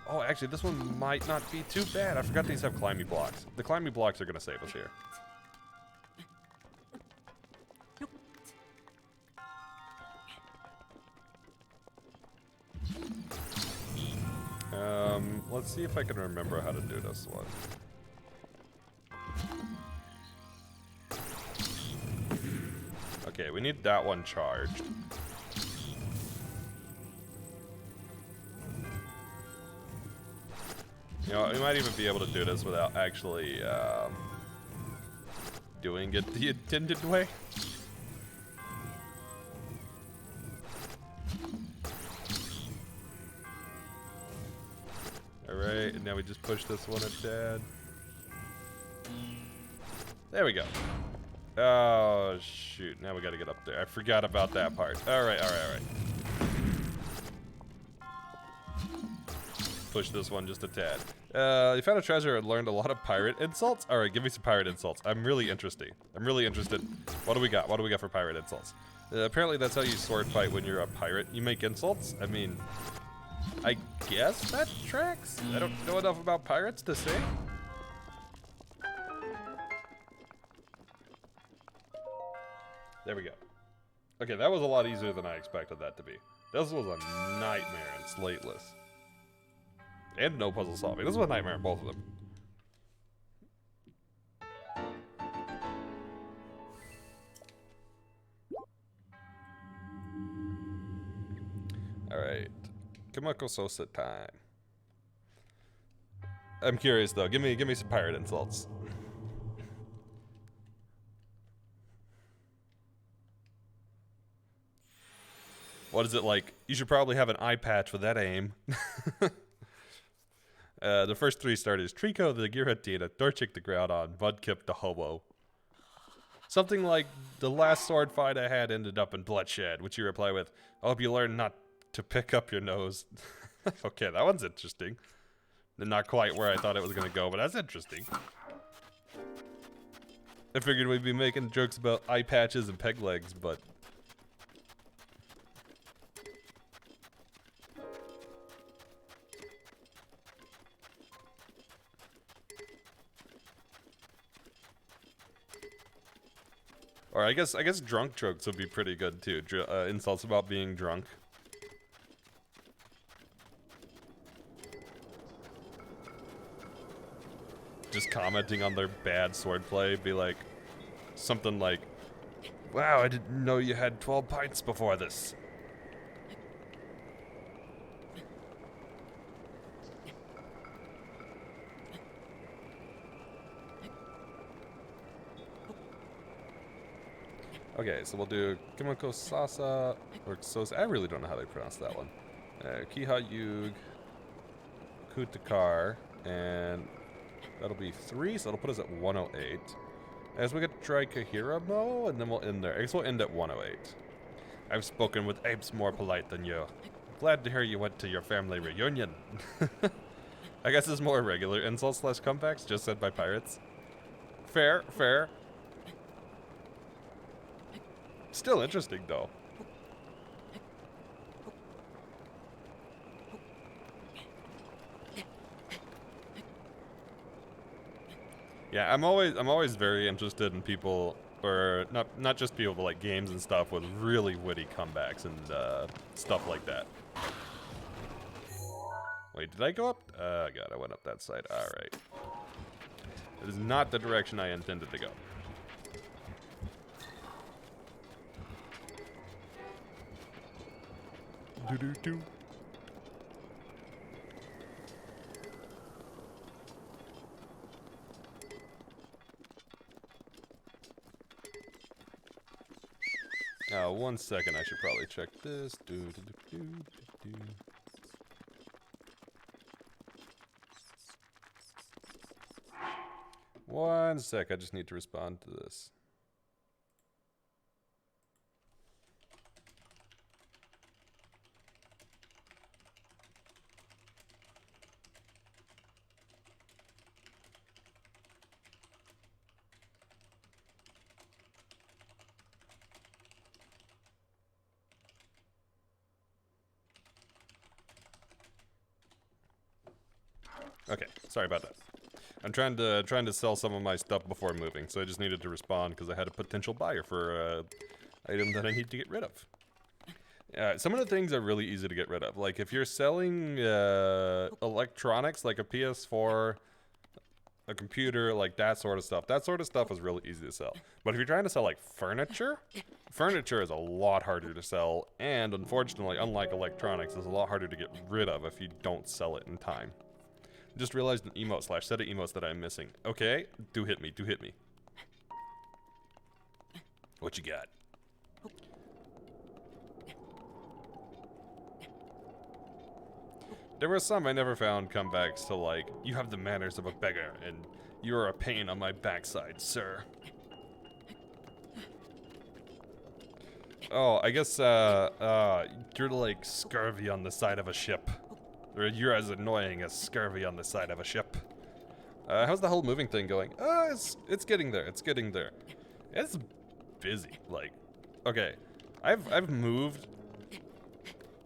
Oh, actually, this one might not be too bad. I forgot these have climbing blocks. The climbing blocks are going to save us here. Let's see if I can remember how to do this one. Okay, we need that one charged. You know, we might even be able to do this without actually doing it the intended way. Alright, and now we just push this one a tad. There we go. Oh, shoot. Now we gotta get up there. I forgot about that part. Alright, alright, alright. Push this one just a tad. You found a treasure and learned a lot of pirate insults? Alright, give me some pirate insults. I'm really interested. What do we got? What do we got for pirate insults? Apparently that's how you sword fight when you're a pirate. You make insults? I mean, I guess that tracks? I don't know enough about pirates to say. There we go. Okay, that was a lot easier than I expected that to be. This was a nightmare in Slateless. And no puzzle solving. This was a nightmare in both of them. Alright. Kimiko Sosa time. I'm curious though. Give me some pirate insults. What is it like? You should probably have an eye patch with that aim. The first three starters: Trico the Giratina, Dorchik the Groudon, Mudkip the Hobo. Something like the last sword fight I had ended up in bloodshed, which you reply with, I hope you learn not to pick up your nose. Okay, that one's interesting. Not quite where I thought it was going to go, but that's interesting. I figured we'd be making jokes about eye patches and peg legs, but... Or I guess drunk jokes would be pretty good too. Insults about being drunk. Just commenting on their bad swordplay, be like something like, "Wow, I didn't know you had 12 pints before this." Okay, so we'll do Kimiko Sasa, or Sosa, I really don't know how they pronounce that one. Kiha Yug, Kutakar, and that'll be 3, so that'll put us at 108. As we get to try Kahiramo, and then we'll end there. I guess we'll end at 108. I've spoken with apes more polite than you. Glad to hear you went to your family reunion. I guess it's more regular insults / comebacks, just said by pirates. Fair, fair. Still interesting, though. Yeah, I'm always very interested in people, or not just people, but like games and stuff with really witty comebacks and stuff like that. Wait, did I go up? God, I went up that side. All right. It is not the direction I intended to go. Do-do-do-do-do. One second, I should probably check this. Do-do-do-do-do-do. One sec, I just need to respond to this. Okay, sorry about that. I'm trying to sell some of my stuff before moving, so I just needed to respond because I had a potential buyer for an item that I need to get rid of. Some of the things are really easy to get rid of. Like if you're selling electronics, like a PS4, a computer, like that sort of stuff is really easy to sell. But if you're trying to sell like furniture, furniture is a lot harder to sell, and unfortunately, unlike electronics, it's a lot harder to get rid of if you don't sell it in time. Just realized an emote / set of emotes that I'm missing. Okay, do hit me, do hit me. What you got? There were some I never found comebacks to like, you have the manners of a beggar, and you are a pain on my backside, sir. Oh, I guess, you're like scurvy on the side of a ship. Or you're as annoying as scurvy on the side of a ship. How's the whole moving thing going? It's getting there, it's getting there. It's busy, like, okay. I've moved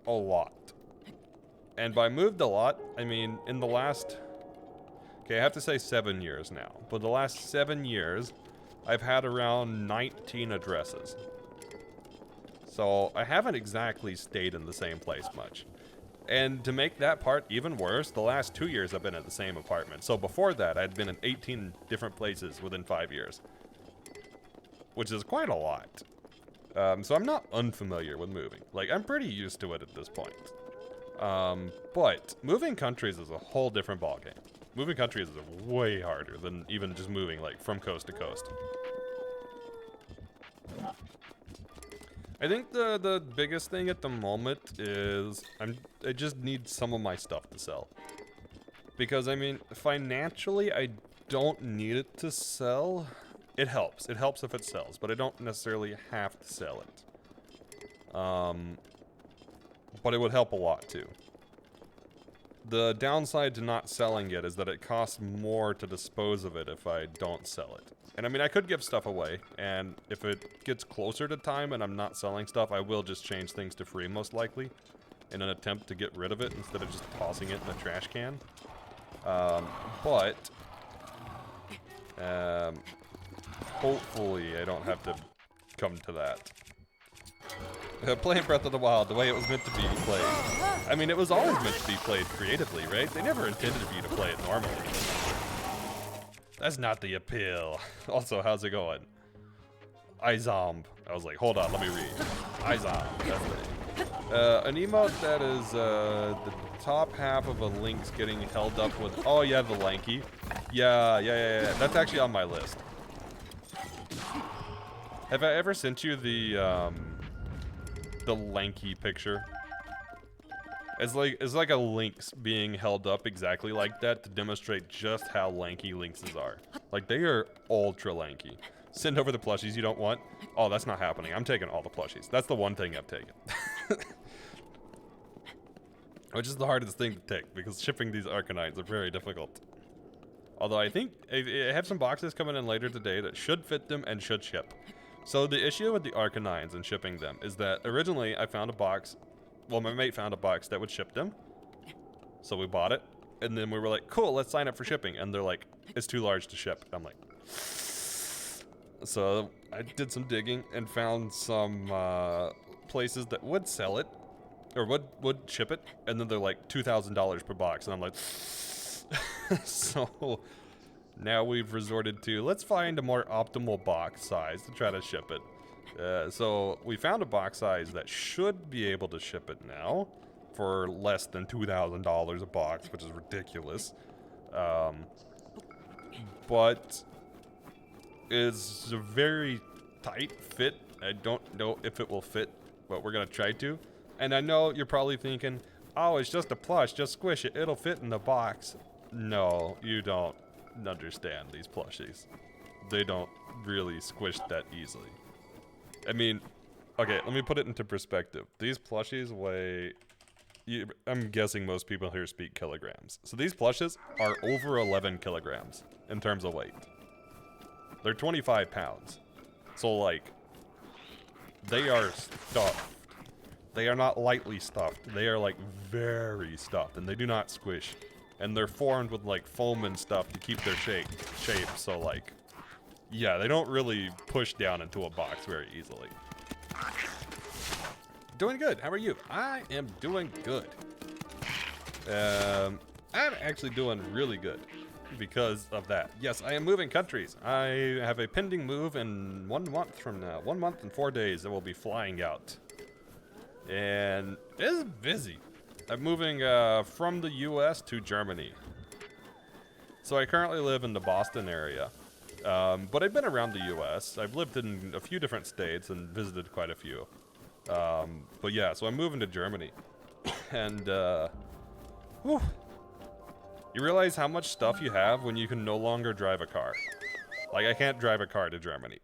a lot. And by moved a lot, I mean in the last, okay, I have to say 7 years now. But the last 7 years, I've had around 19 addresses. So I haven't exactly stayed in the same place much. And to make that part even worse, the last 2 years I've been at the same apartment. So before that, I'd been in 18 different places within 5 years. Which is quite a lot. So I'm not unfamiliar with moving. Like, I'm pretty used to it at this point. But moving countries is a whole different ballgame. Moving countries is way harder than even just moving, like, from coast to coast. I think the biggest thing at the moment is I just need some of my stuff to sell. Because, I mean, financially, I don't need it to sell. It helps. It helps if it sells, but I don't necessarily have to sell it. But it would help a lot, too. The downside to not selling it is that it costs more to dispose of it if I don't sell it. And I mean, I could give stuff away, and if it gets closer to time and I'm not selling stuff, I will just change things to free, most likely, in an attempt to get rid of it instead of just tossing it in a trash can. Hopefully I don't have to come to that. Playing Breath of the Wild the way it was meant to be played. I mean, it was always meant to be played creatively, right? They never intended for you to play it normally. That's not the appeal. Also, how's it going? iZomb. I was like, hold on, let me read. iZomb. That's it. An emote that is the top half of a link's getting held up with. Oh yeah, the lanky. Yeah. That's actually on my list. Have I ever sent you the lanky picture? It's like a lynx being held up exactly like that to demonstrate just how lanky lynxes are. Like, they are ultra lanky. Send over the plushies you don't want. Oh, that's not happening. I'm taking all the plushies. That's the one thing I've taken. Which is the hardest thing to take, because shipping these Arcanines are very difficult. Although I think I have some boxes coming in later today that should fit them and should ship. So the issue with the Arcanines and shipping them is that originally I found a box. Well, my mate found a box that would ship them. So we bought it. And then we were like, cool, let's sign up for shipping. And they're like, it's too large to ship. I'm like... So I did some digging and found some places that would sell it. Or would ship it. And then they're like $2,000 per box. And I'm like... So now we've resorted to, let's find a more optimal box size to try to ship it. So we found a box size that should be able to ship it now for less than $2,000 a box, which is ridiculous. But it's a very tight fit. I don't know if it will fit, but we're gonna try to. And I know you're probably thinking, oh, it's just a plush, just squish it, it'll fit in the box. No, you don't understand these plushies. They don't really squish that easily. I mean, okay, let me put it into perspective. These plushies weigh, I'm guessing most people here speak kilograms. So these plushes are over 11 kilograms in terms of weight. They're 25 pounds. So like, they are stuffed. They are not lightly stuffed. They are like very stuffed, and they do not squish. And they're formed with like foam and stuff to keep their shape. So like, yeah, they don't really push down into a box very easily. Doing good. How are you? I am doing good. I'm actually doing really good because of that. Yes, I am moving countries. I have a pending move in 1 month from now. 1 month and 4 days I will be flying out. And it's busy. I'm moving from the US to Germany. So I currently live in the Boston area. But I've been around the US. I've lived in a few different states and visited quite a few. But yeah, so I'm moving to Germany. And, whew. You realize how much stuff you have when you can no longer drive a car. Like, I can't drive a car to Germany.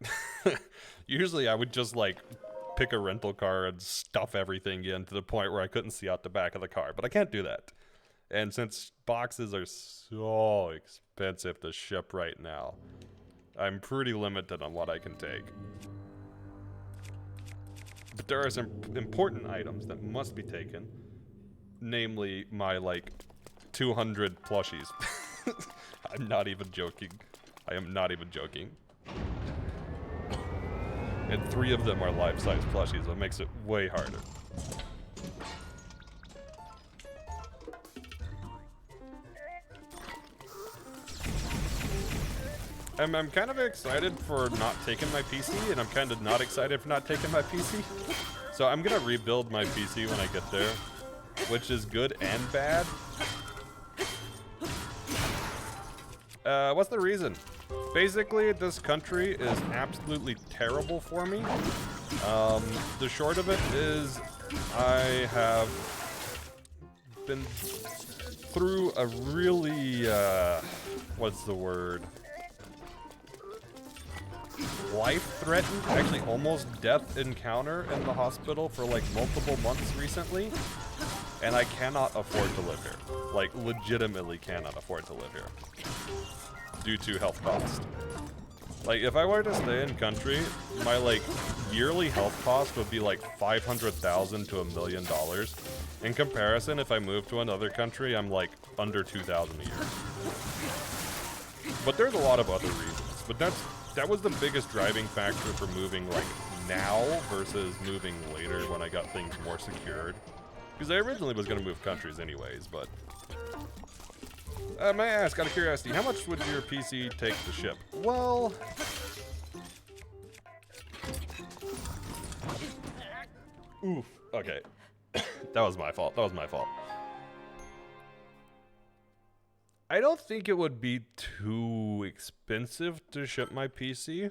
Usually I would just, like, pick a rental car and stuff everything in to the point where I couldn't see out the back of the car. But I can't do that. And since boxes are so expensive to ship right now, I'm pretty limited on what I can take. But there are some important items that must be taken. Namely, my, like, 200 plushies. I'm not even joking. I am not even joking. And 3 of them are life-size plushies, so it makes it way harder. I'm kind of excited for not taking my PC, and I'm kind of not excited for not taking my PC. So I'm gonna rebuild my PC when I get there, which is good and bad. What's the reason? Basically, this country is absolutely terrible for me. The short of it is I have been through a really, what's the word? Life-threatened, actually almost death encounter in the hospital for like multiple months recently. And I cannot afford to live here. Like, legitimately cannot afford to live here. Due to health cost. Like, if I were to stay in country, my, like, yearly health cost would be like $500,000 to $1 million. In comparison, if I move to another country, I'm like under $2,000 a year. But there's a lot of other reasons. But that was the biggest driving factor for moving, like, now versus moving later when I got things more secured. Because I originally was going to move countries anyways, but... may I ask, out of curiosity, how much would your PC take to ship? Well... Oof, okay. That was my fault, that was my fault. I don't think it would be too expensive to ship my PC.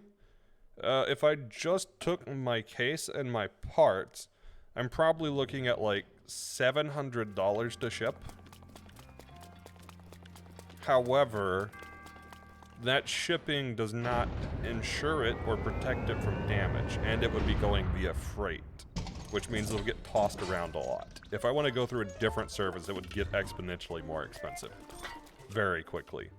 If I just took my case and my parts, I'm probably looking at like $700 to ship. However, that shipping does not insure it or protect it from damage, and it would be going via freight, which means it'll get tossed around a lot. If I want to go through a different service, it would get exponentially more expensive very quickly.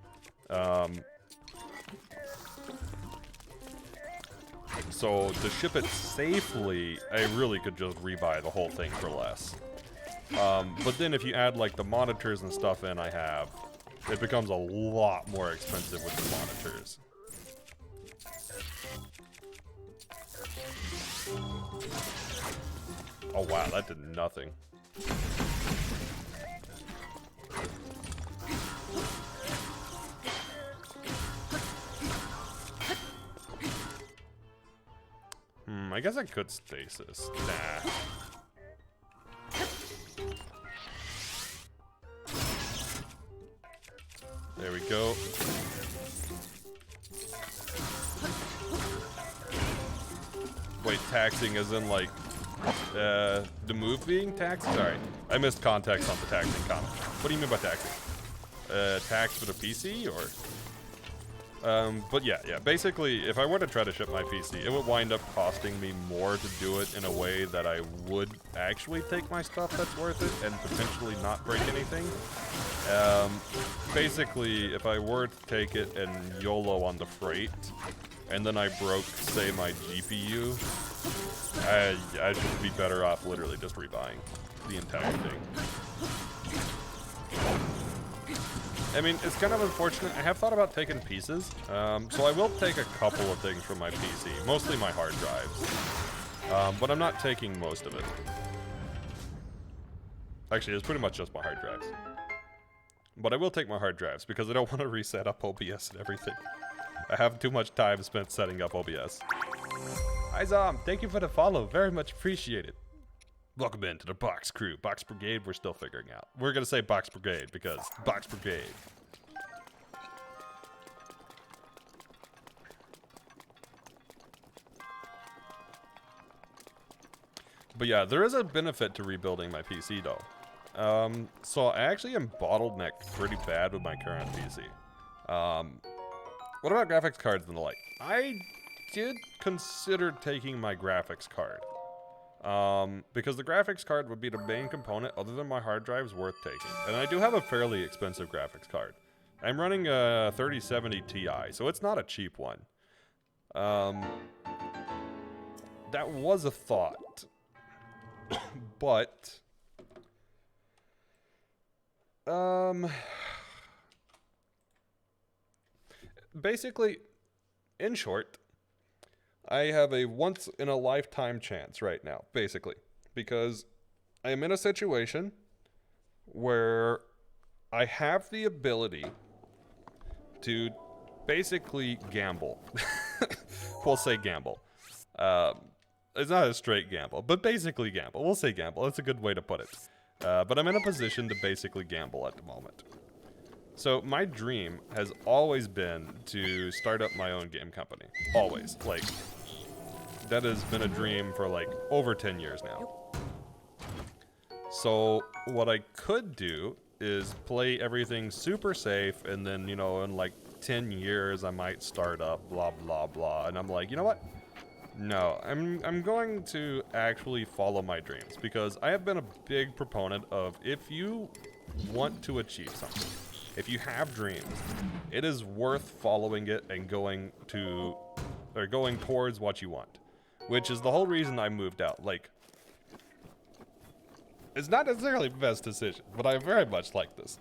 So to ship it safely, I really could just rebuy the whole thing for less. But then if you add like the monitors and stuff in I have, it becomes a lot more expensive with the monitors. Oh wow, that did nothing. I guess I could stasis. Nah. There we go. Wait, taxing as in like the move being taxed? Sorry, I missed context on the taxing comment. What do you mean by taxing? Tax for the PC or? But yeah, basically, if I were to try to ship my PC, it would wind up costing me more to do it in a way that I would actually take my stuff that's worth it and potentially not break anything. Basically, if I were to take it and YOLO on the freight, and then I broke, say, my GPU, I should be better off literally just rebuying the entire thing. I mean, it's kind of unfortunate. I have thought about taking pieces, so I will take a couple of things from my PC, mostly my hard drives, but I'm not taking most of it. Actually, it's pretty much just my hard drives. But I will take my hard drives because I don't want to reset up OBS and everything. I have too much time spent setting up OBS. Hi Zom, thank you for the follow, very much appreciated. Welcome into the Box Crew. Box Brigade, we're still figuring out. We're going to say Box Brigade because Box Brigade. But yeah, there is a benefit to rebuilding my PC though. So I actually am bottlenecked pretty bad with my current PC. What about graphics cards and the like? I did consider taking my graphics card. Because the graphics card would be the main component other than my hard drives worth taking. And I do have a fairly expensive graphics card. I'm running a 3070 Ti, so it's not a cheap one. That was a thought. But basically, in short, I have a once-in-a-lifetime chance right now, basically, because I am in a situation where I have the ability to basically gamble. We'll say gamble. It's not a straight gamble, but basically gamble. We'll say gamble. That's a good way to put it. But I'm in a position to basically gamble at the moment. So my dream has always been to start up my own game company. Always. Like, that has been a dream for like over 10 years now. So what I could do is play everything super safe, and then, you know, in like 10 years I might start up, blah, blah, blah. And I'm like, you know what? No, I'm going to actually follow my dreams, because I have been a big proponent of, if you want to achieve something, if you have dreams, it is worth following it and going towards what you want, which is the whole reason I moved out. Like, it's not necessarily the best decision, but I very much like this.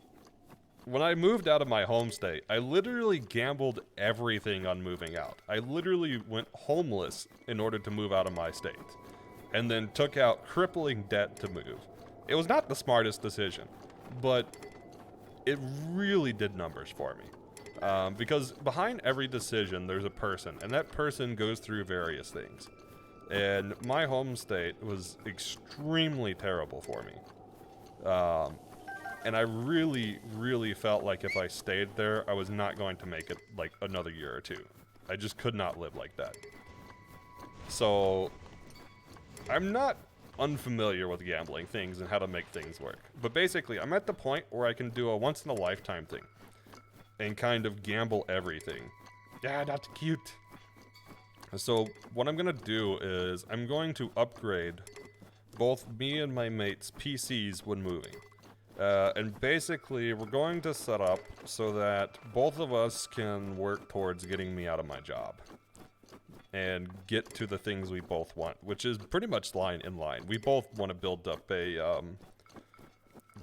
When I moved out of my home state, I literally gambled everything on moving out. I literally went homeless in order to move out of my state, and then took out crippling debt to move. It was not the smartest decision, but it really did numbers for me. Because behind every decision, there's a person, and that person goes through various things. And my home state was extremely terrible for me. And I really, really felt like if I stayed there, I was not going to make it like another year or two. I just could not live like that. So I'm not unfamiliar with gambling things and how to make things work. But basically, I'm at the point where I can do a once-in-a-lifetime thing and kind of gamble everything. Yeah, that's cute. So what I'm going to do is I'm going to upgrade both me and my mates' PCs when moving. And basically, we're going to set up so that both of us can work towards getting me out of my job and get to the things we both want, which is pretty much in line. We both want to build up a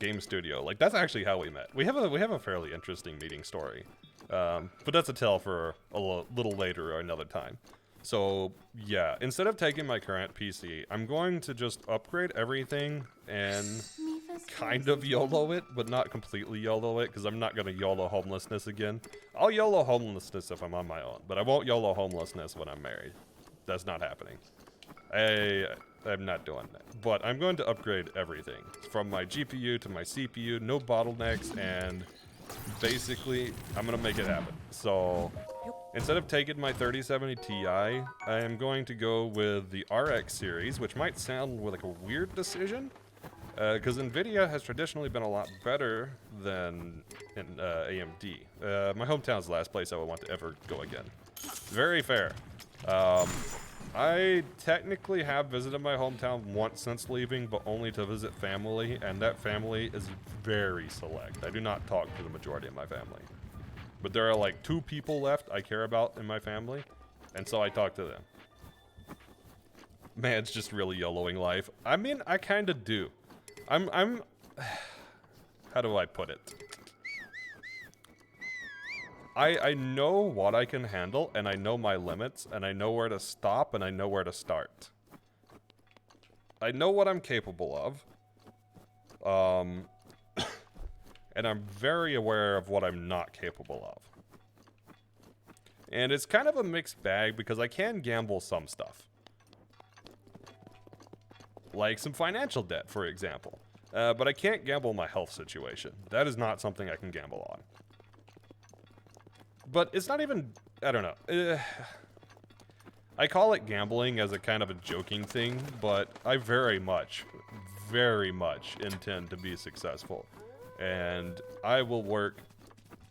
game studio. Like, that's actually how we met. We have a fairly interesting meeting story, but that's a tale for a little later or another time. So yeah, instead of taking my current PC, I'm going to just upgrade everything and kind of YOLO it, but not completely YOLO it, because I'm not going to YOLO homelessness again. I'll YOLO homelessness if I'm on my own, but I won't YOLO homelessness when I'm married. That's not happening. I'm not doing that. But I'm going to upgrade everything. From my GPU to my CPU, no bottlenecks, and basically, I'm gonna make it happen. So, instead of taking my 3070 Ti, I am going to go with the RX series, which might sound like a weird decision, because NVIDIA has traditionally been a lot better than AMD. My hometown's the last place I would want to ever go again. Very fair. I technically have visited my hometown once since leaving, but only to visit family, and that family is very select. I do not talk to the majority of my family. But there are like 2 people left I care about in my family, and so I talk to them. Man, it's just really YOLOing life. I mean, I kind of do. I'm how do I put it? I know what I can handle, and I know my limits, and I know where to stop, and I know where to start. I know what I'm capable of. And I'm very aware of what I'm not capable of. And it's kind of a mixed bag, because I can gamble some stuff. Like some financial debt, for example. But I can't gamble my health situation. That is not something I can gamble on. But it's not even, I don't know. I call it gambling as a kind of a joking thing, but I very much intend to be successful. And I will work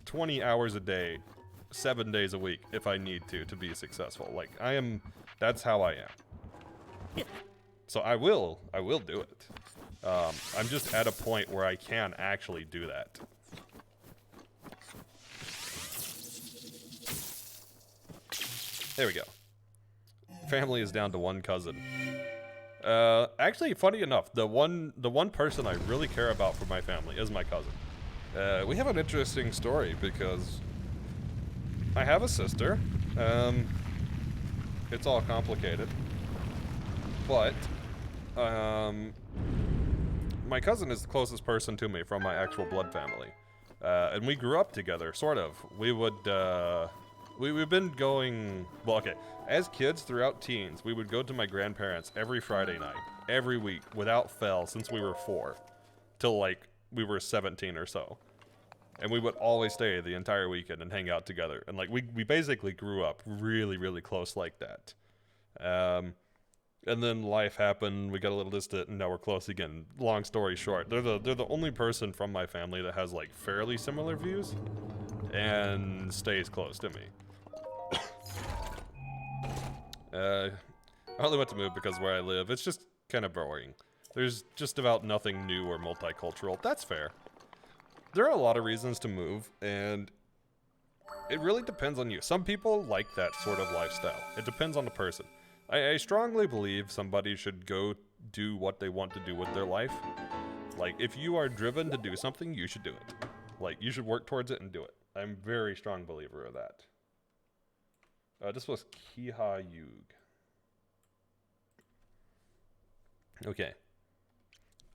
20 hours a day, 7 days a week if I need to be successful. Like, that's how I am. So I will do it. I'm just at a point where I can actually do that. There we go. Family is down to 1 cousin. Actually, funny enough, the one person I really care about for my family is my cousin. We have an interesting story because I have a sister. It's all complicated, but my cousin is the closest person to me from my actual blood family, and we grew up together, sort of. We would. We've been going, well, okay, as kids throughout teens, we would go to my grandparents every Friday night, every week, without fail, since we were 4, till like we were 17 or so. And we would always stay the entire weekend and hang out together. And like, we basically grew up really, really close like that. And then life happened, we got a little distant, and now we're close again. Long story short, they're the only person from my family that has like fairly similar views and stays close to me. I only went to move because where I live, it's just kind of boring. There's just about nothing new or multicultural. That's fair. There are a lot of reasons to move, and it really depends on you. Some people like that sort of lifestyle. It depends on the person. I strongly believe somebody should go do what they want to do with their life. Like, if you are driven to do something, you should do it. Like, you should work towards it and do it. I'm a very strong believer of that. This was Kiha Yug. Okay.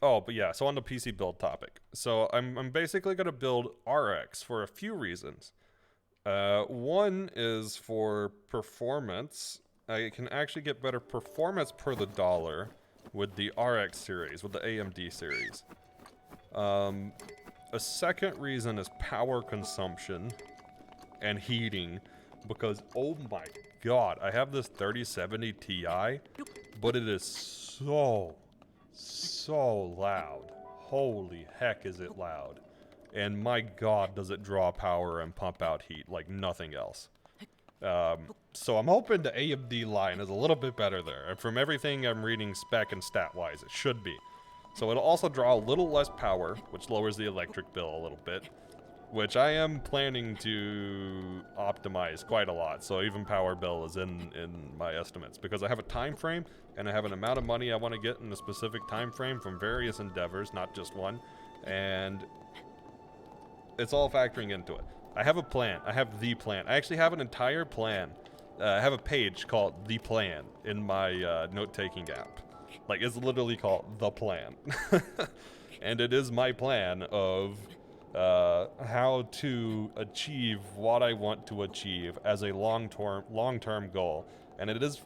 Oh, but yeah, so on the PC build topic. So I'm basically going to build RX for a few reasons. One is for performance. I can actually get better performance per the dollar with the RX series, with the AMD series. A second reason is power consumption and heating, because oh my god, I have this 3070 Ti, but it is so loud. Holy heck is it loud. And my god, does it draw power and pump out heat like nothing else. So I'm hoping the AMD line is a little bit better there. And from everything I'm reading spec and stat-wise, it should be. So it'll also draw a little less power, which lowers the electric bill a little bit, which I am planning to optimize quite a lot. So even power bill is in my estimates, because I have a time frame and I have an amount of money I want to get in a specific time frame from various endeavors, not just one, and it's all factoring into it. I have a plan. I have the plan. I actually have an entire plan. I have a page called The Plan in my note-taking app. Like, it's literally called The Plan. And it is my plan of how to achieve what I want to achieve as a long-term goal. And it is,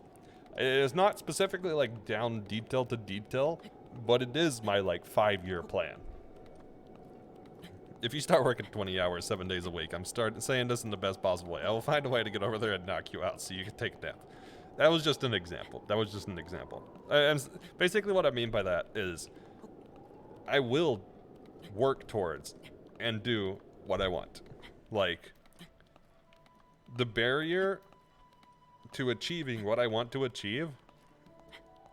It's not specifically like down detail to detail, but it is my like 5-year plan. If you start working 20 hours, 7 days a week, I'm saying this in the best possible way. I will find a way to get over there and knock you out so you can take a nap. That was just an example. And basically what I mean by that is I will work towards and do what I want. Like, the barrier to achieving what I want to achieve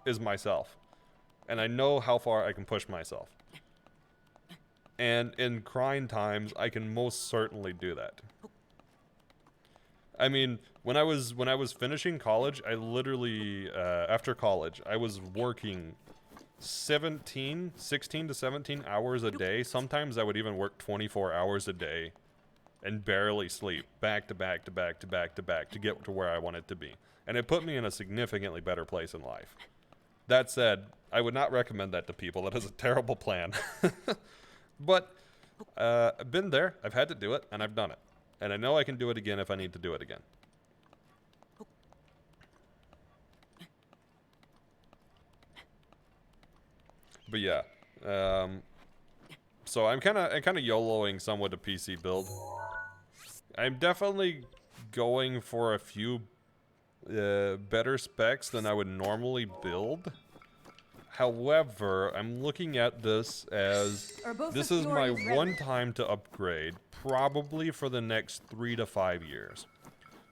is myself. And I know how far I can push myself. And in grind times, I can most certainly do that. I mean, when I was finishing college, I literally, after college, I was working 16 to 17 hours a day. Sometimes I would even work 24 hours a day and barely sleep, back to back to back to back to back to get to where I wanted to be. And it put me in a significantly better place in life. That said, I would not recommend that to people. That is a terrible plan. But I've been there, I've had to do it, and I've done it. And I know I can do it again if I need to do it again. But yeah, so I'm kind of YOLOing somewhat a PC build. I'm definitely going for a few better specs than I would normally build. However, I'm looking at this as this is my one time to upgrade, probably for the next 3 to 5 years.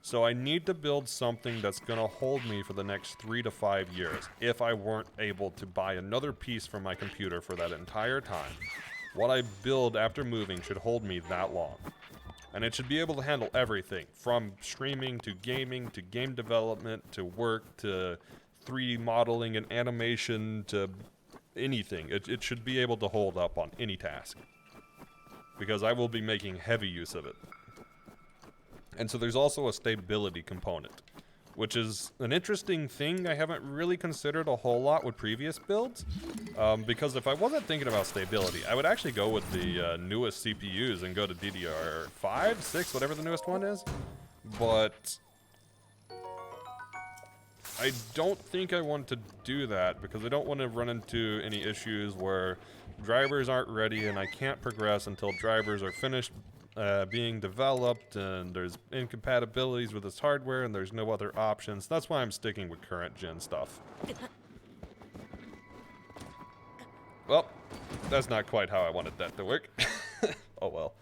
So I need to build something that's going to hold me for the next 3 to 5 years. If I weren't able to buy another piece for my computer for that entire time, what I build after moving should hold me that long. And it should be able to handle everything, from streaming to gaming to game development to work to 3D modeling and animation to anything. It should be able to hold up on any task, because I will be making heavy use of it. And so there's also a stability component, which is an interesting thing I haven't really considered a whole lot with previous builds, because if I wasn't thinking about stability, I would actually go with the newest CPUs and go to DDR5, 6, whatever the newest one is. But I don't think I want to do that, because I don't want to run into any issues where drivers aren't ready and I can't progress until drivers are finished being developed, and there's incompatibilities with this hardware and there's no other options. That's why I'm sticking with current gen stuff. Well, that's not quite how I wanted that to work. Oh well.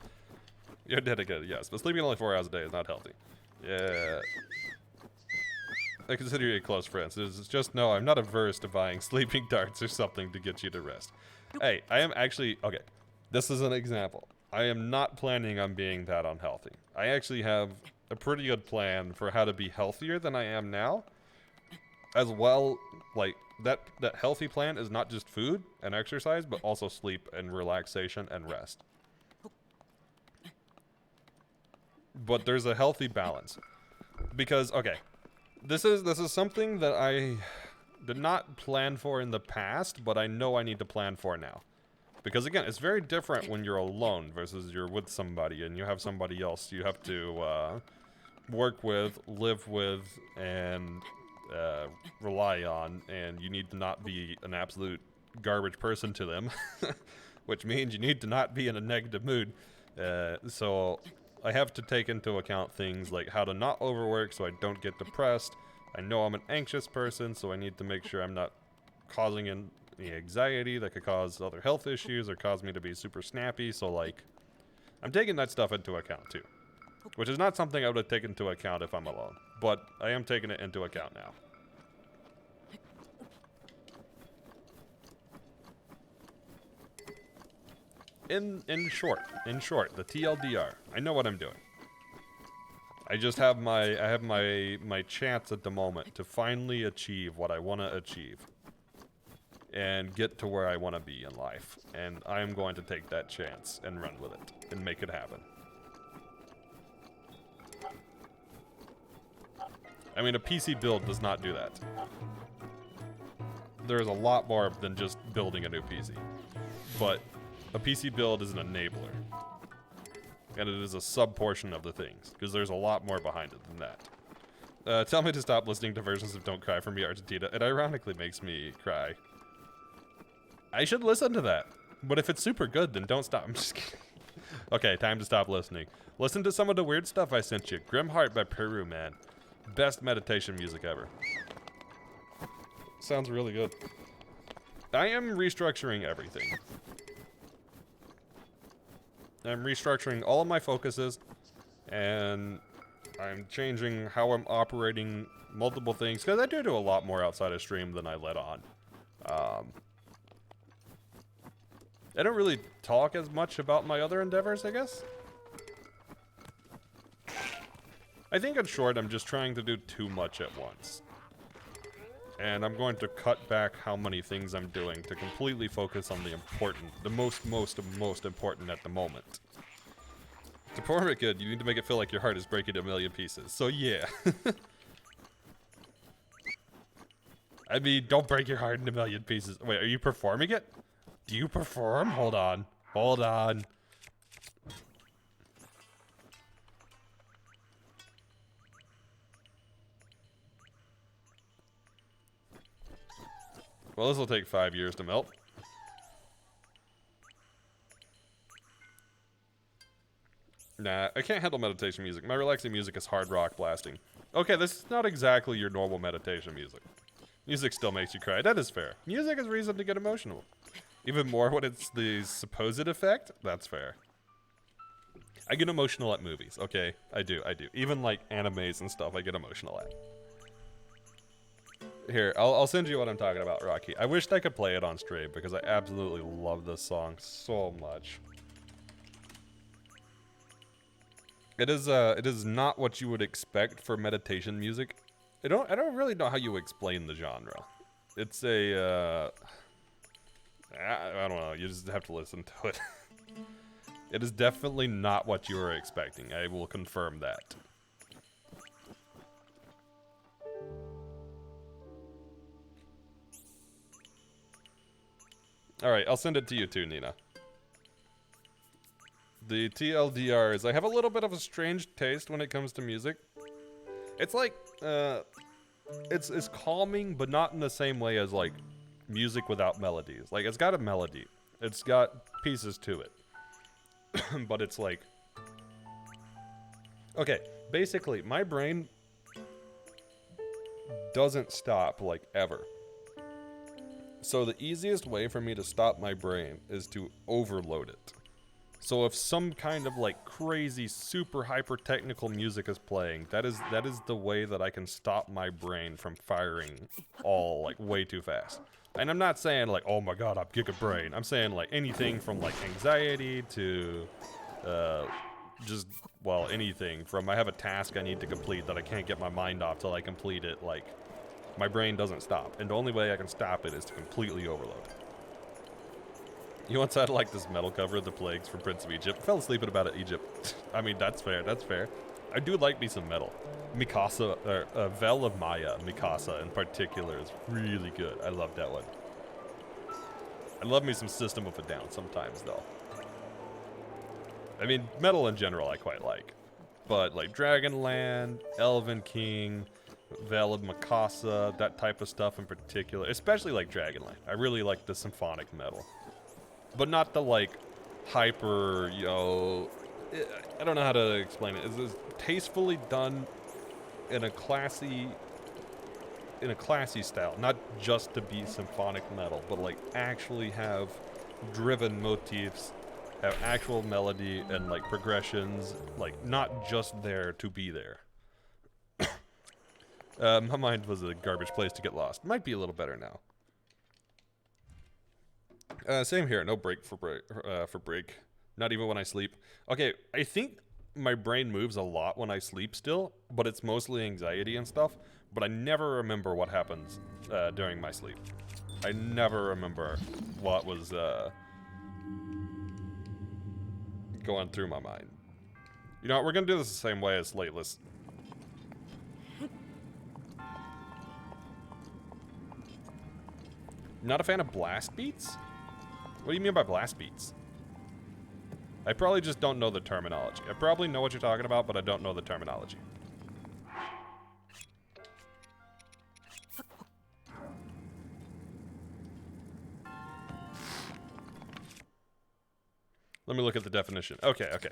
You're dedicated, yes, but sleeping only 4 hours a day is not healthy. Yeah. I consider you a close friend, so it's just no, I'm not averse to buying sleeping darts or something to get you to rest. Hey, I am actually, okay, this is an example. I am not planning on being that unhealthy. I actually have a pretty good plan for how to be healthier than I am now. As well, like, that healthy plan is not just food and exercise, but also sleep and relaxation and rest. But there's a healthy balance. Because, okay, this is something that I did not plan for in the past, but I know I need to plan for now. Because again, it's very different when you're alone versus you're with somebody and you have somebody else you have to work with, live with, and rely on, and you need to not be an absolute garbage person to them, which means you need to not be in a negative mood. So I have to take into account things like how to not overwork so I don't get depressed. I know I'm an anxious person, so I need to make sure I'm not causing any anxiety that could cause other health issues or cause me to be super snappy. So, like, I'm taking that stuff into account too, which is not something I would have taken into account if I'm alone, but I am taking it into account now. In short, the TLDR, I know what I'm doing. I just have my chance at the moment to finally achieve what I want to achieve and get to where I want to be in life, and I am going to take that chance and run with it and make it happen. I mean, a PC build does not do that. There's a lot more than just building a new PC, but a PC build is an enabler, and it is a sub-portion of the things, because there's a lot more behind it than that. Tell me to stop listening to versions of Don't Cry for Me, Argentina. It ironically makes me cry. I should listen to that. But if it's super good, then don't stop. I'm just kidding. Okay, time to stop listening. Listen to some of the weird stuff I sent you. Grim Heart by Peru, man. Best meditation music ever. Sounds really good. I am restructuring everything. I'm restructuring all of my focuses, and I'm changing how I'm operating multiple things, because I do a lot more outside of stream than I let on. I don't really talk as much about my other endeavors, I guess. I think in short, I'm just trying to do too much at once. And I'm going to cut back how many things I'm doing to completely focus on the important, the most important at the moment. To perform it good, you need to make it feel like your heart is breaking a million pieces. So yeah. I mean, don't break your heart in a million pieces. Wait, are you performing it? Do you perform? Hold on. Hold on. Well, this will take 5 years to melt. Nah, I can't handle meditation music. My relaxing music is hard rock blasting. Okay, this is not exactly your normal meditation music. Music still makes you cry. That is fair. Music is reason to get emotional. Even more when it's the supposed effect? That's fair. I get emotional at movies, okay? I do. Even like animes and stuff, I get emotional at. Here, I'll send you what I'm talking about, Rocky. I wished I could play it on stream because I absolutely love this song so much. It is not what you would expect for meditation music. I don't really know how you explain the genre. It's a I don't know, you just have to listen to it. It is definitely not what you were expecting. I will confirm that. Alright, I'll send it to you too, Nina. The TLDR is I have a little bit of a strange taste when it comes to music. It's like, it's calming, but not in the same way as like music without melodies. Like, it's got a melody. It's got pieces to it. But it's like... Okay, basically, my brain doesn't stop, like, ever. So the easiest way for me to stop my brain is to overload it. So if some kind of, like, crazy, super hyper-technical music is playing, that is the way that I can stop my brain from firing all, like, way too fast. And I'm not saying, like, oh my god, I'm giga-brain. I'm saying, like, anything from, like, anxiety to, just, well, anything from I have a task I need to complete that I can't get my mind off till I complete it, like, my brain doesn't stop. And the only way I can stop it is to completely overload. You once had, like, this metal cover of The Plagues from Prince of Egypt. Fell asleep at about it, Egypt. I mean, that's fair, that's fair. I do like me some metal. Mikasa, or Vel of Maya, Mikasa in particular, is really good. I love that one. I love me some System of a Down sometimes, though. I mean, metal in general I quite like. But, like, Dragonland, Elven King, Vel of Mikasa, that type of stuff in particular. Especially, like, Dragonland. I really like the symphonic metal. But not the, like, hyper, I don't know how to explain it. It's tastefully done in a classy style, not just to be symphonic metal, but like actually have driven motifs, have actual melody and like progressions, like not just there to be there. My mind was a garbage place to get lost. Might be a little better now. Same here. No break for break. Not even when I sleep. Okay, I think my brain moves a lot when I sleep still, but it's mostly anxiety and stuff. But I never remember what happens during my sleep. I never remember what was going through my mind. You know what, we're gonna do this the same way as Lateless. Not a fan of blast beats? What do you mean by blast beats? I probably just don't know the terminology. I probably know what you're talking about, but I don't know the terminology. Let me look at the definition. Okay, okay.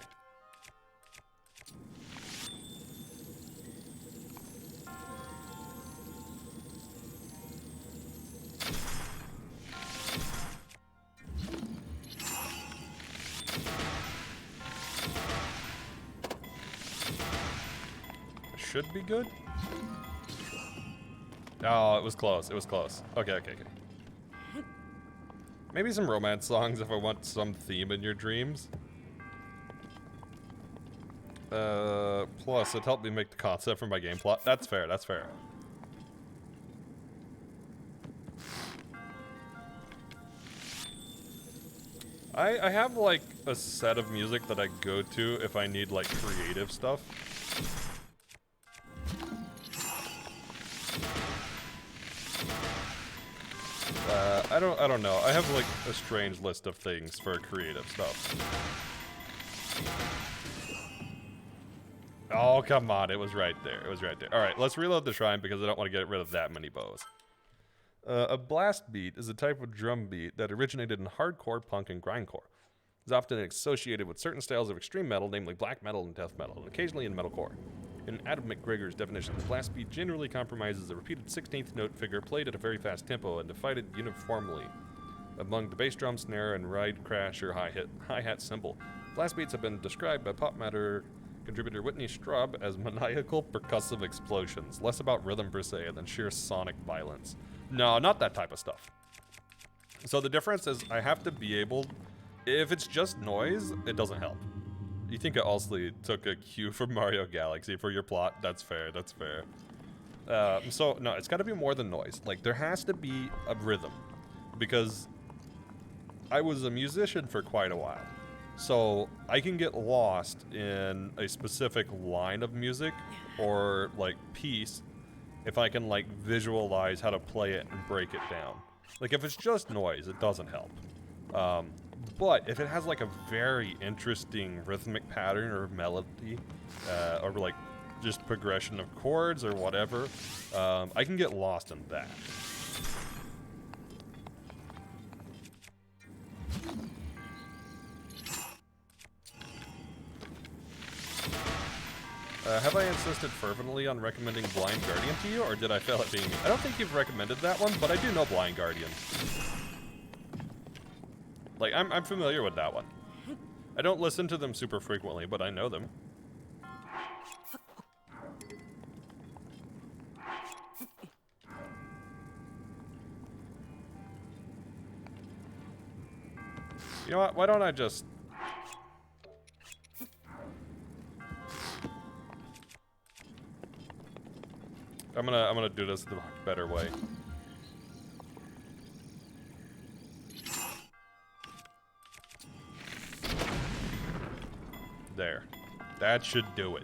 Should be good. Oh, it was close. It was close. Okay, okay, okay. Maybe some romance songs if I want some theme in your dreams. Plus, it helped me make the concept for my game plot. That's fair, that's fair. I have, like, a set of music that I go to if I need, like, creative stuff. I don't know. I have like a strange list of things for creative stuff. Oh, come on. It was right there. It was right there. All right, let's reload the shrine because I don't want to get rid of that many bows. A blast beat is a type of drum beat that originated in hardcore, punk, and grindcore. It's often associated with certain styles of extreme metal, namely black metal and death metal, and occasionally in metalcore. In Adam McGregor's definition, the blast beat generally compromises a repeated 16th note figure played at a very fast tempo and divided uniformly among the bass drum, snare, and ride crash or hi-hat cymbal. Blast beats have been described by pop matter contributor Whitney Straub as maniacal percussive explosions, less about rhythm per se than sheer sonic violence. No, not that type of stuff. So the difference is I have to be able, if it's just noise, it doesn't help. You think I also took a cue from Mario Galaxy for your plot? That's fair, that's fair. So, no, it's got to be more than noise. Like, there has to be a rhythm. Because I was a musician for quite a while. So, I can get lost in a specific line of music or, like, piece if I can, like, visualize how to play it and break it down. Like, if it's just noise, it doesn't help. But if it has like a very interesting rhythmic pattern or melody, or like just progression of chords or whatever, I can get lost in that. Have I insisted fervently on recommending Blind Guardian to you, or did I fail at being me? I don't think you've recommended that one, but I do know Blind Guardian. Like, I'm familiar with that one. I don't listen to them super frequently, but I know them. You know what? Why don't I just... I'm gonna do this the better way. There. That should do it.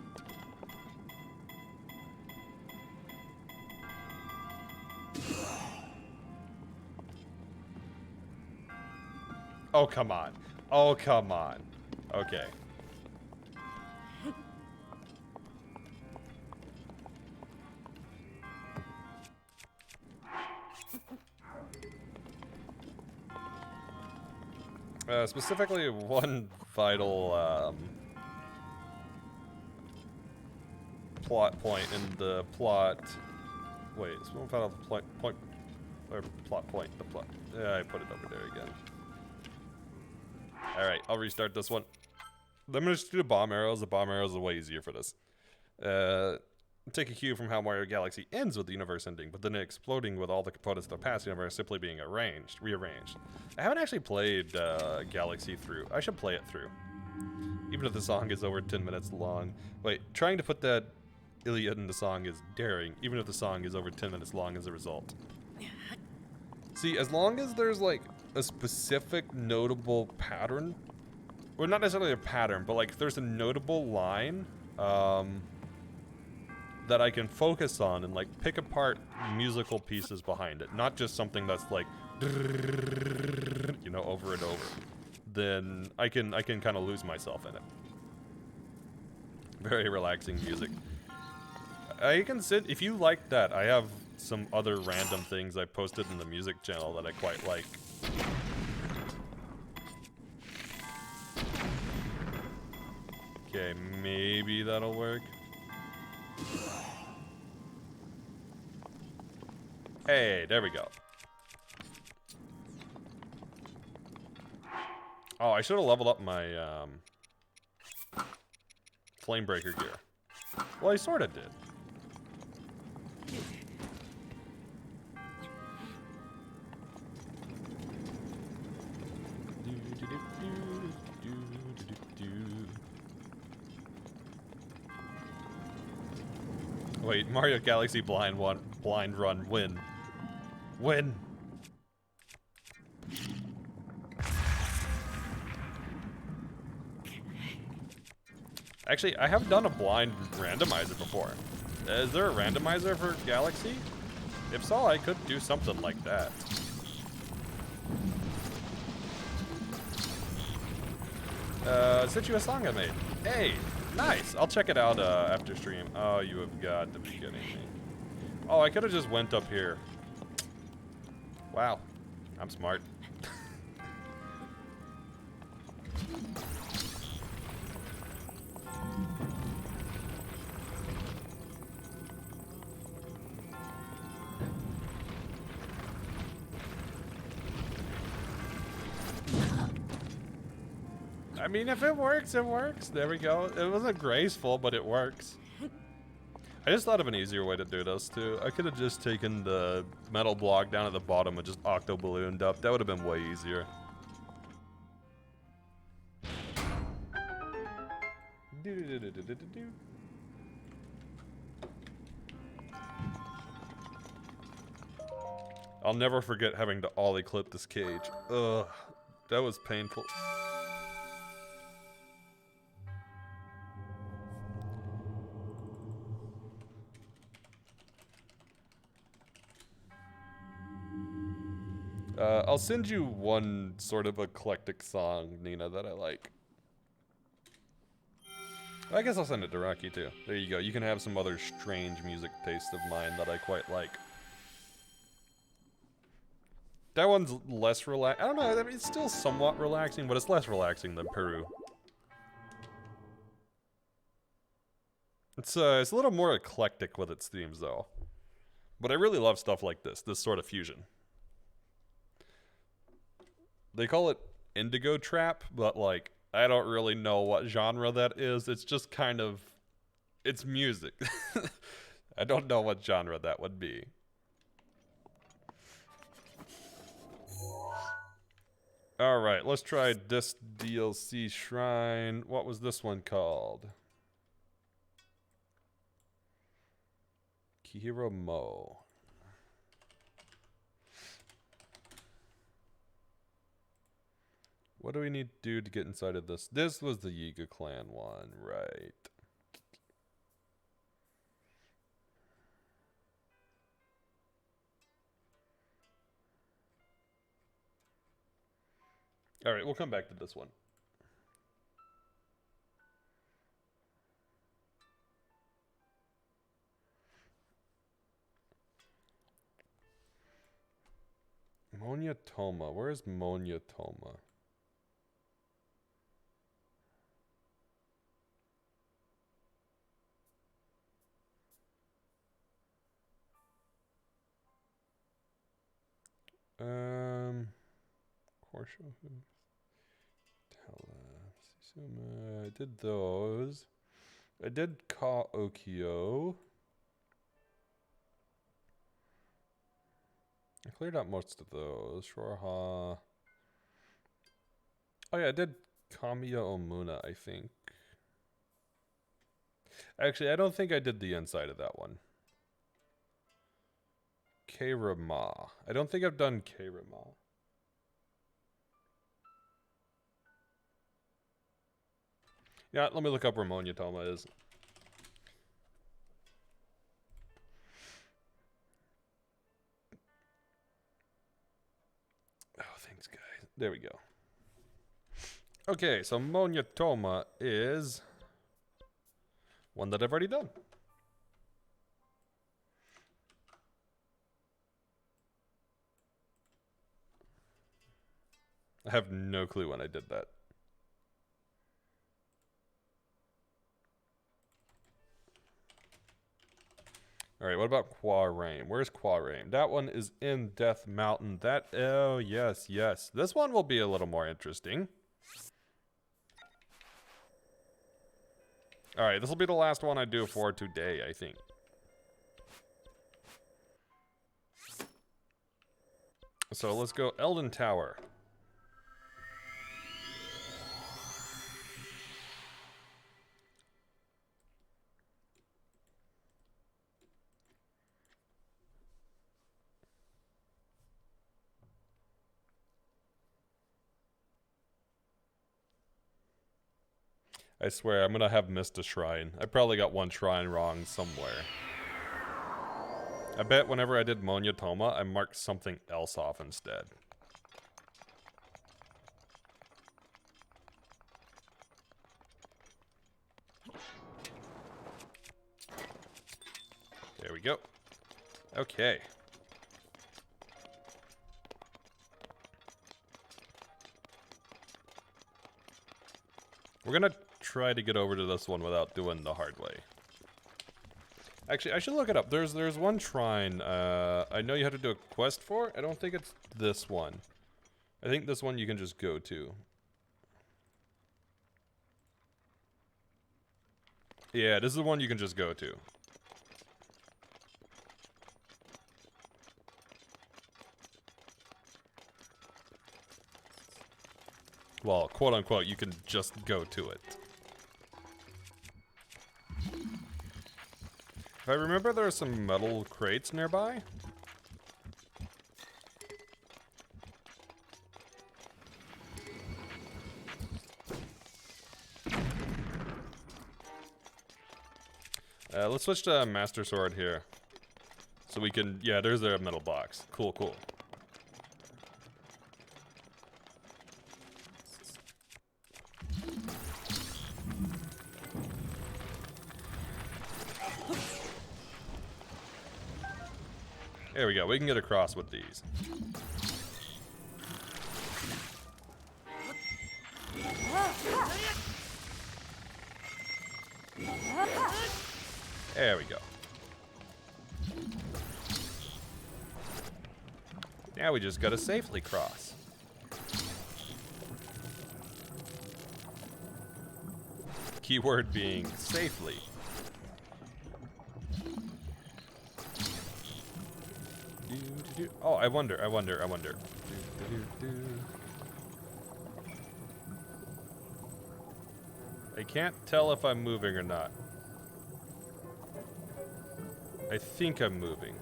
Oh, come on. Oh, come on. Okay. Specifically, one vital, plot point in the plot. Wait, it's one vital point, or plot point. The plot. Yeah, I put it over there again. All right, I'll restart this one. Let me just do the bomb arrows. The bomb arrows are way easier for this. Take a cue from how Mario Galaxy ends with the universe ending, but then exploding with all the components of the past universe simply being rearranged. I haven't actually played Galaxy through. I should play it through. Even if the song is over 10 minutes long. Wait, trying to put that Iliad in the song is daring, even if the song is over 10 minutes long as a result. See, as long as there's like a specific notable pattern, well, not necessarily a pattern, but like if there's a notable line, that I can focus on and like pick apart musical pieces behind it, not just something that's like, you know, over and over, then I can kind of lose myself in it. Very relaxing music. I can sit, if you like that, I have some other random things I posted in the music channel that I quite like. Okay, maybe that'll work. Hey, there we go. Oh, I should have leveled up my flame breaker gear. Well, I sort of did. Wait, Mario Galaxy Blind Run, win. Win! Actually, I have done a blind randomizer before. Is there a randomizer for Galaxy? If so, I could do something like that. Sent you a song I made. Hey, nice. I'll check it out after stream. Oh, you have got to be kidding me. Oh, I could have just went up here. Wow, I'm smart. I mean, if it works, it works. There we go. It wasn't graceful, but it works. I just thought of an easier way to do this, too. I could have just taken the metal block down at the bottom and just octo-ballooned up. That would have been way easier. I'll never forget having to ollie clip this cage. Ugh, that was painful. I'll send you one sort of eclectic song, Nina, that I like. I guess I'll send it to Rocky, too. There you go. You can have some other strange music taste of mine that I quite like. That one's less relax. I don't know. I mean, it's still somewhat relaxing, but it's less relaxing than Peru. It's a little more eclectic with its themes, though. But I really love stuff like this sort of fusion. They call it indigo trap, but like, I don't really know what genre that is. It's just kind of, it's music. I don't know what genre that would be. Alright, let's try this DLC shrine. What was this one called? Kihiro Mo. What do we need to do to get inside of this? This was the Yiga clan one, right? Alright, we'll come back to this one. Monya Toma. Where is Monya Toma? Korsho. I did those. I did Ka Okio. I cleared out most of those. Shorha. Oh yeah, I did Kamiya Omuna, I think. Actually, I don't think I did the inside of that one. Keirama. I don't think I've done Keirama. Yeah, let me look up where Monya Toma is. Oh, thanks, guys. There we go. Okay, so Monya Toma is one that I've already done. I have no clue when I did that. Alright, what about Quarame? Where's Quarame? That one is in Death Mountain. Oh, yes, yes. This one will be a little more interesting. Alright, this will be the last one I do for today, I think. So let's go Elden Tower. I swear, I'm gonna have missed a shrine. I probably got one shrine wrong somewhere. I bet whenever I did Monyatoma, I marked something else off instead. There we go. Okay. We're gonna try to get over to this one without doing the hard way. Actually, I should look it up. There's one shrine I know you have to do a quest for. I don't think it's this one. I think this one you can just go to. Yeah, this is the one you can just go to. Well, quote unquote, you can just go to it. If I remember, there are some metal crates nearby. Let's switch to Master Sword here. So we can, yeah, there's their metal box. Cool, cool. There we go, we can get across with these. There we go. Now we just gotta safely cross. Keyword being safely. Oh, I wonder. I can't tell if I'm moving or not. I think I'm moving.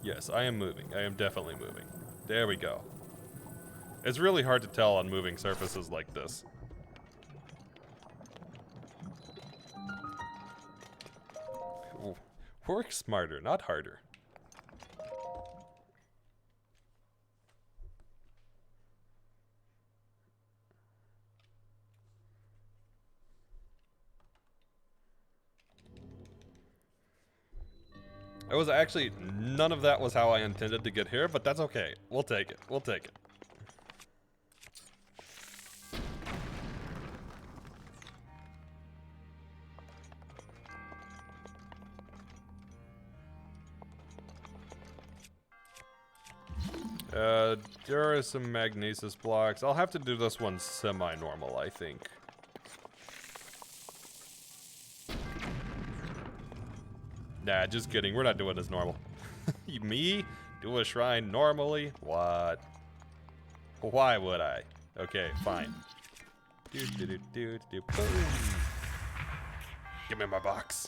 Yes, I am moving. I am definitely moving. There we go. It's really hard to tell on moving surfaces like this. Ooh. Work smarter, not harder. It was actually, none of that was how I intended to get here, but that's okay. We'll take it. We'll take it. There are some magnesis blocks. I'll have to do this one semi-normal, I think. Nah, just kidding. We're not doing this normal. Me? Do a shrine normally? What? Why would I? Okay, fine. Boom. Give me my box.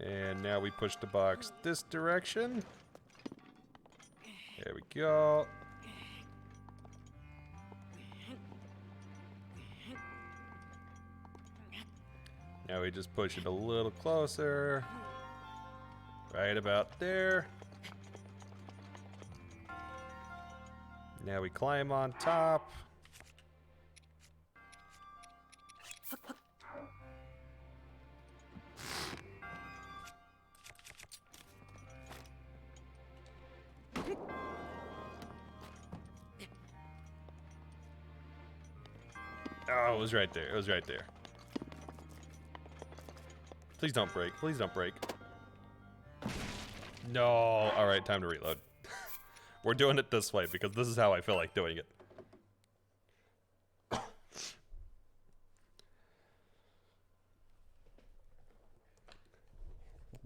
And now we push the box this direction. There we go. Now we just push it a little closer. Right about there. Now we climb on top. Oh, it was right there. It was right there. Please don't break. Please don't break. No. All right, time to reload. We're doing it this way because this is how I feel like doing it.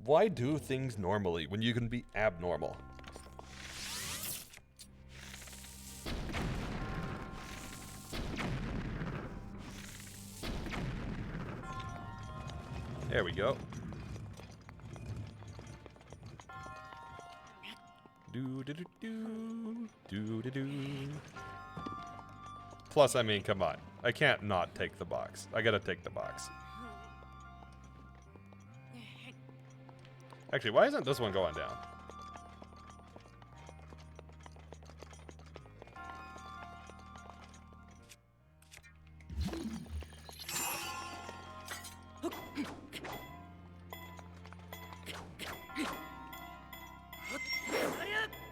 Why do things normally when you can be abnormal? There we go. Do do do do do do do. Plus, I mean, come on. I can't not take the box. I gotta take the box. Actually, why isn't this one going down?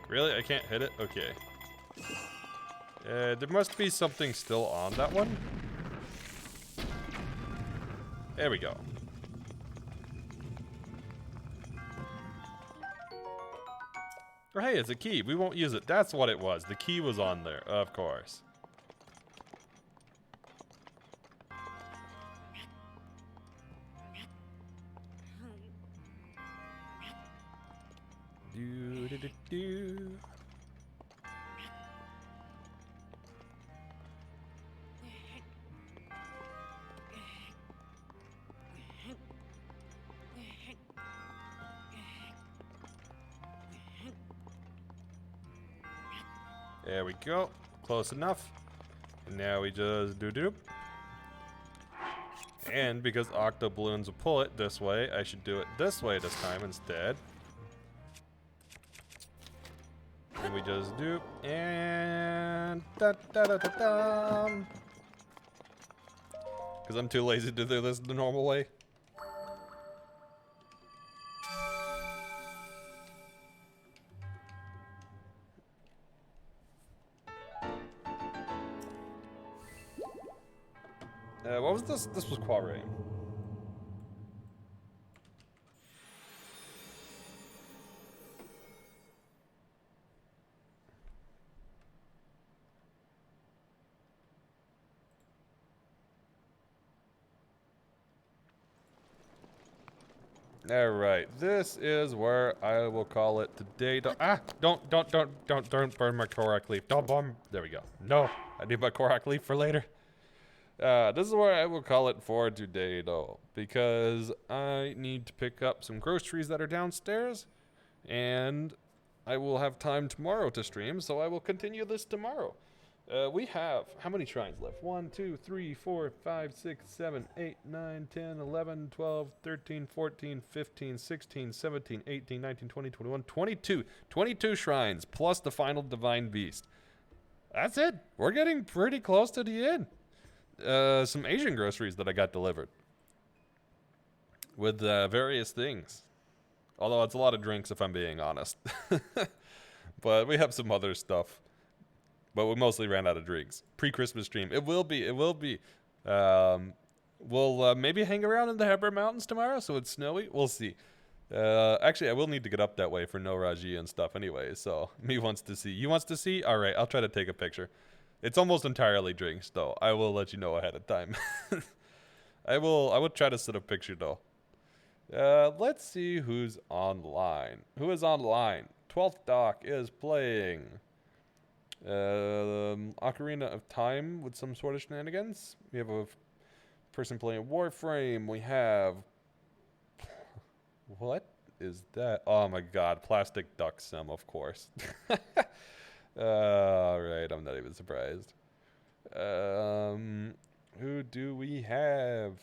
Really? I can't hit it? Okay. There must be something still on that one. There we go. Or hey, it's a key. We won't use it. That's what it was. The key was on there, of course. Do do do do. There we go. Close enough. And now we just do. And because octo balloons will pull it this way, I should do it this way this time instead. And we just do. And da da da da da. Because I'm too lazy to do this the normal way. What was this? This was Quadrate. All right, this is where I will call it today. Don't burn my Korak leaf. Don't bomb. There we go. No, I need my Korak leaf for later. This is where I will call it for today, though, because I need to pick up some groceries that are downstairs, and I will have time tomorrow to stream, so I will continue this tomorrow. We have, how many shrines left? 1, 2, 3, 4, 5, 6, 7, 8, 9, 10, 11, 12, 13, 14, 15, 16, 17, 18, 19, 20, 21, 22. 22 shrines, plus the final Divine Beast. That's it. We're getting pretty close to the end. Some Asian groceries that I got delivered. With various things. Although it's a lot of drinks, if I'm being honest. But we have some other stuff. But we mostly ran out of drinks. Pre-Christmas stream. It will be. We'll maybe hang around in the Heber Mountains tomorrow, so it's snowy. We'll see. Actually, I will need to get up that way for No Raji and stuff anyway, so me wants to see. You wants to see? All right, I'll try to take a picture. It's almost entirely drinks, though. I will let you know ahead of time. I will try to set a picture, though. Let's see who's online. Who is online? 12th Doc is playing Ocarina of Time with some sort of shenanigans. We have a person playing Warframe. We have... What is that? Oh my god, Plastic Duck Sim, of course. Alright, I'm not even surprised. Who do we have?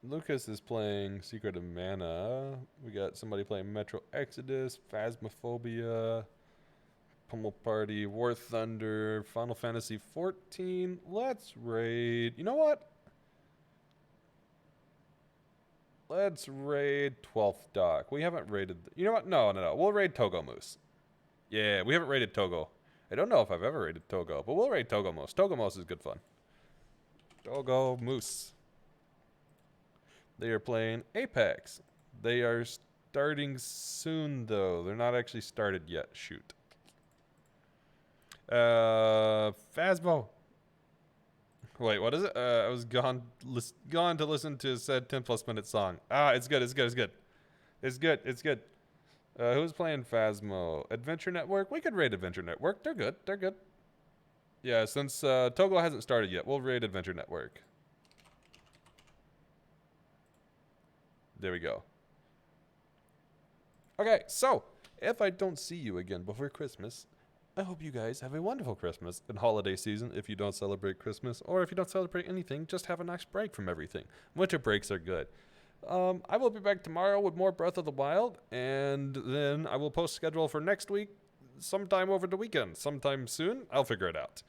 Lucas is playing Secret of Mana. We got somebody playing Metro Exodus, Phasmophobia, Pummel Party, War Thunder, Final Fantasy 14. Let's raid. You know what? Let's raid 12th Dock. We haven't raided. You know what? No. We'll raid Togo Moose. Yeah, we haven't raided Togo. I don't know if I've ever raided Togo, but we'll raid Togo Moose. Togo Moose is good fun. Togo Moose. They are playing Apex. They are starting soon, though. They're not actually started yet. Shoot. Phasmo. Wait, what is it? I was gone to listen to said 10+ minute song. It's good. Who's playing Phasmo? Adventure Network? We could raid Adventure Network. They're good. Yeah, since Togo hasn't started yet, we'll raid Adventure Network. There we go. Okay, so if I don't see you again before Christmas, I hope you guys have a wonderful Christmas and holiday season if you don't celebrate Christmas, or if you don't celebrate anything, just have a nice break from everything. Winter breaks are good. I will be back tomorrow with more Breath of the Wild, and then I will post schedule for next week sometime over the weekend, sometime soon. I'll figure it out.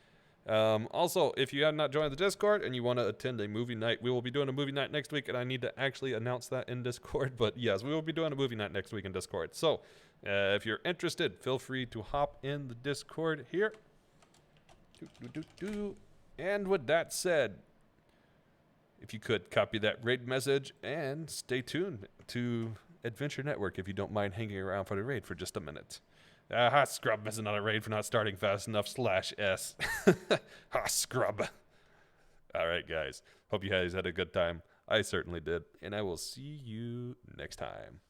Also, if you have not joined the Discord and you want to attend a movie night, we will be doing a movie night next week, and I need to actually announce that in Discord, but yes, we will be doing a movie night next week in Discord. So, if you're interested, feel free to hop in the Discord here. And with that said, if you could copy that raid message and stay tuned to Adventure Network if you don't mind hanging around for the raid for just a minute. Scrub missing on a raid for not starting fast enough /S. Scrub. All right, guys. Hope you guys had a good time. I certainly did. And I will see you next time.